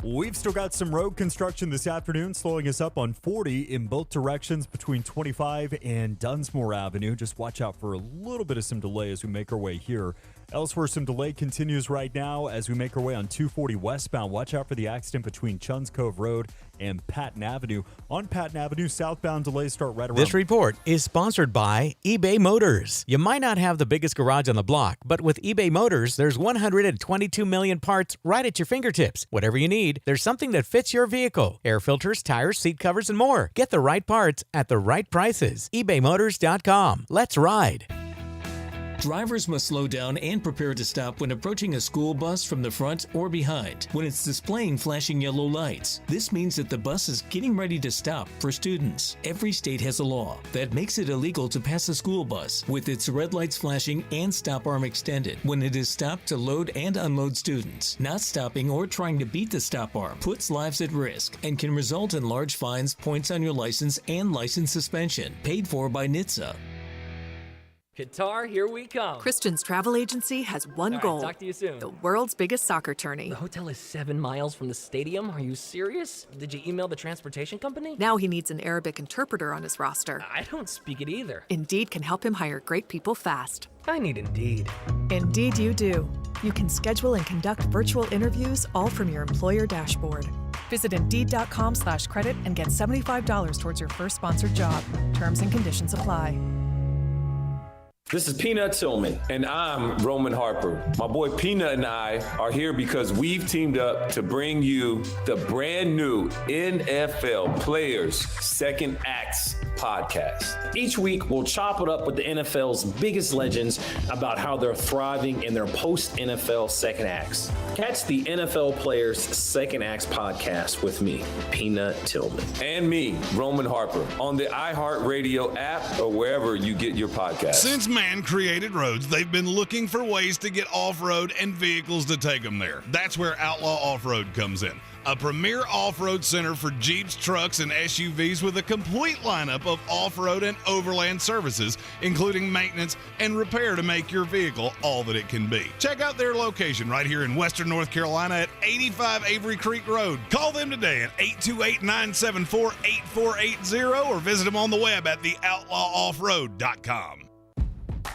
We've still got some road construction this afternoon, slowing us up on 40 in both directions between 25 and Dunsmore Avenue. Just watch out for a little bit of some delay as we make our way here. Elsewhere, some delay continues right now as we make our way on 240 westbound. Watch out for the accident between Chuns Cove Road and Patton Avenue. On Patton Avenue, southbound delays start right around. This report is sponsored by eBay Motors. You might not have the biggest garage on the block, but with eBay Motors, there's 122 million parts right at your fingertips. Whatever you need, there's something that fits your vehicle. Air filters, tires, seat covers, and more. Get the right parts at the right prices. ebaymotors.com. Let's ride. Drivers must slow down and prepare to stop when approaching a school bus from the front or behind when it's displaying flashing yellow lights. This means that the bus is getting ready to stop for students. Every state has a law that makes it illegal to pass a school bus with its red lights flashing and stop arm extended when it is stopped to load and unload students. Not stopping or trying to beat the stop arm puts lives at risk and can result in large fines, points on your license, and license suspension, paid for by NHTSA. Qatar, here we come. Christian's travel agency has one goal. Talk to you soon. The world's biggest soccer tourney. The hotel is 7 miles from the stadium. Are you serious? Did you email the transportation company? Now he needs an Arabic interpreter on his roster. I don't speak it either. Indeed can help him hire great people fast. I need Indeed. Indeed you do. You can schedule and conduct virtual interviews all from your employer dashboard. Visit Indeed.com/credit and get $75 towards your first sponsored job. Terms and conditions apply. This is Peanut Tillman, and I'm Roman Harper. My boy Peanut and I are here because we've teamed up to bring you the brand new NFL Players Second Acts podcast. Each week, we'll chop it up with the NFL's biggest legends about how they're thriving in their post-NFL second acts. Catch the NFL Players Second Acts podcast with me, Peanut Tillman. And me, Roman Harper, on the iHeartRadio app or wherever you get your podcasts. Since man created roads, they've been looking for ways to get off-road and vehicles to take them there. That's where Outlaw Off-Road comes in. A premier off-road center for Jeeps, trucks, and SUVs with a complete lineup of off-road and overland services, including maintenance and repair to make your vehicle all that it can be. Check out their location right here in Western North Carolina at 85 Avery Creek Road. Call them today at 828-974-8480 or visit them on the web at theoutlawoffroad.com.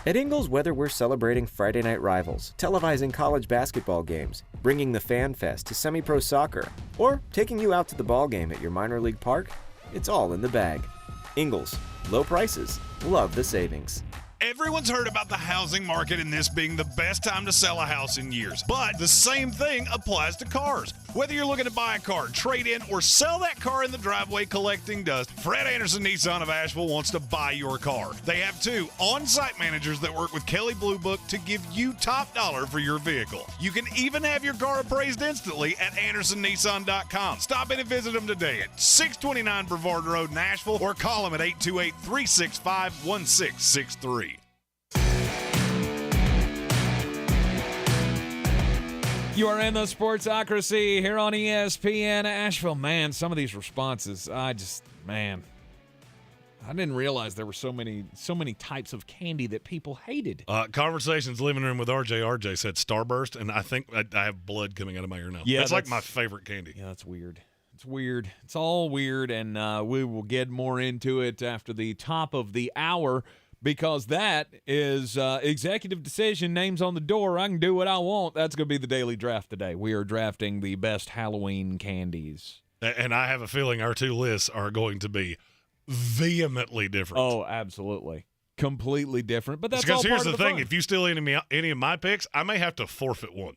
At Ingles, whether we're celebrating Friday night rivals, televising college basketball games, bringing the Fan Fest to semi-pro soccer, or taking you out to the ball game at your minor league park, it's all in the bag. Ingles, low prices, love the savings. Everyone's heard about the housing market and this being the best time to sell a house in years. But the same thing applies to cars. Whether you're looking to buy a car, trade in, or sell that car in the driveway collecting dust, Fred Anderson Nissan of Asheville wants to buy your car. They have 2 on-site managers that work with Kelley Blue Book to give you top dollar for your vehicle. You can even have your car appraised instantly at AndersonNissan.com. Stop in and visit them today at 629 Brevard Road in Asheville or call them at 828-365-1663. You are in the Sportsocracy here on ESPN Asheville. Man, some of these responses, I didn't realize there were so many types of candy that people hated. Conversations living room with RJ. RJ said Starburst, and I think I have blood coming out of my ear now. Yeah, that's like my favorite candy. Yeah, that's weird. It's weird. It's all weird, and we will get more into it after the top of the hour. Because that is executive decision, names on the door. I can do what I want. That's going to be the daily draft today. We are drafting the best Halloween candies. And I have a feeling our 2 lists are going to be vehemently different. Oh, absolutely. Completely different. But that's because all here's part of the thing. fun. If you steal any of my picks, I may have to forfeit one.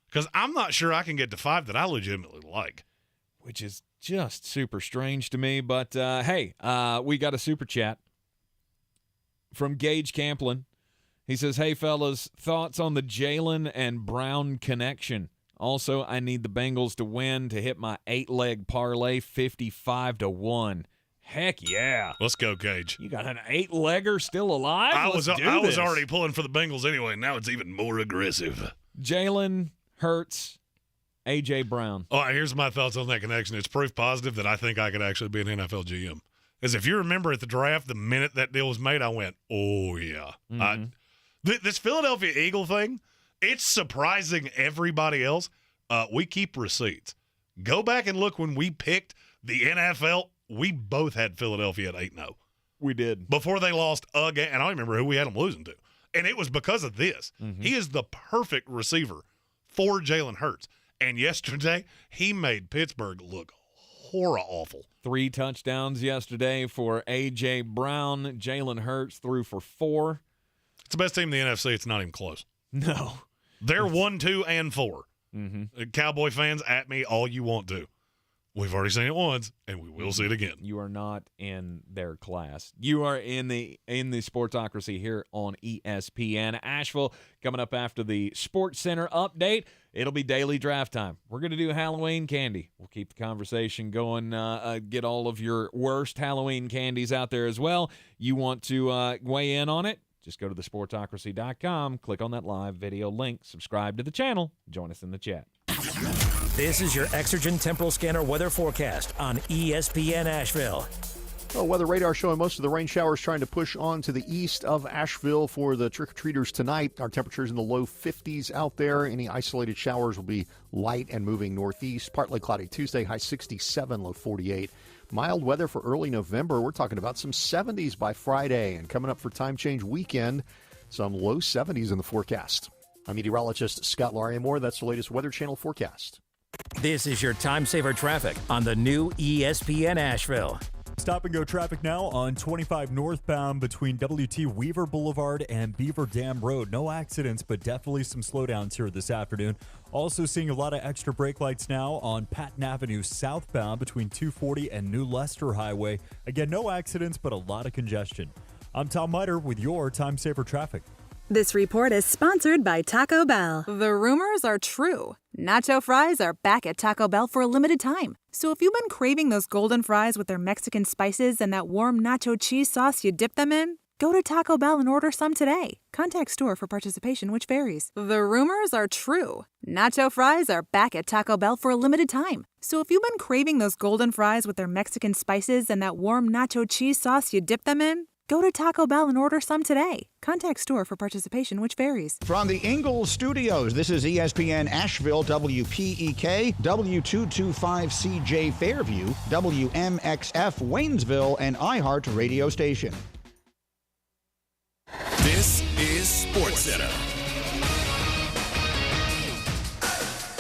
Because I'm not sure I can get to 5 that I legitimately like. Which is just super strange to me. But, hey, we got a super chat from Gage Camplin. He says, hey, fellas, thoughts on the Jalen and Brown connection? Also, I need the Bengals to win to hit my 8-leg parlay 55-1. Heck yeah. Let's go, Gage. You got an 8-legger still alive? I was already pulling for the Bengals anyway. Now it's even more aggressive. Jalen Hurts, A.J. Brown. All right, here's my thoughts on that connection. It's proof positive that I think I could actually be an NFL GM. Because if you remember at the draft, the minute that deal was made, I went, oh, yeah. Mm-hmm. This Philadelphia Eagle thing, it's surprising everybody else. We keep receipts. Go back and look when we picked the NFL. We both had Philadelphia at 8-0. We did. Before they lost a game. And I don't remember who we had them losing to. And it was because of this. Mm-hmm. He is the perfect receiver for Jalen Hurts. And yesterday, he made Pittsburgh look horror awful. 3 touchdowns yesterday for A.J. Brown. Jalen Hurts threw for 4. It's the best team in the NFC. It's not even close. No. They're 1, 2, and 4. Mm-hmm. Cowboy fans, at me all you want to. We've already seen it once, and we will see it again. You are not in their class. You are in the Sportsocracy here on ESPN Asheville. Coming up after the Sports Center update, it'll be daily draft time. We're going to do Halloween candy. We'll keep the conversation going, get all of your worst Halloween candies out there as well. You want to weigh in on it? Just go to thesportsocracy.com, click on that live video link, subscribe to the channel, join us in the chat. This is your Exergen Temporal Scanner weather forecast on ESPN Asheville. Well, weather radar showing most of the rain showers trying to push on to the east of Asheville for the trick-or-treaters tonight. Our temperatures in the low 50s out there. Any isolated showers will be light and moving northeast. Partly cloudy Tuesday, high 67, low 48. Mild weather for early November. We're talking about some 70s by Friday. And coming up for time change weekend, some low 70s in the forecast. I'm meteorologist Scott Larimore. That's the latest Weather Channel forecast. This is your time saver traffic on the new ESPN Asheville. Stop and go traffic now on 25 northbound between W.T. Weaver Boulevard and Beaver Dam Road. No accidents, but definitely some slowdowns here this afternoon. Also seeing a lot of extra brake lights now on Patton Avenue southbound between 240 and New Leicester Highway. Again, no accidents, but a lot of congestion. I'm Tom Miter with your time saver traffic. This report is sponsored by Taco Bell. The rumors are true. Nacho fries are back at Taco Bell for a limited time. So if you've been craving those golden fries with their Mexican spices and that warm nacho cheese sauce you dip them in, go to Taco Bell and order some today. Contact store for participation, which varies. The rumors are true. Nacho fries are back at Taco Bell for a limited time. So if you've been craving those golden fries with their Mexican spices and that warm nacho cheese sauce you dip them in, go to Taco Bell and order some today. Contact store for participation, which varies. From the Ingles Studios, this is ESPN Asheville, WPEK, W225CJ Fairview, WMXF Waynesville, and iHeart Radio Station. This is SportsCenter.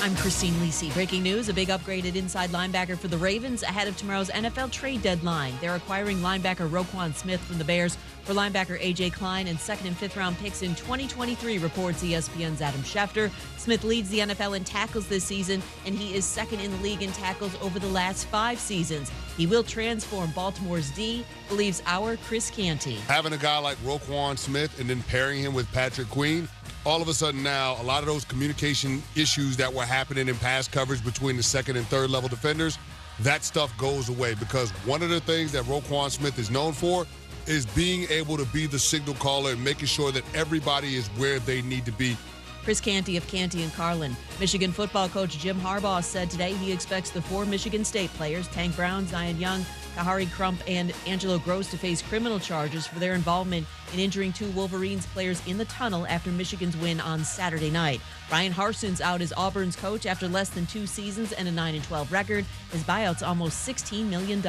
I'm Christine Lisi. Breaking news, a big upgraded inside linebacker for the Ravens ahead of tomorrow's NFL trade deadline. They're acquiring linebacker Roquan Smith from the Bears for linebacker A.J. Klein and second and fifth round picks in 2023, reports ESPN's Adam Schefter. Smith leads the NFL in tackles this season, and he is second in the league in tackles over the last 5 seasons. He will transform Baltimore's D, believes our Chris Canty. Having a guy like Roquan Smith and then pairing him with Patrick Queen, all of a sudden now, a lot of those communication issues that were happening in pass coverage between the second and third level defenders, that stuff goes away because one of the things that Roquan Smith is known for is being able to be the signal caller and making sure that everybody is where they need to be. Chris Canty of Canty and Carlin. Michigan football coach Jim Harbaugh said today he expects the 4 Michigan State players, Tank Brown, Zion Young, Kahari Crump, and Angelo Gross, to face criminal charges for their involvement in injuring 2 Wolverines players in the tunnel after Michigan's win on Saturday night. Ryan Harsin's out as Auburn's coach after less than 2 seasons and a 9-12 record. His buyout's almost $16 million.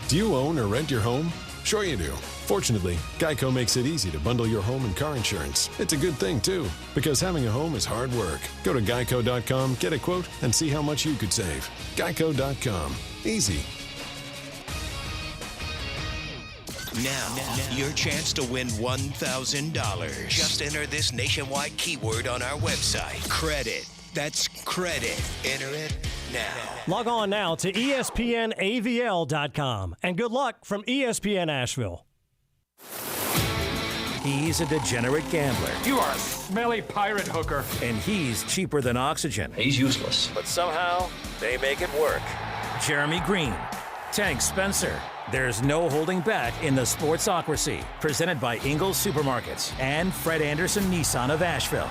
Do you own or rent your home? Sure you do. Fortunately, Geico makes it easy to bundle your home and car insurance. It's a good thing, too, because having a home is hard work. Go to geico.com, get a quote, and see how much you could save. Geico.com. Easy. Now, your chance to win $1,000. Just enter this nationwide keyword on our website. Credit. That's credit. Enter it now. Log on now to ESPNAVL.com. And good luck from ESPN Asheville. He's a degenerate gambler. You are a smelly pirate hooker. And he's cheaper than oxygen. He's useless. But somehow, they make it work. Jeremy Greene, Tank Spencer. There's no holding back in the Sportsocracy. Presented by Ingles Supermarkets and Fred Anderson Nissan of Asheville.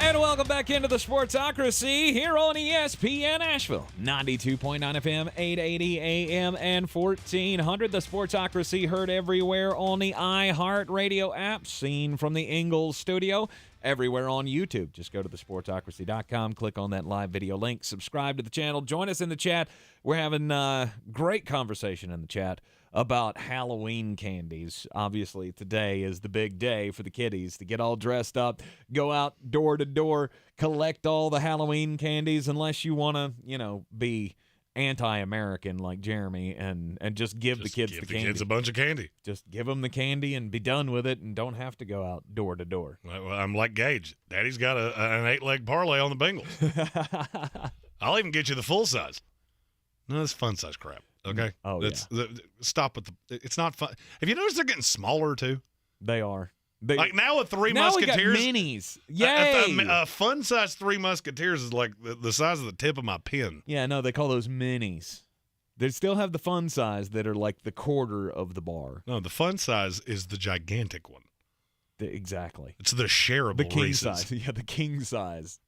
And welcome back into the Sportsocracy here on ESPN Asheville. 92.9 FM, 880 AM, and 1400. The Sportsocracy heard everywhere on the iHeart Radio app, seen from the Ingles Studio, everywhere on YouTube. Just go to thesportsocracy.com, click on that live video link, subscribe to the channel, join us in the chat. We're having a great conversation in the chat about Halloween candies. Obviously, today is the big day for the kiddies to get all dressed up, go out door to door, collect all the Halloween candies, unless you want to, be anti-American like Jeremy and just give the kids the candy. Kids a bunch of candy. Just give them the candy and be done with it and don't have to go out door to door. Well, I'm like Gage. Daddy's got an 8-leg parlay on the Bengals. I'll even get you the full size. No, it's fun size crap. Okay. Oh, stop with it's not fun. Have you noticed they're getting smaller too? They are. Like now with Three now Musketeers, we got minis. Yay! A fun size Three Musketeers is like the size of the tip of my pen. Yeah, no, they call those minis. They still have the fun size that are like the quarter of the bar. No, the fun size is the gigantic one. Exactly. It's the shareable the king Reese's. size. Yeah, the king size.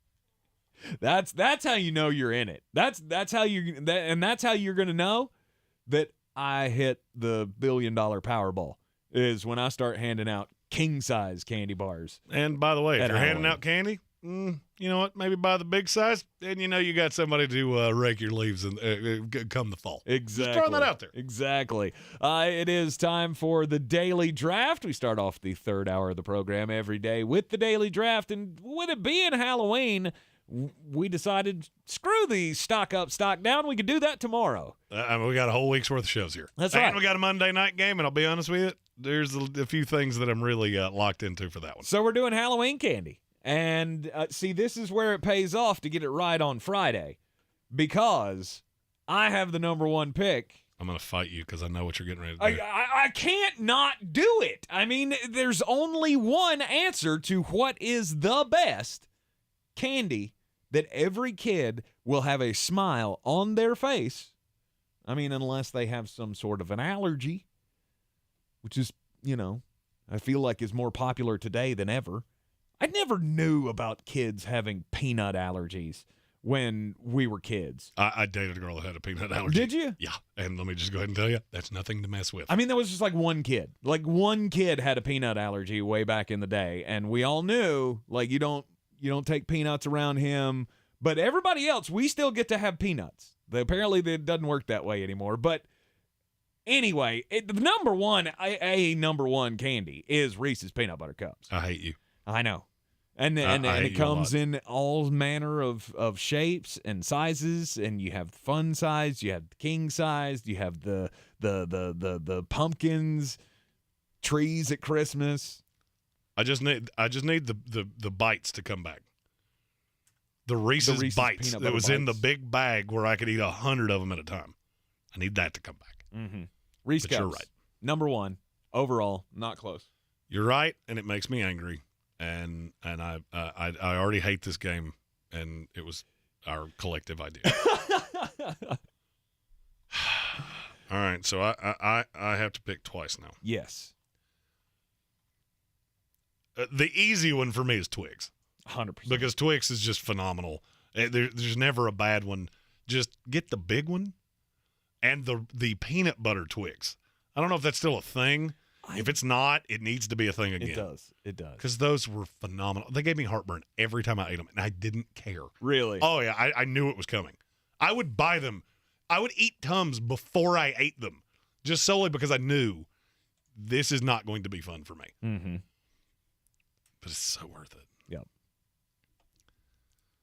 That's how you know you're in it. That's how you're going to know that I hit the $1 billion Powerball is when I start handing out king size candy bars. And by the way, if you're handing Halloween. out candy, you know what? Maybe buy the big size, and you got somebody to rake your leaves and come the fall. Exactly. Just throwing that out there. Exactly. It is time for the Daily Draft. We start off the third hour of the program every day with the Daily Draft, and with it being Halloween, we decided, screw the stock up, stock down. We could do that tomorrow. We got a whole week's worth of shows here. That's and right. We got a Monday night game, and I'll be honest with you, there's a few things that I'm really locked into for that one. So we're doing Halloween candy. And see, this is where it pays off to get it right on Friday, because I have the number one pick. I'm going to fight you because I know what you're getting ready to do. I can't not do it. I mean, there's only one answer to what is the best candy that every kid will have a smile on their face. I mean, unless they have some sort of an allergy, which is, I feel like is more popular today than ever. I never knew about kids having peanut allergies when we were kids. I dated a girl that had a peanut allergy. Did you? Yeah. And let me just go ahead and tell you, that's nothing to mess with. I mean, there was just like one kid. Like one kid had a peanut allergy way back in the day, and we all knew, like, you don't take peanuts around him. But everybody else, we still get to have peanuts. Apparently, it doesn't work that way anymore. But anyway, the number one candy is Reese's Peanut Butter Cups. I hate you. I know. And I it comes in all manner of shapes and sizes, and you have fun size, you have king size, you have the pumpkins, trees at Christmas. I just need the bites to come back. The Reese's bites that was in the big bag where I could eat 100 of them at a time. I need that to come back. Mm-hmm. Reese But you're right. Number 1 overall, not close. You're right, and it makes me angry. And I already hate this game, and it was our collective idea. All right, so I have to pick twice now. Yes. The easy one for me is Twix. 100%. Because Twix is just phenomenal. There's never a bad one. Just get the big one and the peanut butter Twix. I don't know if that's still a thing. If it's not, it needs to be a thing again. It does. It does. Because those were phenomenal. They gave me heartburn every time I ate them, and I didn't care. Really? Oh, yeah. I knew it was coming. I would buy them. I would eat Tums before I ate them, just solely because I knew this is not going to be fun for me. Mm-hmm. But it's so worth it. Yep.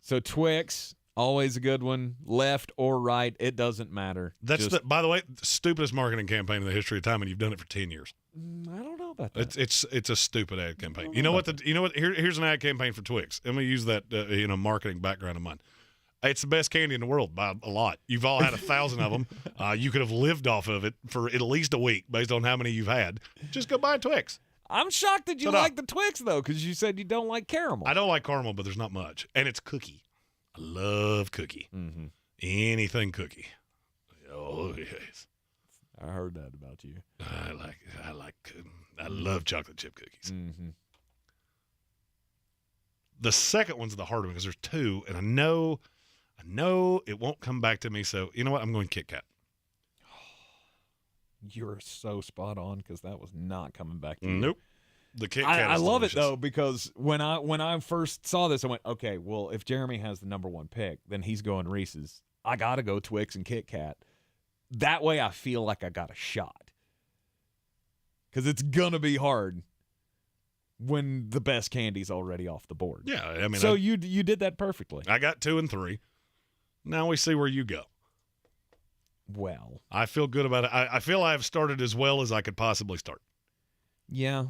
So Twix, always a good one. Left or right, it doesn't matter. That's by the way, the stupidest marketing campaign in the history of time, and you've done it for 10 years. I don't know about that. It's a stupid ad campaign. You know what? Here's an ad campaign for Twix. Let me use that marketing background of mine. It's the best candy in the world by a lot. You've all had 1,000 of them. You could have lived off of it for at least a week based on how many you've had. Just go buy a Twix. I'm shocked that you like the Twix, though, because you said you don't like caramel. I don't like caramel, but there's not much. And it's cookie. I love cookie. Mm-hmm. Anything cookie. Oh, yes. I heard that about you. I love chocolate chip cookies. Mm-hmm. The second one's the hard one because there's two, and I know it won't come back to me. So you know what? I'm going Kit Kat. You're so spot on because that was not coming back to you. Nope. The Kit Kat. I is love delicious. it though because when I first saw this, I went, okay, well, if Jeremy has the number 1 pick, then he's going Reese's. I gotta go Twix and Kit Kat. That way, I feel like I got a shot because it's gonna be hard when the best candy's already off the board. Yeah, I mean, so you did that perfectly. I got 2 and 3. Now we see where you go. Well, I feel good about it. I feel I have started as well as I could possibly start. Yeah,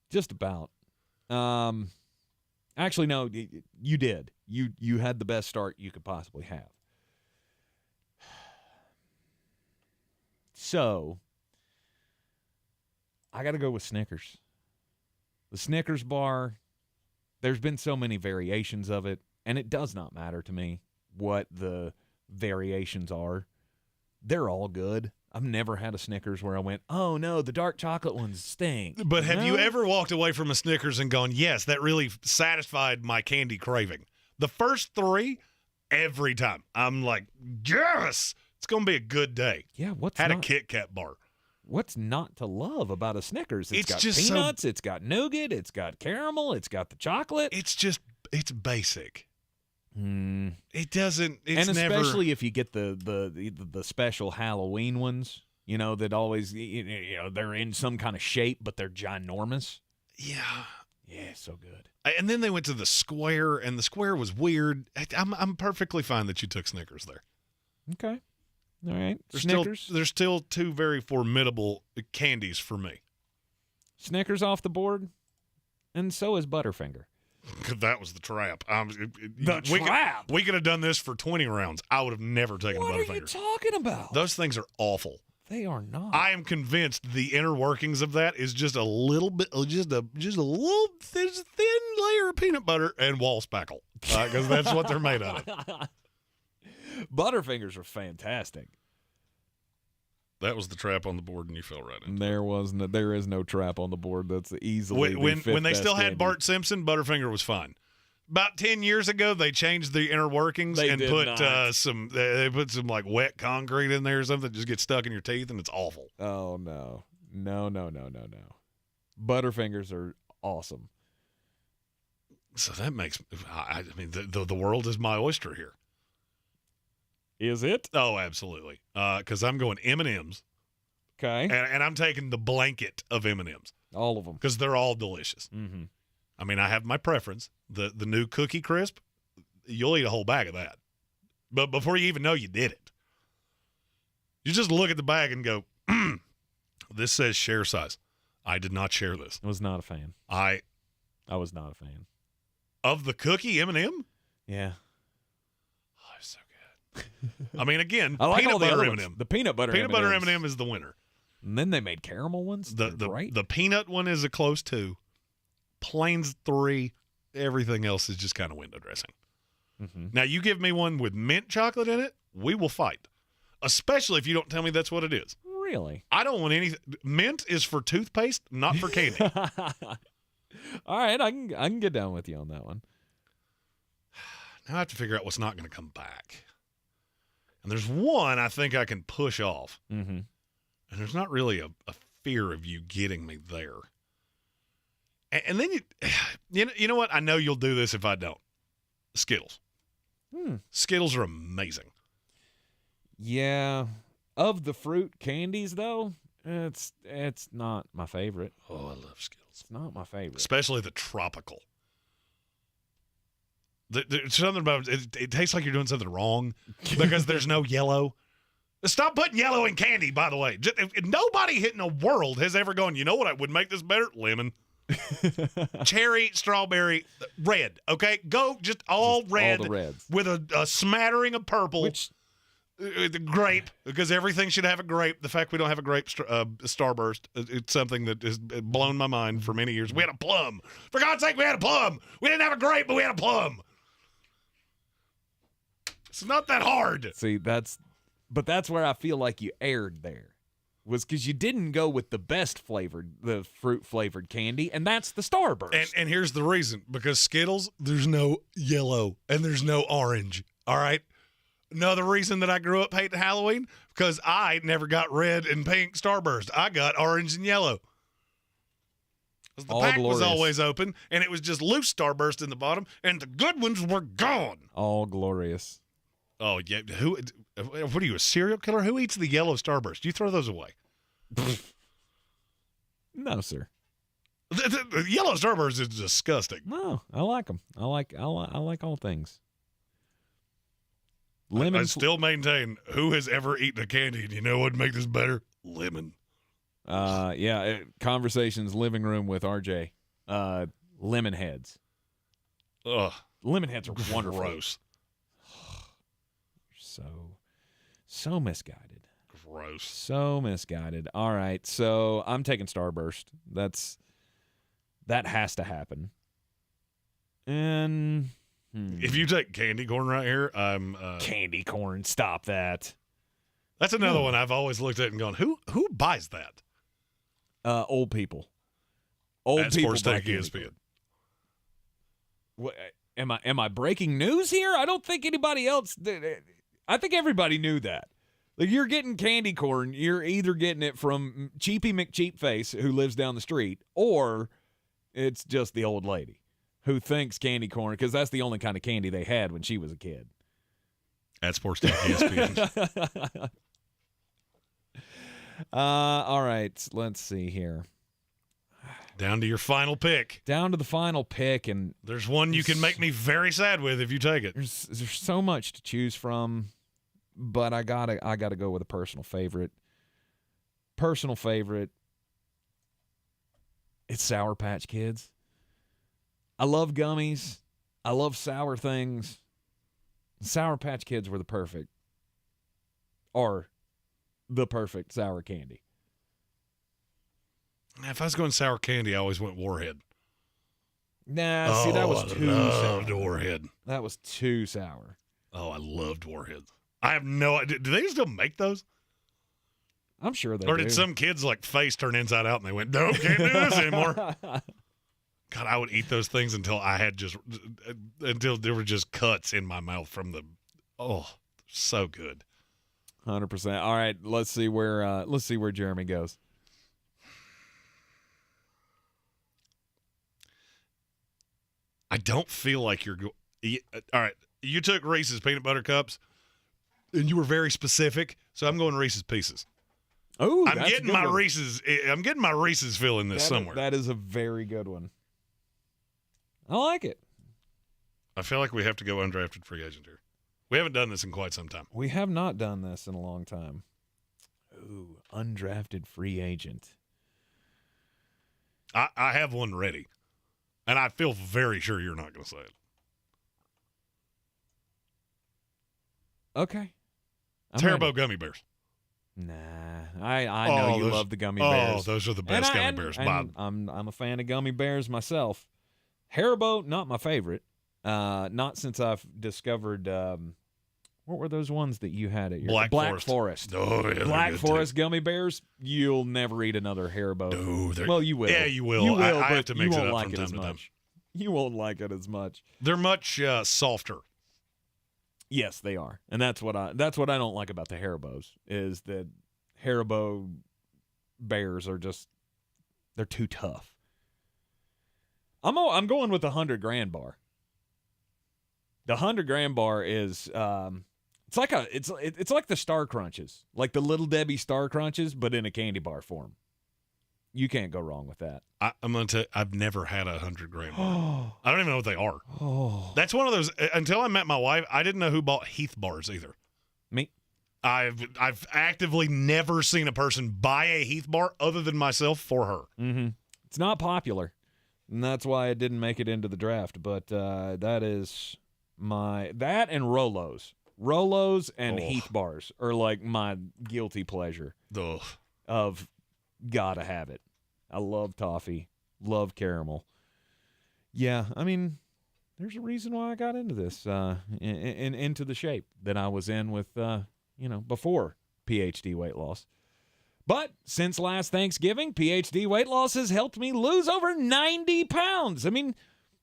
just about. Actually, no, you did. You had the best start you could possibly have. So, I got to go with Snickers. The Snickers bar, there's been so many variations of it, and it does not matter to me what the variations are. They're all good. I've never had a Snickers where I went, oh, no, the dark chocolate ones stink. But have you ever walked away from a Snickers and gone, yes, that really satisfied my candy craving? The first 3, every time. I'm like, yes, it's going to be a good day. Yeah, Had a Kit Kat bar. What's not to love about a Snickers? It's got just peanuts, it's got nougat, it's got caramel, it's got the chocolate. It's basic. Mm. It doesn't. It's and never, especially if you get the special Halloween ones, that always they're in some kind of shape, but they're ginormous. Yeah, so good. And then they went to the square, and the square was weird. I'm perfectly fine that you took Snickers there. Okay, all right. There's still 2 very formidable candies for me. Snickers off the board, and so is Butterfinger. That was the trap. Trap? We could have done this for 20 rounds. I would have never taken a Butterfinger. What are you talking about? Those things are awful. They are not. I am convinced the inner workings of that is just a little bit, just a little thin layer of peanut butter and wall spackle, because that's what they're made out of. Butterfingers are fantastic. That was the trap on the board, and you fell right into it. There is no trap on the board. That's easily when they still had candy. Bart Simpson, Butterfinger was fine. About 10 years ago, they changed the inner workings and put some like wet concrete in there or something that just gets stuck in your teeth, and it's awful. Oh no. Butterfingers are awesome. So that makes the world is my oyster here. Is it? Oh, absolutely. Because I'm going M&M's. Okay. And I'm taking the blanket of M&M's. All of them. Because they're all delicious. Mm-hmm. I mean, I have my preference. The new Cookie Crisp, you'll eat a whole bag of that. But before you even know you did it, you just look at the bag and go, this says share size. I did not share this. I was not a fan. I was not a fan. Of the cookie M&M? Yeah. Oh, it's so good. I mean, again, I like peanut all the butter other M&M. ones. The peanut butter M&M is the winner. And then they made caramel ones. The peanut one is a close 2. Plain's 3. Everything else is just kind of window dressing. Mm-hmm. Now, you give me one with mint chocolate in it, we will fight. Especially if you don't tell me that's what it is. Really? I don't want anything. Mint is for toothpaste, not for candy. All right, I can get down with you on that one. Now I have to figure out what's not going to come back. And there's one I think I can push off. Mm-hmm. And there's not really a fear of you getting me there. And then you know what? I know you'll do this if I don't. Skittles. Skittles are amazing. Yeah. Of the fruit candies, though, it's not my favorite. Oh, I love Skittles. It's not my favorite. Especially the tropical. There's something about it. It tastes like you're doing something wrong because there's no yellow. Stop putting yellow in candy, by the way. Nobody in the world has ever gone, you know what would make this better? Lemon. Cherry, strawberry, red. Okay? Go just all red all the reds. with a smattering of purple. The grape, because everything should have a grape. The fact we don't have a grape starburst, it's something that has blown my mind for many years. We had a plum. For God's sake, we had a plum. We didn't have a grape, but we had a plum. It's not that hard. See, that's where I feel like you erred there. Was because you didn't go with the best the fruit-flavored candy, and that's the Starburst. And here's the reason. Because Skittles, there's no yellow, and there's no orange. All right? Another reason that I grew up hating Halloween, because I never got red and pink Starburst. I got orange and yellow. The pack was always open, and it was just loose Starburst in the bottom, and the good ones were gone. All glorious. Oh, yeah. What are you, a serial killer? Who eats the yellow Starburst? You throw those away. No, sir. The yellow Starburst is disgusting. No, I like them. I like all things. I still maintain, who has ever eaten a candy and you know what would make this better? Lemon. Conversations, living room with RJ. Lemon heads. Ugh. Lemon heads are wonderful. Gross. So misguided. Gross. So misguided. All right, so I'm taking Starburst. That has to happen. And if you take candy corn right here, I'm candy corn. Stop that. That's another one I've always looked at and gone, who buys that? Old people. Old people buy candy ESPN. What, am I breaking news here? I don't think anybody else. I think everybody knew that. Like, you're getting candy corn, you're either getting it from Cheapy McCheapface, who lives down the street, or it's just the old lady who thinks candy corn, because that's the only kind of candy they had when she was a kid. At Sports Talk ESPN. All right, let's see here. Down to your final pick. Down to the final pick, and there's one you can make me very sad with if you take it. There's so much to choose from, but I gotta go with a personal favorite. Personal favorite. It's Sour Patch Kids. I love gummies. I love sour things. Sour Patch Kids were the perfect sour candy. If I was going sour candy, I always went Warhead. Nah, see, that was too sour. I loved Warhead. That was too sour. Oh, I loved Warheads. I have no idea. Do they still make those? I'm sure they do. Or did some kids' face turn inside out and they went, nope, can't do this anymore? God, I would eat those things until there were just cuts in my mouth from the, so good. 100%. All right, let's see where Jeremy goes. I don't feel like you're all right. You took Reese's peanut butter cups, and you were very specific. So I'm going Reese's Pieces. Oh, I'm getting my Reese's. I'm getting my Reese's fill in this somewhere. That is a very good one. I like it. I feel like we have to go undrafted free agent here. We haven't done this in quite some time. We have not done this in a long time. Ooh, undrafted free agent. I have one ready, and I feel very sure you're not going to say it. Okay. Haribo gummy bears. Nah, I know you love the gummy bears. Oh, those are the best gummy bears. And I'm a fan of gummy bears myself. Haribo, not my favorite. Not since I've discovered what were those ones that you had at your Black Forest. Oh, yeah, Black Forest gummy bears. You'll never eat another Haribo. No, well, you will. Yeah, you will. You will, I have to but mix you it won't up like from it time as to time. much. You won't like it as much. They're much softer. Yes, they are, and that's what I don't like about the Haribos is that Haribo bears are just they're too tough. I'm going with the 100 grand bar. The 100 grand bar is it's like the Star Crunches, like the Little Debbie Star Crunches, but in a candy bar form. You can't go wrong with that. I'm going to tell you, I've never had a 100 grand bar. I don't even know what they are. Oh. That's one of those, until I met my wife, I didn't know who bought Heath bars either. Me? I've actively never seen a person buy a Heath bar other than myself for her. Mm-hmm. It's not popular, and that's why it didn't make it into the draft. But that is that and Rolos. Rolos and Heath bars are like my guilty pleasure of gotta have it. I love toffee, love caramel. Yeah, I mean, there's a reason why I got into this, into the shape that I was in with, before PhD weight loss. But since last Thanksgiving, PhD weight loss has helped me lose over 90 pounds. I mean,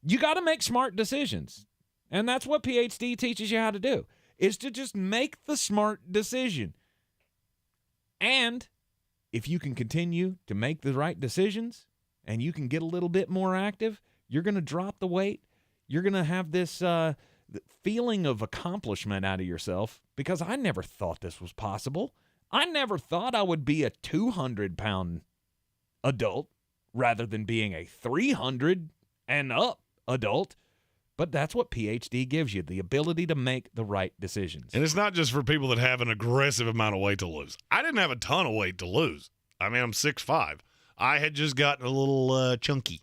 you got to make smart decisions. And that's what PhD teaches you how to do, is to just make the smart decision. And if you can continue to make the right decisions and you can get a little bit more active, you're going to drop the weight. You're going to have this feeling of accomplishment out of yourself, because I never thought this was possible. I never thought I would be a 200-pound adult rather than being a 300 and up adult. But that's what PhD gives you, the ability to make the right decisions. And it's not just for people that have an aggressive amount of weight to lose. I didn't have a ton of weight to lose. I mean, I'm 6'5". I had just gotten a little chunky.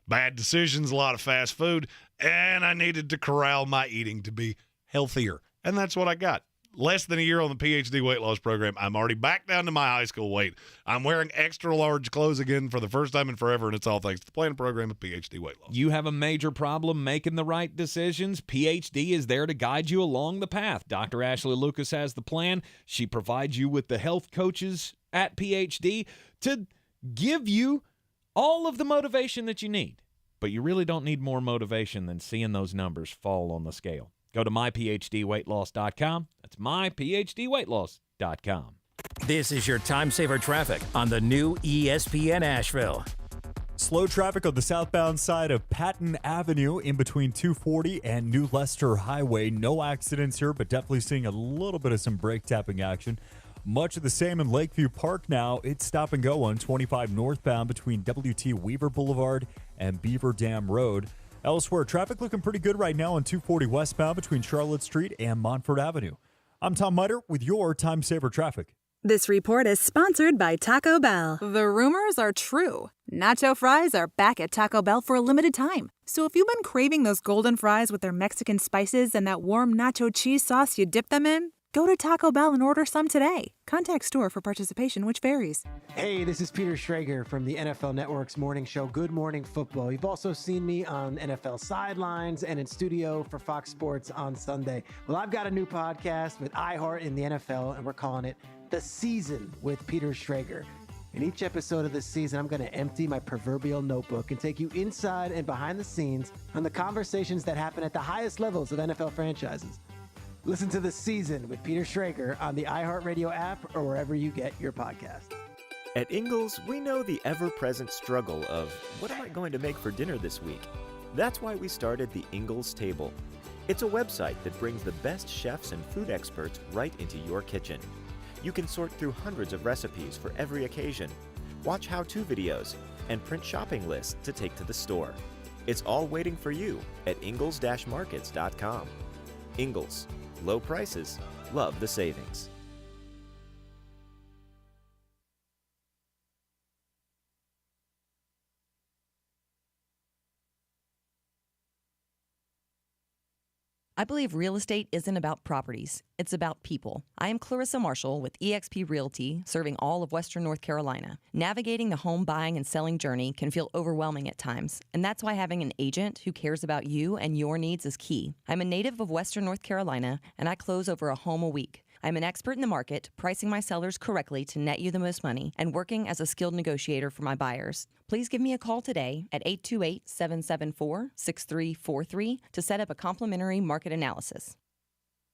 Bad decisions, a lot of fast food, and I needed to corral my eating to be healthier. And that's what I got. Less than a year on the PhD weight loss program, I'm already back down to my high school weight. I'm wearing extra large clothes again for the first time in forever, and it's all thanks to the planning program of PhD weight loss. You have a major problem making the right decisions? PhD is there to guide you along the path. Dr. Ashley Lucas has the plan. She provides you with the health coaches at PhD to give you all of the motivation that you need. But you really don't need more motivation than seeing those numbers fall on the scale. Go to myphdweightloss.com. That's myphdweightloss.com. This is your time saver traffic on the new ESPN Asheville. Slow traffic on the southbound side of Patton Avenue in between 240 and New Leicester Highway. No accidents here, but definitely seeing a little bit of some brake tapping action. Much of the same in Lakeview Park now. It's stop and go on 25 northbound between W.T. Weaver Boulevard and Beaver Dam Road. Elsewhere, traffic looking pretty good right now on 240 westbound between Charlotte Street and Montford Avenue. I'm Tom Miter with your Time Saver Traffic. This report is sponsored by Taco Bell. The rumors are true. Nacho fries are back at Taco Bell for a limited time. So if you've been craving those golden fries with their Mexican spices and that warm nacho cheese sauce you dip them in, go to Taco Bell and order some today. Contact store for participation, which varies. Hey, this is Peter Schrager from the NFL Network's morning show, Good Morning Football. You've also seen me on NFL Sidelines and in studio for Fox Sports on Sunday. Well, I've got a new podcast with iHeart in the NFL, and we're calling it The Season with Peter Schrager. In each episode of this season, I'm going to empty my proverbial notebook and take you inside and behind the scenes on the conversations that happen at the highest levels of NFL franchises. Listen to The Season with Peter Schrager on the iHeartRadio app or wherever you get your podcast. At Ingles, we know the ever-present struggle of, what am I going to make for dinner this week? That's why we started the Ingles Table. It's a website that brings the best chefs and food experts right into your kitchen. You can sort through hundreds of recipes for every occasion, watch how-to videos, and print shopping lists to take to the store. It's all waiting for you at ingles-markets.com. Ingles, low prices, love the savings. I believe real estate isn't about properties. It's about people. I am Clarissa Marshall with eXp Realty, serving all of Western North Carolina. Navigating the home buying and selling journey can feel overwhelming at times, and that's why having an agent who cares about you and your needs is key. I'm a native of Western North Carolina, and I close over a home a week. I'm an expert in the market, pricing my sellers correctly to net you the most money, and working as a skilled negotiator for my buyers. Please give me a call today at 828-774-6343 to set up a complimentary market analysis.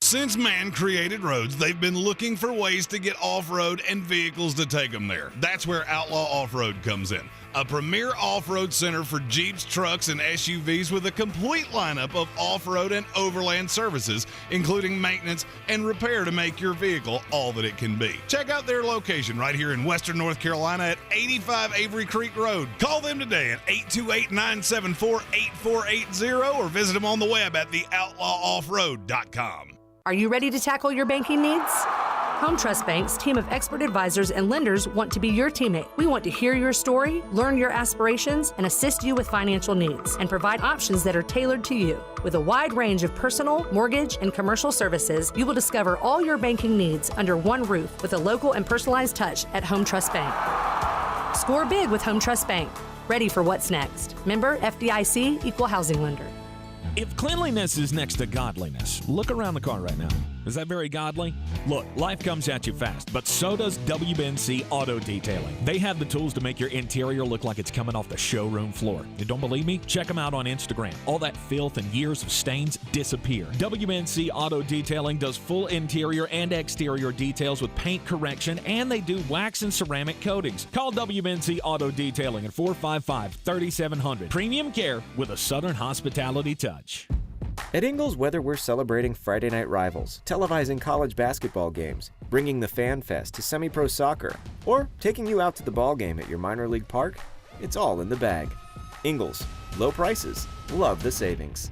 Since man created roads, they've been looking for ways to get off-road and vehicles to take them there. That's where Outlaw Off-Road comes in. A premier off-road center for Jeeps, trucks, and SUVs with a complete lineup of off-road and overland services, including maintenance and repair to make your vehicle all that it can be. Check out their location right here in Western North Carolina at 85 Avery Creek Road. Call them today at 828-974-8480 or visit them on the web at theoutlawoffroad.com. Are you ready to tackle your banking needs? Home Trust Bank's team of expert advisors and lenders want to be your teammate. We want to hear your story, learn your aspirations, and assist you with financial needs, and provide options that are tailored to you. With a wide range of personal, mortgage, and commercial services, you will discover all your banking needs under one roof with a local and personalized touch at Home Trust Bank. Score big with Home Trust Bank. Ready for what's next. Member FDIC, Equal Housing Lender. If cleanliness is next to godliness, look around the car right now. Is that very godly? Look, life comes at you fast, but so does WBNC Auto Detailing. They have the tools to make your interior look like it's coming off the showroom floor. You don't believe me? Check them out on Instagram. All that filth and years of stains disappear. WBNC Auto Detailing does full interior and exterior details with paint correction, and they do wax and ceramic coatings. Call WBNC Auto Detailing at 455-3700. Premium care with a Southern hospitality touch. At Ingles, whether we're celebrating Friday night rivals, televising college basketball games, bringing the Fan Fest to semi-pro soccer, or taking you out to the ball game at your minor league park, it's all in the bag. Ingles, low prices, love the savings.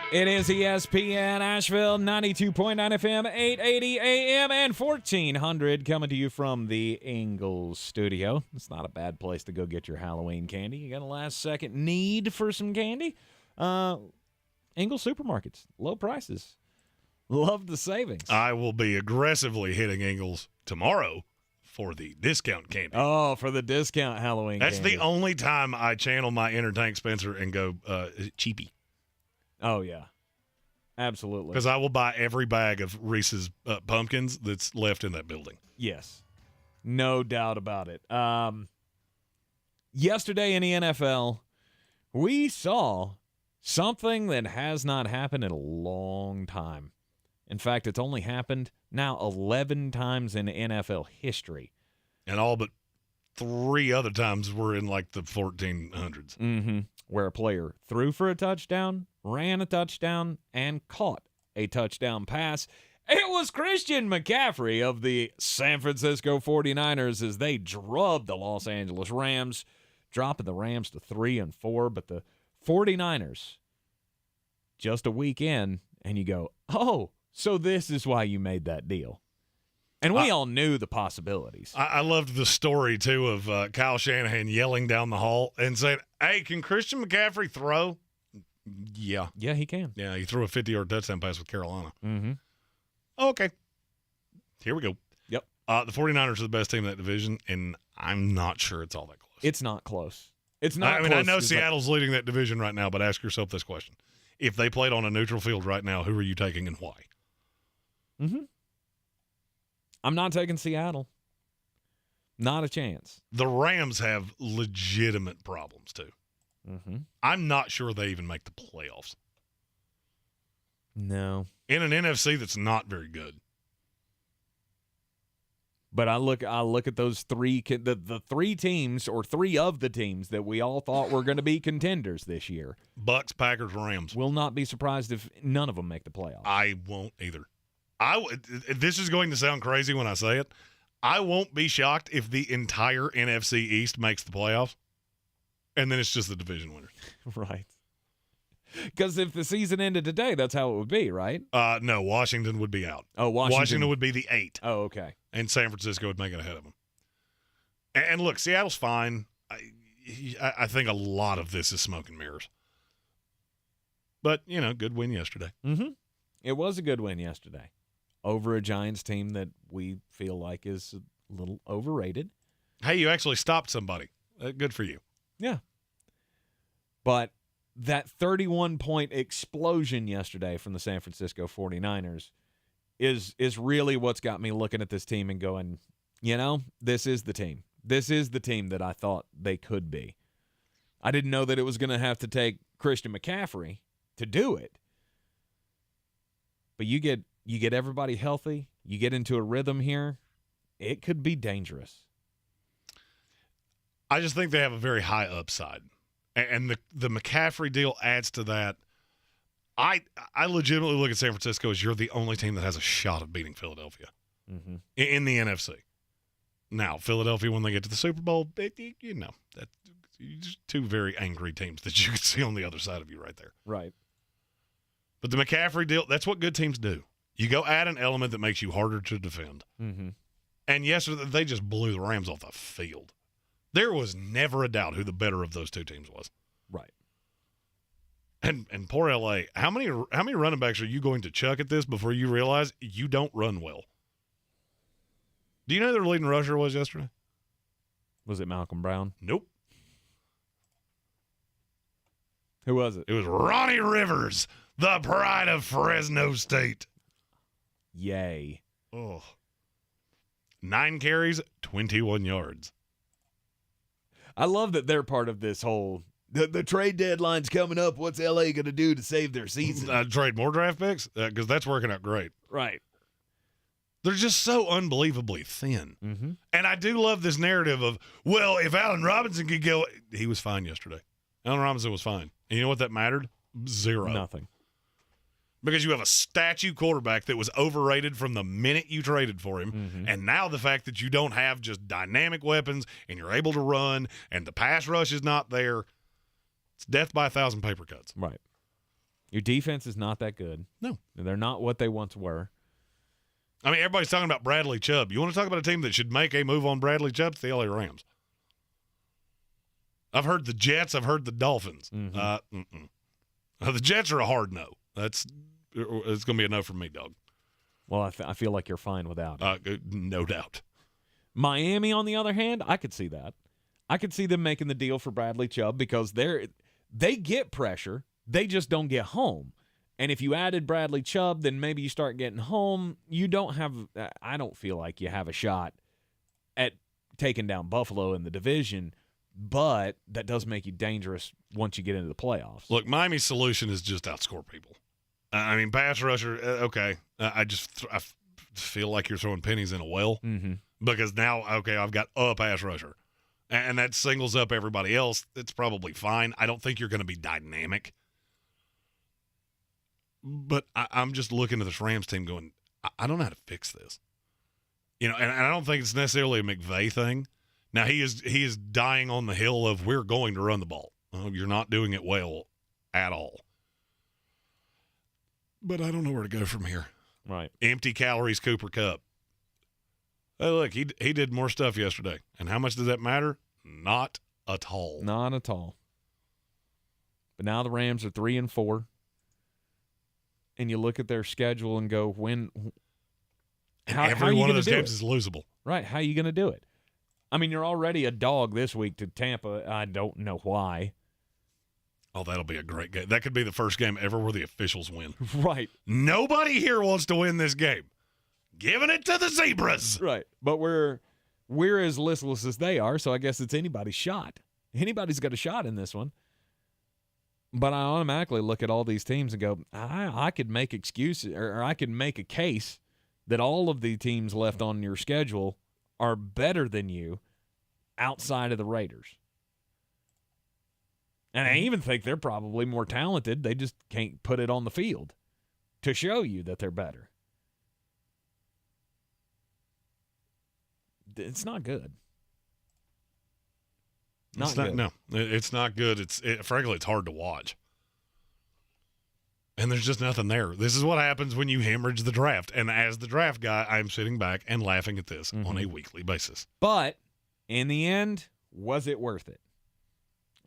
It is ESPN Asheville, 92.9 FM, 880 AM, and 1400 coming to you from the Ingles Studio. It's not a bad place to go get your Halloween candy. You got a last-second need for some candy? Ingles Supermarkets, low prices. Love the savings. I will be aggressively hitting Ingles tomorrow for the discount candy. Oh, for the discount Halloween That's candy. the only time I channel my inner Tank Spencer and go cheapy. Oh, yeah. Absolutely. Because I will buy every bag of Reese's pumpkins that's left in that building. Yes. No doubt about it. Yesterday in the NFL, we saw something that has not happened in a long time. In fact, it's only happened now 11 times in NFL history. And all but 3 other times were in like the 1400s. Mm-hmm. Where a player threw for a touchdown, ran a touchdown, and caught a touchdown pass. It was Christian McCaffrey of the San Francisco 49ers as they drubbed the Los Angeles Rams, dropping the Rams to 3-4. But the 49ers, just a week in, and you go, oh, so this is why you made that deal. And we all knew the possibilities. I loved the story, too, of Kyle Shanahan yelling down the hall and saying, hey, can Christian McCaffrey throw? Yeah. Yeah, he can. Yeah, he threw a 50-yard touchdown pass with Carolina. Mm-hmm. Okay. Here we go. Yep. The 49ers are the best team in that division, and I'm not sure it's all that close. It's not close. It's not I close. I know Seattle's leading that division right now, but ask yourself this question. If they played on a neutral field right now, who are you taking and why? Mm-hmm. I'm not taking Seattle. Not a chance. The Rams have legitimate problems, too. Mm-hmm. I'm not sure they even make the playoffs. No. In an NFC that's not very good. But I look at those three, the 3 teams, or 3 of the teams that we all thought were going to be contenders this year. Bucks, Packers, Rams. Will not be surprised if none of them make the playoffs. I won't either. This is going to sound crazy when I say it. I won't be shocked if the entire NFC East makes the playoffs, and then it's just the division winners. Right. Because if the season ended today, that's how it would be, right? No, Washington would be out. Oh, Washington would be the 8. Oh, okay. And San Francisco would make it ahead of them. And look, Seattle's fine. I think a lot of this is smoke and mirrors. But, good win yesterday. Mm-hmm. It was a good win yesterday over a Giants team that we feel like is a little overrated. Hey, you actually stopped somebody. Good for you. Yeah. But that 31-point explosion yesterday from the San Francisco 49ers is really what's got me looking at this team and going, this is the team. This is the team that I thought they could be. I didn't know that it was going to have to take Christian McCaffrey to do it. But you get everybody healthy, you get into a rhythm here, it could be dangerous. I just think they have a very high upside. And the McCaffrey deal adds to that. I legitimately look at San Francisco as you're the only team that has a shot of beating Philadelphia in the NFC. Now, Philadelphia, when they get to the Super Bowl, that's just two very angry teams that you can see on the other side of you right there. Right. But the McCaffrey deal, that's what good teams do. You go add an element that makes you harder to defend. Mm-hmm. And yesterday, they just blew the Rams off the field. There was never a doubt who the better of those two teams was. Right. And poor LA, how many running backs are you going to chuck at this before you realize you don't run well? Do you know who their leading rusher was yesterday? Was it Malcolm Brown? Nope. Who was it? It was Ronnie Rivers, the pride of Fresno State. Yay. Oh. 9 carries, 21 yards. I love that they're part of this whole the trade deadline's coming up. What's LA going to do to save their season? Trade more draft picks? Because that's working out great. Right. They're just so unbelievably thin. Mm-hmm. And I do love this narrative of, well, if Allen Robinson could go, he was fine yesterday. Allen Robinson was fine. And you know what that mattered? 0. Nothing. Because you have a statue quarterback that was overrated from the minute you traded for him. Mm-hmm. And now the fact that you don't have just dynamic weapons and you're able to run and the pass rush is not there, it's death by 1,000 paper cuts. Right. Your defense is not that good. No. They're not what they once were. I mean, everybody's talking about Bradley Chubb. You want to talk about a team that should make a move on Bradley Chubb? It's the LA Rams. I've heard the Jets. I've heard the Dolphins. Mm-hmm. The Jets are a hard no. It's going to be a no from me, dog. Well, I feel like you're fine without it. No doubt. Miami, on the other hand, I could see that. I could see them making the deal for Bradley Chubb because they get pressure. They just don't get home. And if you added Bradley Chubb, then maybe you start getting home. You don't have – I don't feel like you have a shot at taking down Buffalo in the division, but that does make you dangerous once you get into the playoffs. Look, Miami's solution is just outscore people. I mean, pass rusher, okay. I feel like you're throwing pennies in a well because now, okay, I've got a pass rusher. And that singles up everybody else. It's probably fine. I don't think you're going to be dynamic. But I'm just looking at this Rams team going, I don't know how to fix this. And I don't think it's necessarily a McVay thing. Now, he is dying on the hill of we're going to run the ball. You're not doing it well at all. But I don't know where to go from here. Right. Empty calories, Cooper Kupp. Hey, look, he did more stuff yesterday. And how much does that matter? Not at all. Not at all. But now the Rams are 3-4. And you look at their schedule and go, every one of those games is losable. Right. How are you going to do it? I mean, you're already a dog this week to Tampa. I don't know why. Oh, that'll be a great game. That could be the first game ever where the officials win. Right. Nobody here wants to win this game. Giving it to the Zebras. Right. But we're as listless as they are, so I guess it's anybody's shot. Anybody's got a shot in this one. But I automatically look at all these teams and go, I could make excuses, or I could make a case that all of the teams left on your schedule are better than you outside of the Raiders. And I even think they're probably more talented. They just can't put it on the field to show you that they're better. it's not good. No, it's not good. Frankly, it's hard to watch. And there's just nothing there. This is what happens when you hemorrhage the draft. And as the draft guy, I'm sitting back and laughing at this on a weekly basis. But in the end, was it worth it?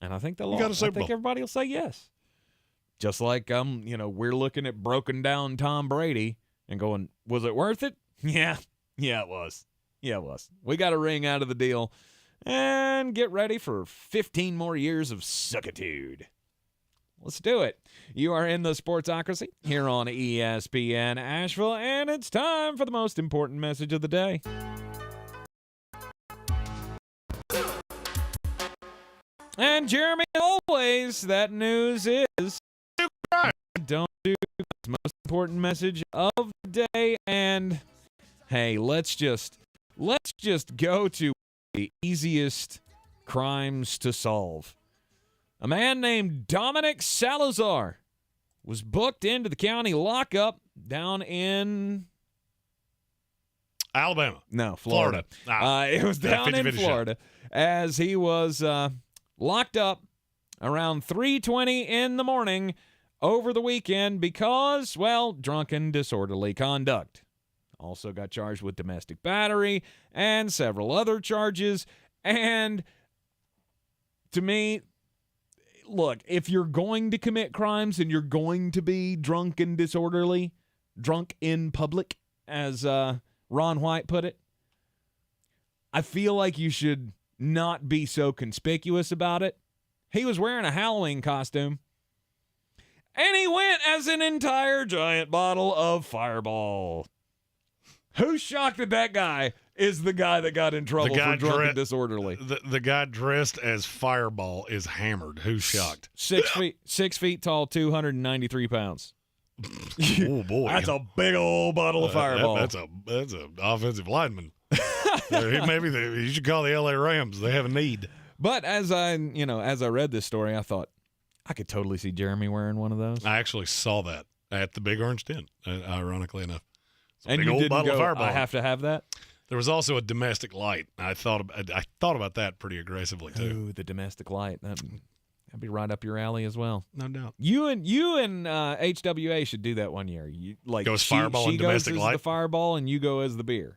And I think I think everybody will say yes. Just like we're looking at broken down Tom Brady and going, was it worth it? Yeah, it was. Yeah, it was. We got a ring out of the deal. And get ready for 15 more years of suckitude. Let's do it. You are in the Sportsocracy here on ESPN Asheville, and it's time for the most important message of the day. And Jeremy, always, that news is don't do the most important message of the day. And hey, let's just go to the easiest crimes to solve. A man named Dominic Salazar was booked into the county lockup down in Alabama. No, Florida. It was down in Florida as he was locked up around 3:20 in the morning over the weekend because, well, drunken disorderly conduct. Also got charged with domestic battery and several other charges. And to me, look, if you're going to commit crimes and you're going to be drunk and disorderly, drunk in public, as Ron White put it, I feel like you should not be so conspicuous about it. He was wearing a Halloween costume, and he went as an entire giant bottle of Fireball. Who's shocked that guy is the guy that got in trouble for drunk and disorderly? The guy dressed as Fireball is hammered. Who's shocked? 6 feet tall, 293 pounds. Oh boy, that's a big old bottle of Fireball. That's an offensive lineman. Maybe you should call the LA Rams. They have a need. But as I read this story, I thought I could totally see Jeremy wearing one of those. I actually saw that at the Big Orange Tent, ironically enough. And you didn't go, I have to have that? There was also a domestic light. I thought about that pretty aggressively too. Ooh, the domestic light. That'd be right up your alley as well. No doubt. You and HWA should do that one year. You go as Fireball and domestic light. She goes as the Fireball, and you go as the beer.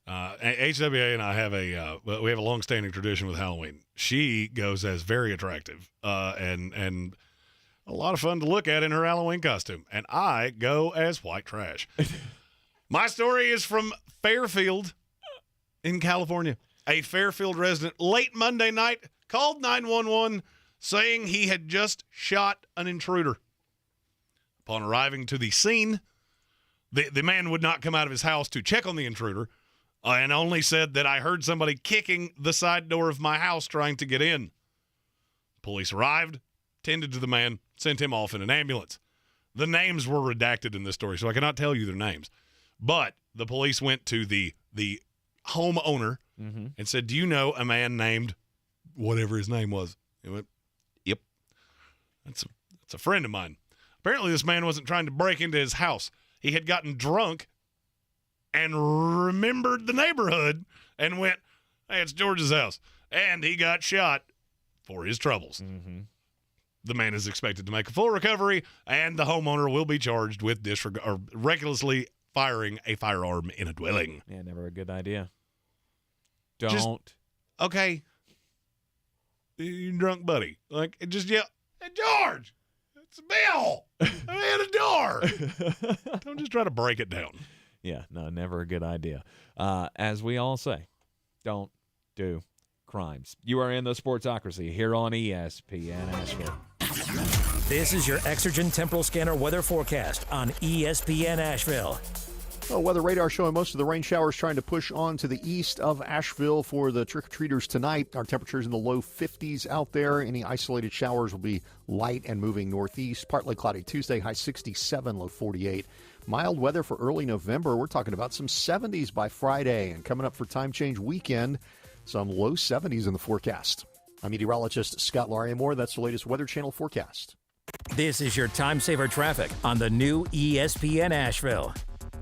HWA and I have we have a long-standing tradition with Halloween. She goes as very attractive and a lot of fun to look at in her Halloween costume, and I go as white trash. My story is from Fairfield in California. A Fairfield resident late Monday night called 911 saying he had just shot an intruder. Upon arriving to the scene, the man would not come out of his house to check on the intruder and only said that I heard somebody kicking the side door of my house trying to get in. Police arrived, tended to the man, sent him off in an ambulance. The names were redacted in this story, so I cannot tell you their names. But the police went to the homeowner and said, "Do you know a man named whatever his name was?" He went, "Yep, that's a friend of mine." Apparently, this man wasn't trying to break into his house. He had gotten drunk and remembered the neighborhood and went, "Hey, it's George's house," and he got shot for his troubles. The man is expected to make a full recovery, and the homeowner will be charged with recklessly firing a firearm in a dwelling. Yeah, never a good idea. Okay. You drunk buddy. Like, just yell, "Hey, George, it's Bill. I'm at a door." Don't just try to break it down. Yeah, no, never a good idea. As we all say, don't do crimes. You are in the Sportsocracy here on ESPN Asheville. This is your Exergen Temporal Scanner weather forecast on ESPN Asheville. Well, weather radar showing most of the rain showers trying to push on to the east of Asheville for the trick-or-treaters tonight. Our temperatures in the low 50s out there. Any isolated showers will be light and moving northeast. Partly cloudy Tuesday, high 67, low 48. Mild weather for early November. We're talking about some 70s by Friday. And coming up for time change weekend, some low 70s in the forecast. I'm meteorologist Scott Lauriamore. That's the latest Weather Channel forecast. This is your time saver traffic on the new ESPN Asheville.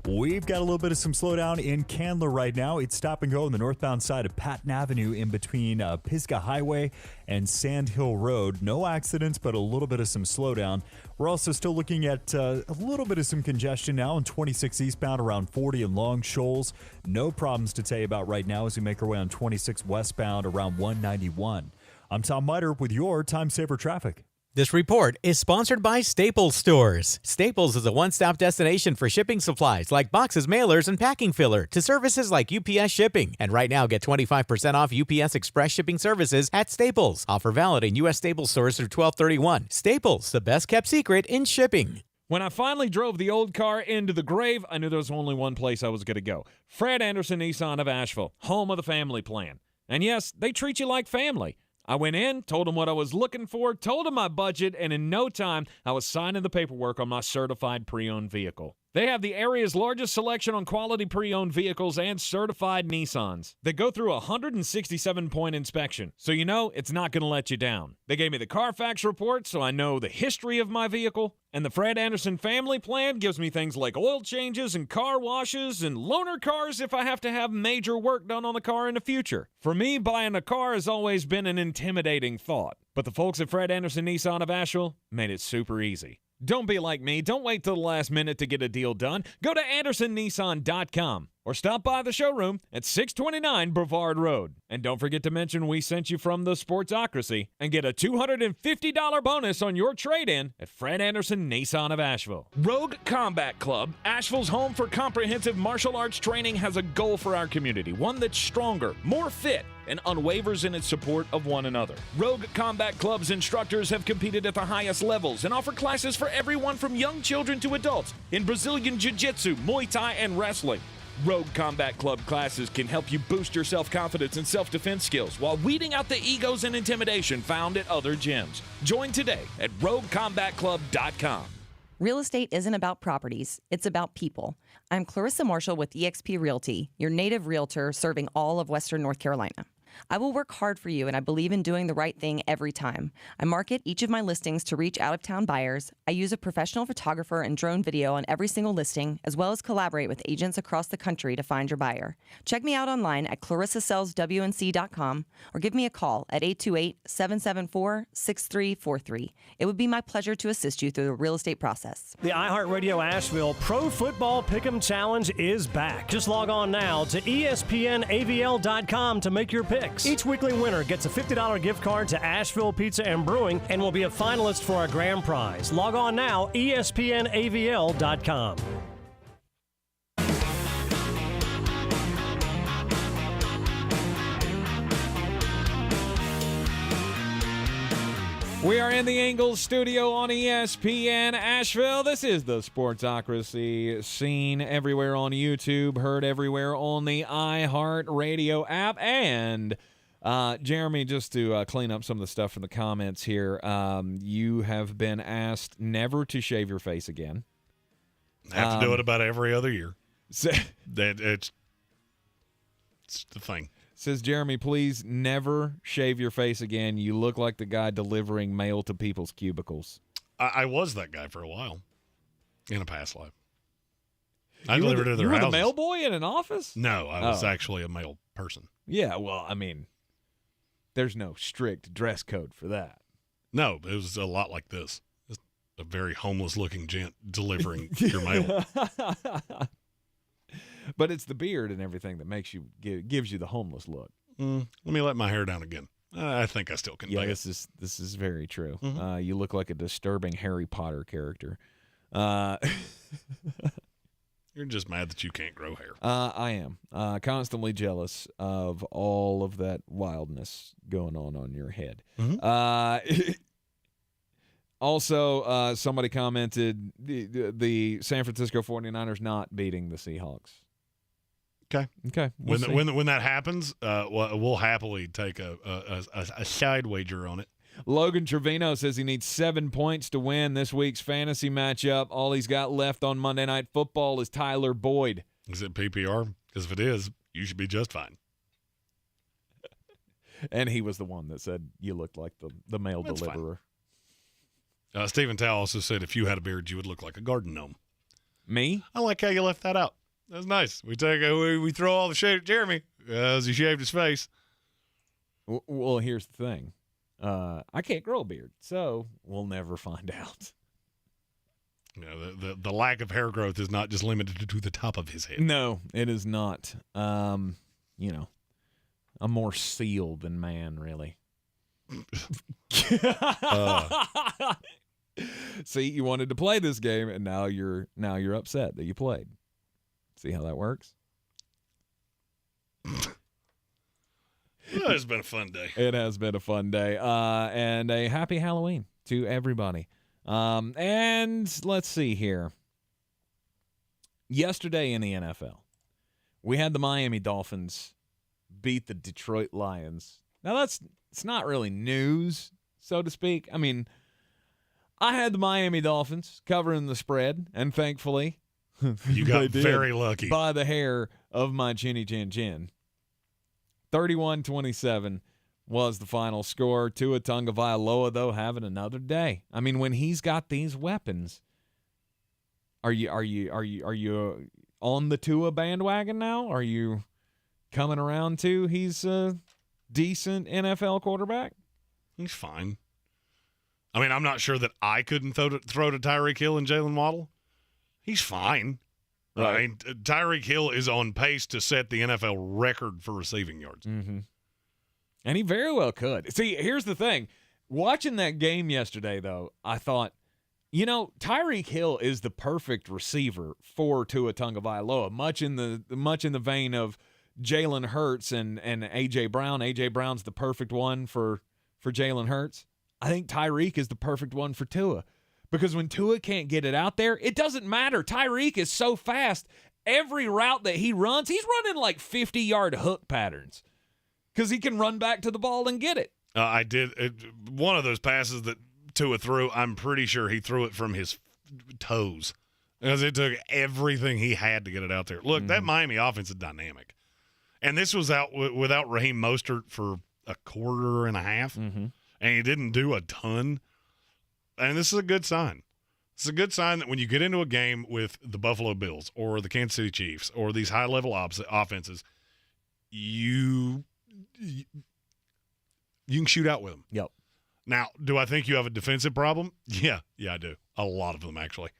We've got a little bit of some slowdown in Candler right now. It's stop and go on the northbound side of Patton Avenue in between Pisgah Highway and Sand Hill Road. No accidents, but a little bit of some slowdown. We're also still looking at a little bit of some congestion now on 26 eastbound around 40 and Long Shoals. No problems to tell you about right now as we make our way on 26 westbound around 191. I'm Tom Miter with your Time Saver Traffic. This report is sponsored by Staples Stores. Staples is a one-stop destination for shipping supplies like boxes, mailers, and packing filler to services like UPS Shipping. And right now, get 25% off UPS Express shipping services at Staples. Offer valid in U.S. Staples stores through 12/31. Staples, the best-kept secret in shipping. When I finally drove the old car into the grave, I knew there was only one place I was going to go. Fred Anderson Nissan of Asheville, home of the family plan. And yes, they treat you like family. I went in, told them what I was looking for, told them my budget, and in no time, I was signing the paperwork on my certified pre-owned vehicle. They have the area's largest selection on quality pre-owned vehicles and certified Nissans. They go through a 167-point inspection, so you know it's not going to let you down. They gave me the Carfax report, so I know the history of my vehicle. And the Fred Anderson family plan gives me things like oil changes and car washes and loaner cars if I have to have major work done on the car in the future. For me, buying a car has always been an intimidating thought. But the folks at Fred Anderson Nissan of Asheville made it super easy. Don't be like me. Don't wait till the last minute to get a deal done. Go to AndersonNissan.com or stop by the showroom at 629 Brevard Road. And don't forget to mention we sent you from the Sportsocracy and get a $250 bonus on your trade-in at Fred Anderson Nissan of Asheville. Rogue Combat Club, Asheville's home for comprehensive martial arts training, has a goal for our community, one that's stronger, more fit, and unwavers in its support of one another. Rogue Combat Club's instructors have competed at the highest levels and offer classes for everyone from young children to adults in Brazilian Jiu-Jitsu, Muay Thai, and wrestling. Rogue Combat Club classes can help you boost your self-confidence and self-defense skills while weeding out the egos and intimidation found at other gyms. Join today at RogueCombatClub.com. Real estate isn't about properties, it's about people. I'm Clarissa Marshall with eXp Realty, your native realtor serving all of Western North Carolina. I will work hard for you, and I believe in doing the right thing every time. I market each of my listings to reach out-of-town buyers. I use a professional photographer and drone video on every single listing, as well as collaborate with agents across the country to find your buyer. Check me out online at clarissasellswnc.com or give me a call at 828-774-6343. It would be my pleasure to assist you through the real estate process. The iHeartRadio Asheville Pro Football Pick'em Challenge is back. Just log on now to ESPNAVL.com to make your pick. Each weekly winner gets a $50 gift card to Asheville Pizza and Brewing and will be a finalist for our grand prize. Log on now, ESPNAVL.com. We are in the Ingles Studio on ESPN Asheville. This is the Sportsocracy, seen everywhere on YouTube, heard everywhere on the iHeartRadio app. And Jeremy, just to clean up some of the stuff from the comments here, you have been asked never to shave your face again. I have to do it about every other year. It's the thing. Says Jeremy, please never shave your face again. You look like the guy delivering mail to people's cubicles. I was that guy for a while in a past life. I you delivered to their houses. You were the mail boy in an office? No, I was actually a mail person. Yeah, well, I mean, there's no strict dress code for that. No, it was a lot like this. Just a very homeless-looking gent delivering your mail. But it's the beard and everything that makes you gives you the homeless look. Let me let my hair down again. I think I still can. Yeah, this is very true. Mm-hmm. You look like a disturbing Harry Potter character. You're just mad that you can't grow hair. I am constantly jealous of all of that wildness going on your head. Mm-hmm. Also, somebody commented the San Francisco 49ers not beating the Seahawks. Okay. When that happens, we'll happily take a side wager on it. Logan Trevino says he needs 7 points to win this week's fantasy matchup. All he's got left on Monday Night Football is Tyler Boyd. Is it PPR? Because if it is, you should be just fine. And he was the one that said you looked like the mail deliverer. Stephen Tao also said if you had a beard, you would look like a garden gnome. Me? I like how you left that out. That's nice. We throw all the shade at Jeremy as he shaved his face. Well, here's the thing. I can't grow a beard, so we'll never find out. You know, the lack of hair growth is not just limited to the top of his head. No, it is not. You know, I'm more sealed than man, really. See, you wanted to play this game, and now you're upset that you played. See how that works? It's been a fun day. It has been a fun day. And a happy Halloween to everybody. And let's see here. Yesterday in the NFL, we had the Miami Dolphins beat the Detroit Lions. Now, it's not really news, so to speak. I mean, I had the Miami Dolphins covering the spread, and thankfully, you got very lucky. By the hair of my chinny chin chin. 31-27 was the final score. Tua Tagovailoa, though, having another day. I mean, when he's got these weapons, are you on the Tua bandwagon now? Are you coming around to he's a decent NFL quarterback? He's fine. I mean, I'm not sure that I couldn't throw to Tyreek Hill and Jalen Waddle. He's fine. Right. I mean, Tyreek Hill is on pace to set the NFL record for receiving yards. Mm-hmm. And he very well could. See, here's the thing. Watching that game yesterday, though, I thought, you know, Tyreek Hill is the perfect receiver for Tua Tagovailoa, much in the vein of Jalen Hurts and A.J. Brown. A.J. Brown's the perfect one for Jalen Hurts. I think Tyreek is the perfect one for Tua. Because when Tua can't get it out there, it doesn't matter. Tyreek is so fast. Every route that he runs, he's running like 50-yard hook patterns because he can run back to the ball and get it. I did. One of those passes that Tua threw, I'm pretty sure he threw it from his toes because it took everything he had to get it out there. Look, that Miami offense is dynamic. And this was out without Raheem Mostert for a quarter and a half, and he didn't do a ton. And this is a good sign. It's a good sign that when you get into a game with the Buffalo Bills or the Kansas City Chiefs or these high-level offenses, you can shoot out with them. Yep. Now, do I think you have a defensive problem? Yeah, I do. A lot of them, actually.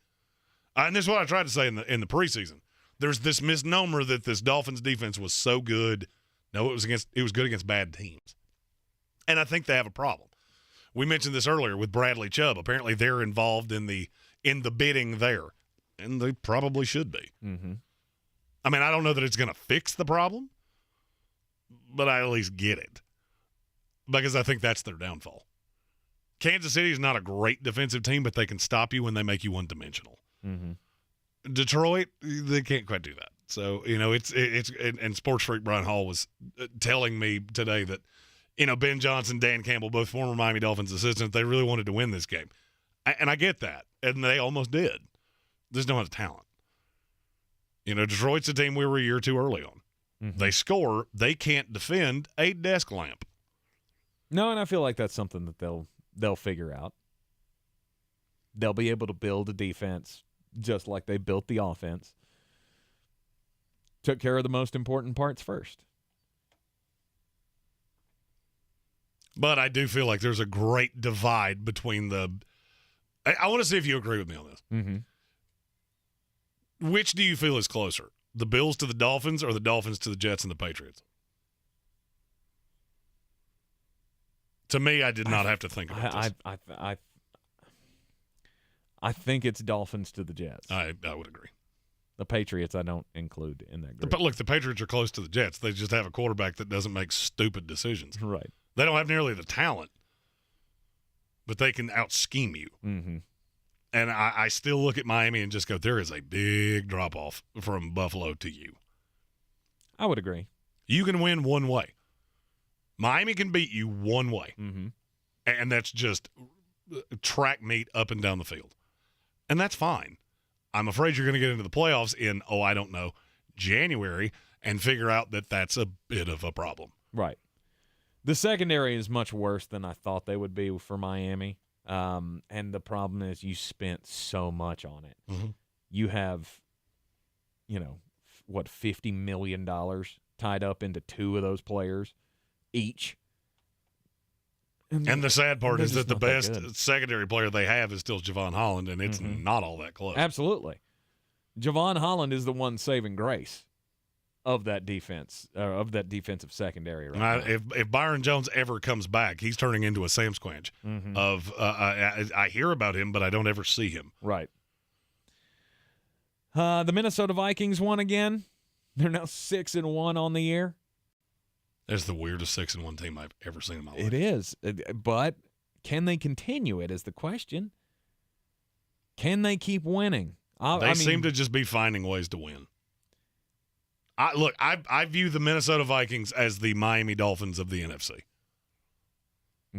And this is what I tried to say in the preseason. There's this misnomer that this Dolphins defense was so good. No, it was good against bad teams. And I think they have a problem. We mentioned this earlier with Bradley Chubb. Apparently, they're involved in the bidding there, and they probably should be. Mm-hmm. I mean, I don't know that it's going to fix the problem, but I at least get it because I think that's their downfall. Kansas City is not a great defensive team, but they can stop you when they make you one-dimensional. Mm-hmm. Detroit, they can't quite do that. So, you know, it's and Sports Freak Brian Hall was telling me today that, you know, Ben Johnson, Dan Campbell, both former Miami Dolphins assistants, they really wanted to win this game. And I get that. And they almost did. They just don't have the talent. You know, Detroit's a team we were a year too early on. Mm-hmm. They score. They can't defend a desk lamp. No, and I feel like that's something that they'll figure out. They'll be able to build a defense just like they built the offense. Took care of the most important parts first. But I do feel like there's a great divide between the – I want to see if you agree with me on this. Mm-hmm. Which do you feel is closer, the Bills to the Dolphins or the Dolphins to the Jets and the Patriots? To me, I did not have to think about this. I think it's Dolphins to the Jets. I would agree. The Patriots I don't include in that group. But look, the Patriots are close to the Jets. They just have a quarterback that doesn't make stupid decisions. Right. They don't have nearly the talent, but they can out-scheme you. Mm-hmm. And I still look at Miami and just go, there is a big drop-off from Buffalo to you. I would agree. You can win one way. Miami can beat you one way. Mm-hmm. And that's just track meet up and down the field. And that's fine. I'm afraid you're going to get into the playoffs in, I don't know, January and figure out that that's a bit of a problem. Right. The secondary is much worse than I thought they would be for Miami. And the problem is you spent so much on it. Mm-hmm. you have, $50 million tied up into two of those players each. And the sad part is that the best good. secondary player they have is still Javon Holland, and it's not all that close. Absolutely. Javon Holland is the one saving grace of that defense, of that defensive secondary. Right now. If Byron Jones ever comes back, he's turning into a Sam Squanch. I hear about him, but I don't ever see him. Right. The Minnesota Vikings won again. They're now 6-1 on the year. That's the weirdest 6-1 team I've ever seen in my life. It is, but can they continue it is the question. Can they keep winning? They seem to just be finding ways to win. I view the Minnesota Vikings as the Miami Dolphins of the NFC.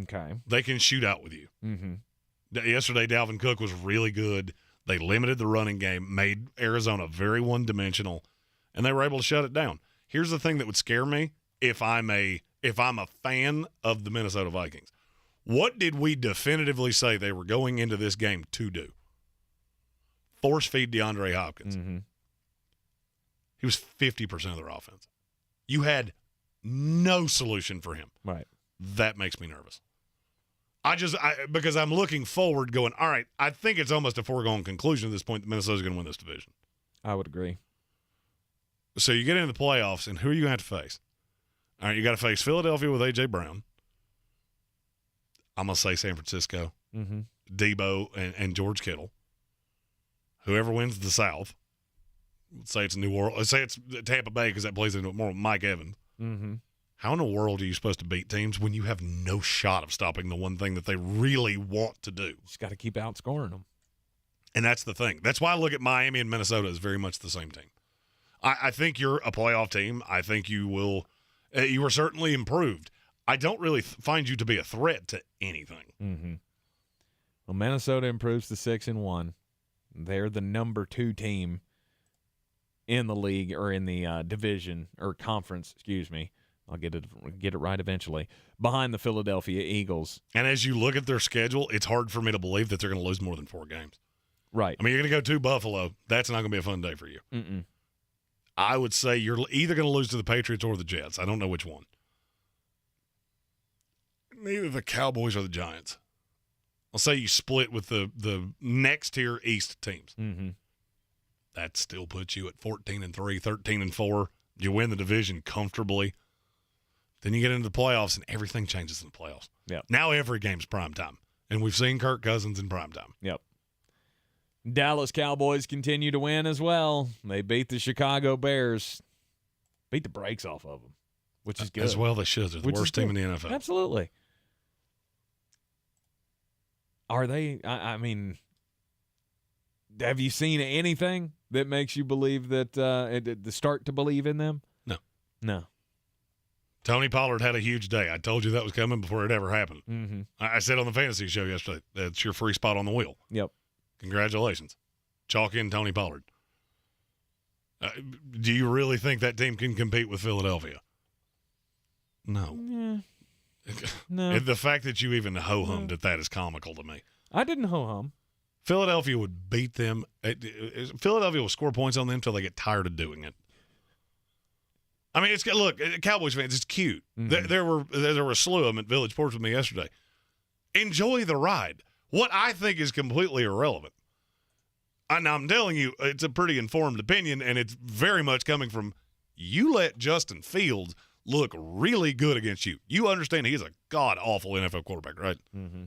Okay. They can shoot out with you. Mm-hmm. Yesterday, Dalvin Cook was really good. They limited the running game, made Arizona very one-dimensional, and they were able to shut it down. Here's the thing that would scare me if I'm a fan of the Minnesota Vikings. What did we definitively say they were going into this game to do? Force feed DeAndre Hopkins. Mm-hmm. He was 50% of their offense. You had no solution for him. Right. That makes me nervous. Because I'm looking forward going, all right, I think it's almost a foregone conclusion at this point that Minnesota's going to win this division. I would agree. So you get into the playoffs, and who are you going to have to face? All right, you got to face Philadelphia with A.J. Brown. I'm going to say San Francisco, Debo, and George Kittle. Whoever wins the South. Let's say it's New Orleans. Let's say it's Tampa Bay because that plays into more Mike Evans. Mm-hmm. How in the world are you supposed to beat teams when you have no shot of stopping the one thing that they really want to do? Just got to keep outscoring them. And that's the thing. That's why I look at Miami and Minnesota as very much the same team. I think you're a playoff team. I think you will. You are certainly improved. I don't really find you to be a threat to anything. Mm-hmm. Well, Minnesota improves to 6-1. They're the number 2 team in the league or in the division or conference. Excuse me. I'll get it right eventually. Behind the Philadelphia Eagles. And as you look at their schedule, it's hard for me to believe that they're going to lose more than 4 games. Right. I mean, you're going to go to Buffalo. That's not going to be a fun day for you. Mm-mm. I would say you're either going to lose to the Patriots or the Jets. I don't know which one. Neither the Cowboys or the Giants. I'll say you split with the next tier East teams. Mm-hmm. That still puts you at 14-3, 13-4. You win the division comfortably. Then you get into the playoffs, and everything changes in the playoffs. Yep. Now every game's primetime. And we've seen Kirk Cousins in primetime. Yep. Dallas Cowboys continue to win as well. They beat the Chicago Bears. Beat the brakes off of them, which is good. As well they should. They're the worst team in the NFL. Absolutely. Are they? I mean, have you seen anything that makes you believe that start to believe in them? No. No. Tony Pollard had a huge day. I told you that was coming before it ever happened. Mm-hmm. I said on the fantasy show yesterday, that's your free spot on the wheel. Yep. Congratulations. Chalk in Tony Pollard. Do you really think that team can compete with Philadelphia? No. Yeah. No. The fact that you even ho-hummed at that is comical to me. I didn't ho-hum. Philadelphia would beat them. Philadelphia will score points on them until they get tired of doing it. I mean, look, Cowboys fans, it's cute. Mm-hmm. There were a slew of them at Village Sports with me yesterday. Enjoy the ride. What I think is completely irrelevant. I'm telling you, it's a pretty informed opinion, and it's very much coming from you let Justin Fields look really good against you. You understand he is a god-awful NFL quarterback, right? Mm-hmm.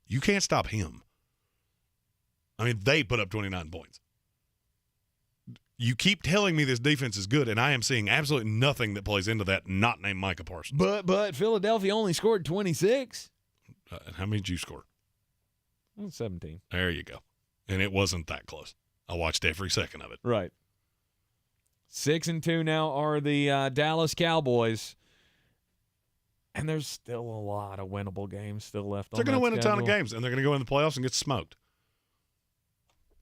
You can't stop him. I mean, they put up 29 points. You keep telling me this defense is good, and I am seeing absolutely nothing that plays into that not named Micah Parsons. But Philadelphia only scored 26. How many did you score? 17. There you go. And it wasn't that close. I watched every second of it. Right. 6-2 now are the Dallas Cowboys. And there's still a lot of winnable games still left on They're going to win schedule. a ton of games, and they're going to go in the playoffs and get smoked.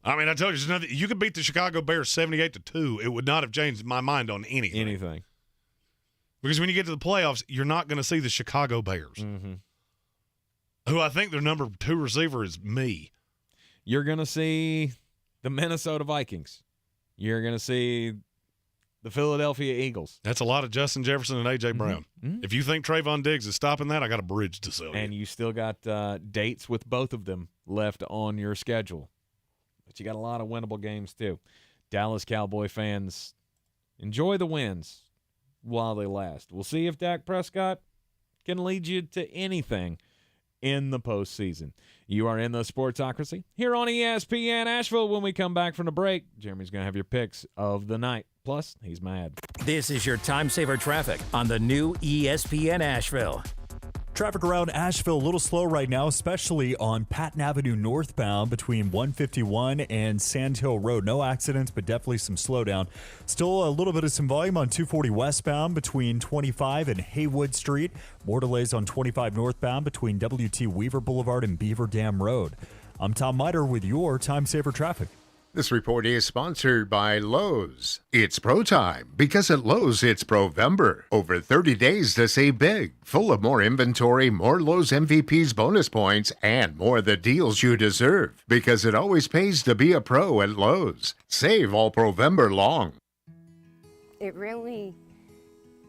I mean, I told you, there's nothing, you could beat the Chicago Bears 78-2. It would not have changed my mind on anything. Because when you get to the playoffs, you're not going to see the Chicago Bears, who I think their number 2 receiver is me. You're going to see the Minnesota Vikings. You're going to see the Philadelphia Eagles. That's a lot of Justin Jefferson and A.J. Brown. Mm-hmm. If you think Trayvon Diggs is stopping that, I got a bridge to sell you. And you still got dates with both of them left on your schedule. But you got a lot of winnable games too. Dallas Cowboy fans, enjoy the wins while they last. We'll see if Dak Prescott can lead you to anything in the postseason. You are in the Sportsocracy here on ESPN Asheville. When we come back from the break, Jeremy's going to have your picks of the night. Plus, he's mad. This is your time saver traffic on the new ESPN Asheville. Traffic around Asheville a little slow right now, especially on Patton Avenue northbound between 151 and Sand Hill Road. No accidents, but definitely some slowdown. Still a little bit of some volume on 240 westbound between 25 and Haywood Street. More delays on 25 northbound between W.T. Weaver Boulevard and Beaver Dam Road. I'm Tom Miter with your Time Saver Traffic. This report is sponsored by Lowe's. It's pro time because at Lowe's it's Provember. Over 30 days to save big. Full of more inventory, more Lowe's MVP's bonus points, and more of the deals you deserve. Because it always pays to be a pro at Lowe's. Save all Provember long. It really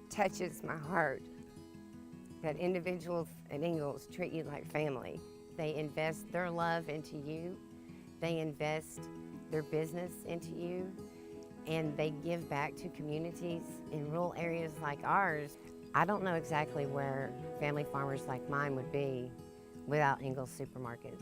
touches my heart that individuals at Ingles treat you like family. They invest their love into you. They invest their business into you, and they give back to communities in rural areas like ours. I don't know exactly where family farmers like mine would be without Ingles supermarkets.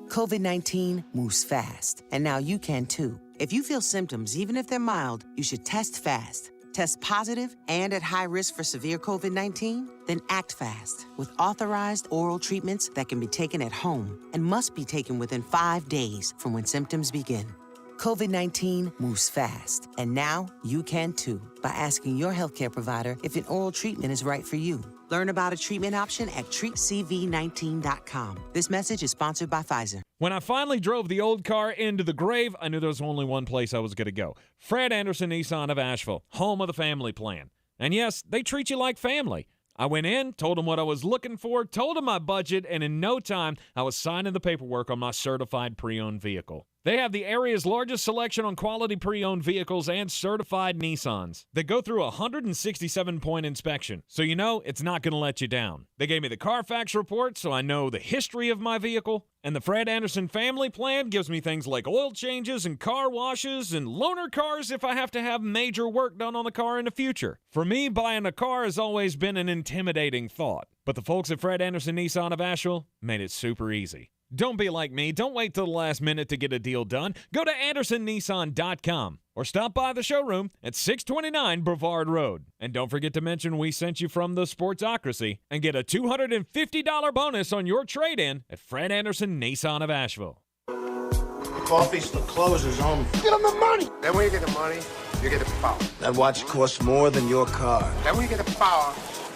COVID-19 moves fast, and now you can too. If you feel symptoms, even if they're mild, you should test fast. Test positive and at high risk for severe COVID-19? Then act fast with authorized oral treatments that can be taken at home and must be taken within 5 days from when symptoms begin. COVID-19 moves fast, and now you can too by asking your healthcare provider if an oral treatment is right for you. Learn about a treatment option at treatcv19.com. This message is sponsored by Pfizer. When I finally drove the old car into the grave, I knew there was only one place I was going to go. Fred Anderson Nissan of Asheville, home of the family plan. And yes, they treat you like family. I went in, told them what I was looking for, told them my budget, and in no time, I was signing the paperwork on my certified pre-owned vehicle. They have the area's largest selection on quality pre-owned vehicles and certified Nissans. They go through a 167-point inspection, so you know it's not going to let you down. They gave me the Carfax report, so I know the history of my vehicle. And the Fred Anderson family plan gives me things like oil changes and car washes and loaner cars if I have to have major work done on the car in the future. For me, buying a car has always been an intimidating thought. But the folks at Fred Anderson Nissan of Asheville made it super easy. Don't be like me. Don't wait till the last minute to get a deal done. Go to AndersonNissan.com or stop by the showroom at 629 Brevard Road. And don't forget to mention we sent you from the Sportsocracy and get a $250 bonus on your trade-in at Fred Anderson Nissan of Asheville. The coffee's the closer's only. Get them the money. Then when you get the money, you get the power. That watch costs more than your car. Then when you get the power,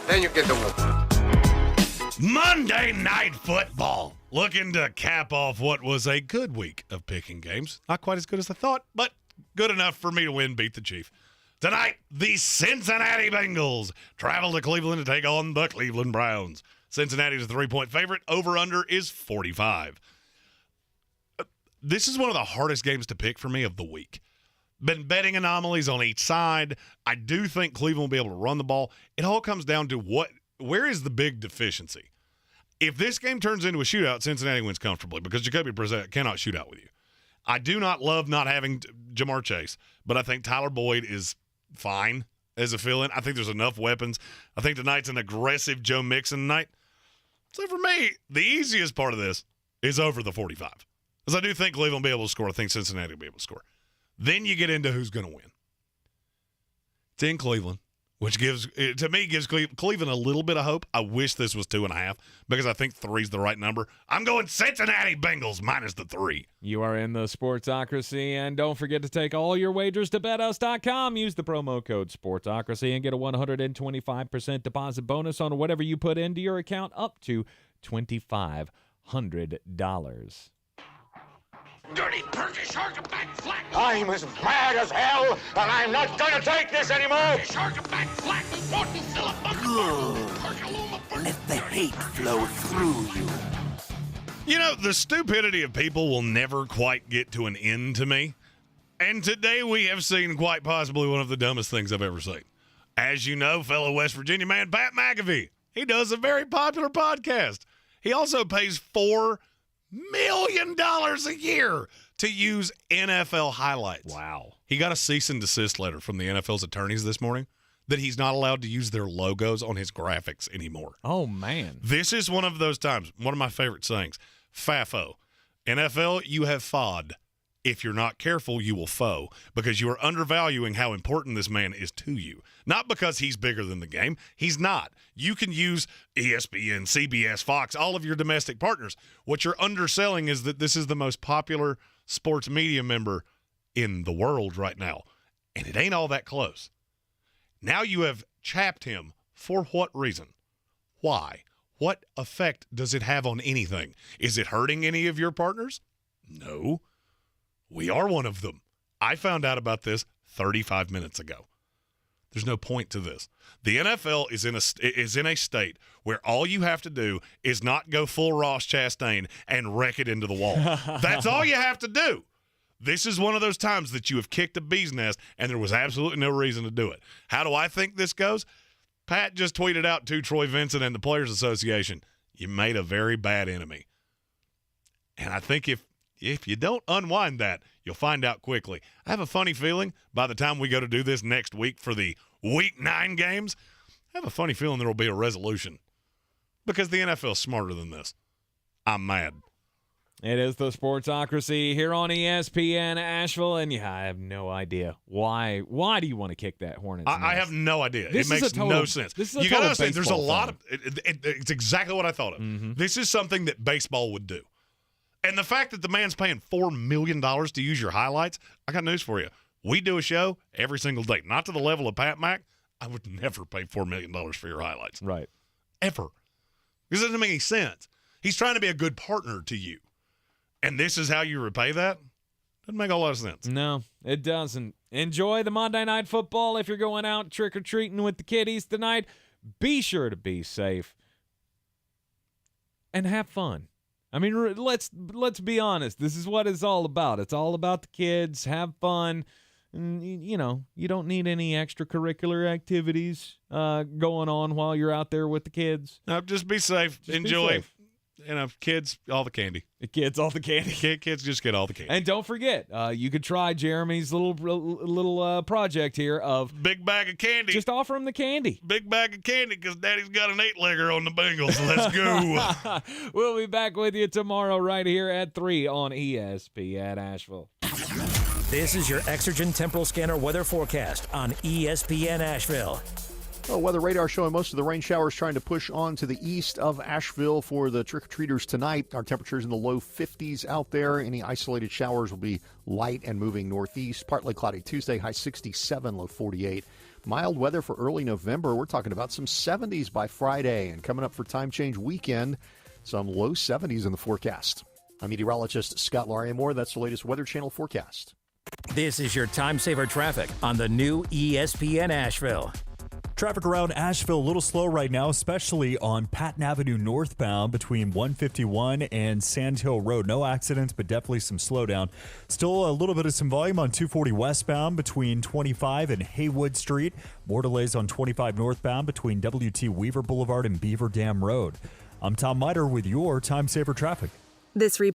then you get the woman. Monday Night Football. Looking to cap off what was a good week of picking games. Not quite as good as I thought, but good enough for me to win, beat the Chief. Tonight, the Cincinnati Bengals travel to Cleveland to take on the Cleveland Browns. Cincinnati is a 3-point favorite. Over-under is 45. This is one of the hardest games to pick for me of the week. Been betting anomalies on each side. I do think Cleveland will be able to run the ball. It all comes down to where is the big deficiency? If this game turns into a shootout, Cincinnati wins comfortably because Jacoby Brissett cannot shoot out with you. I do not love not having Jamar Chase, but I think Tyler Boyd is fine as a fill-in. I think there's enough weapons. I think tonight's an aggressive Joe Mixon night. So for me, the easiest part of this is over the 45. Because I do think Cleveland will be able to score. I think Cincinnati will be able to score. Then you get into who's going to win. It's in Cleveland, which gives Cleveland a little bit of hope. I wish this was 2.5 because I think 3 is the right number. I'm going Cincinnati Bengals minus the 3. You are in the Sportsocracy, and don't forget to take all your wagers to BetUs.com. Use the promo code Sportsocracy and get a 125% deposit bonus on whatever you put into your account up to $2,500. Dirty perky shark back flat. I'm as mad as hell, and I'm not gonna take this anymore. Shark back flat. Good. the hate flow through you. You know, the stupidity of people will never quite get to an end to me. And today we have seen quite possibly one of the dumbest things I've ever seen. As you know, fellow West Virginia man Pat McAfee, he does a very popular podcast. He also pays $4 million a year to use NFL highlights. Wow. He got a cease and desist letter from the NFL's attorneys this morning that he's not allowed to use their logos on his graphics anymore. Oh, man. This is one of those times, one of my favorite sayings, FAFO. NFL, you have FOD. If you're not careful, you will foe, because you are undervaluing how important this man is to you. Not because he's bigger than the game. He's not. You can use ESPN, CBS, Fox, all of your domestic partners. What you're underselling is that this is the most popular sports media member in the world right now, and it ain't all that close. Now you have chapped him. For what reason? Why? What effect does it have on anything? Is it hurting any of your partners? No. We are one of them. I found out about this 35 minutes ago. There's no point to this. The NFL is in a state where all you have to do is not go full Ross Chastain and wreck it into the wall. That's all you have to do. This is one of those times that you have kicked a bee's nest, and there was absolutely no reason to do it. How do I think this goes? Pat just tweeted out to Troy Vincent and the Players Association, you made a very bad enemy. And I think if you don't unwind that, you'll find out quickly. I have a funny feeling by the time we go to do this next week for the Week 9 games, I have a funny feeling there will be a resolution because the NFL is smarter than this. I'm mad. It is the Sportsocracy here on ESPN Asheville, and I have no idea why. Why do you want to kick that hornet's nest? I have no idea. It makes no sense. This is you got to understand, there's a lot of it's exactly what I thought of. Mm-hmm. This is something that baseball would do. And the fact that the man's paying $4 million to use your highlights, I got news for you. We do a show every single day. Not to the level of Pat Mac. I would never pay $4 million for your highlights. Right. Ever. This doesn't make any sense. He's trying to be a good partner to you. And this is how you repay that? Doesn't make a lot of sense. No, it doesn't. Enjoy the Monday Night Football if you're going out trick-or-treating with the kiddies tonight. Be sure to be safe. And have fun. I mean, let's be honest. This is what it's all about. It's all about the kids. Have fun. And, you know, you don't need any extracurricular activities going on while you're out there with the kids. No, just be safe. Enjoy. You know, kids, all the candy. The kids, all the candy. Kids just get all the candy. And don't forget, you could try Jeremy's little project here of big bag of candy. Just offer him the candy. Big bag of candy because Daddy's got an 8-legger on the Bengals. Let's go. We'll be back with you tomorrow right here at 3 on ESPN Asheville. This is your Exergen Temporal Scanner weather forecast on ESPN Asheville. Well, weather radar showing most of the rain showers trying to push on to the east of Asheville for the trick-or-treaters tonight. Our temperatures in the low 50s out there. Any isolated showers will be light and moving northeast. Partly cloudy Tuesday, high 67, low 48. Mild weather for early November. We're talking about some 70s by Friday. And coming up for time change weekend, some low 70s in the forecast. I'm meteorologist Scott Lauriamore. That's the latest Weather Channel forecast. This is your time saver traffic on the new ESPN Asheville. Traffic around Asheville a little slow right now, especially on Patton Avenue northbound between 151 and Sand Hill Road. No accidents, but definitely some slowdown. Still a little bit of some volume on 240 westbound between 25 and Haywood Street. More delays on 25 northbound between W.T. Weaver Boulevard and Beaver Dam Road. I'm Tom Miter with your Time Saver Traffic. This report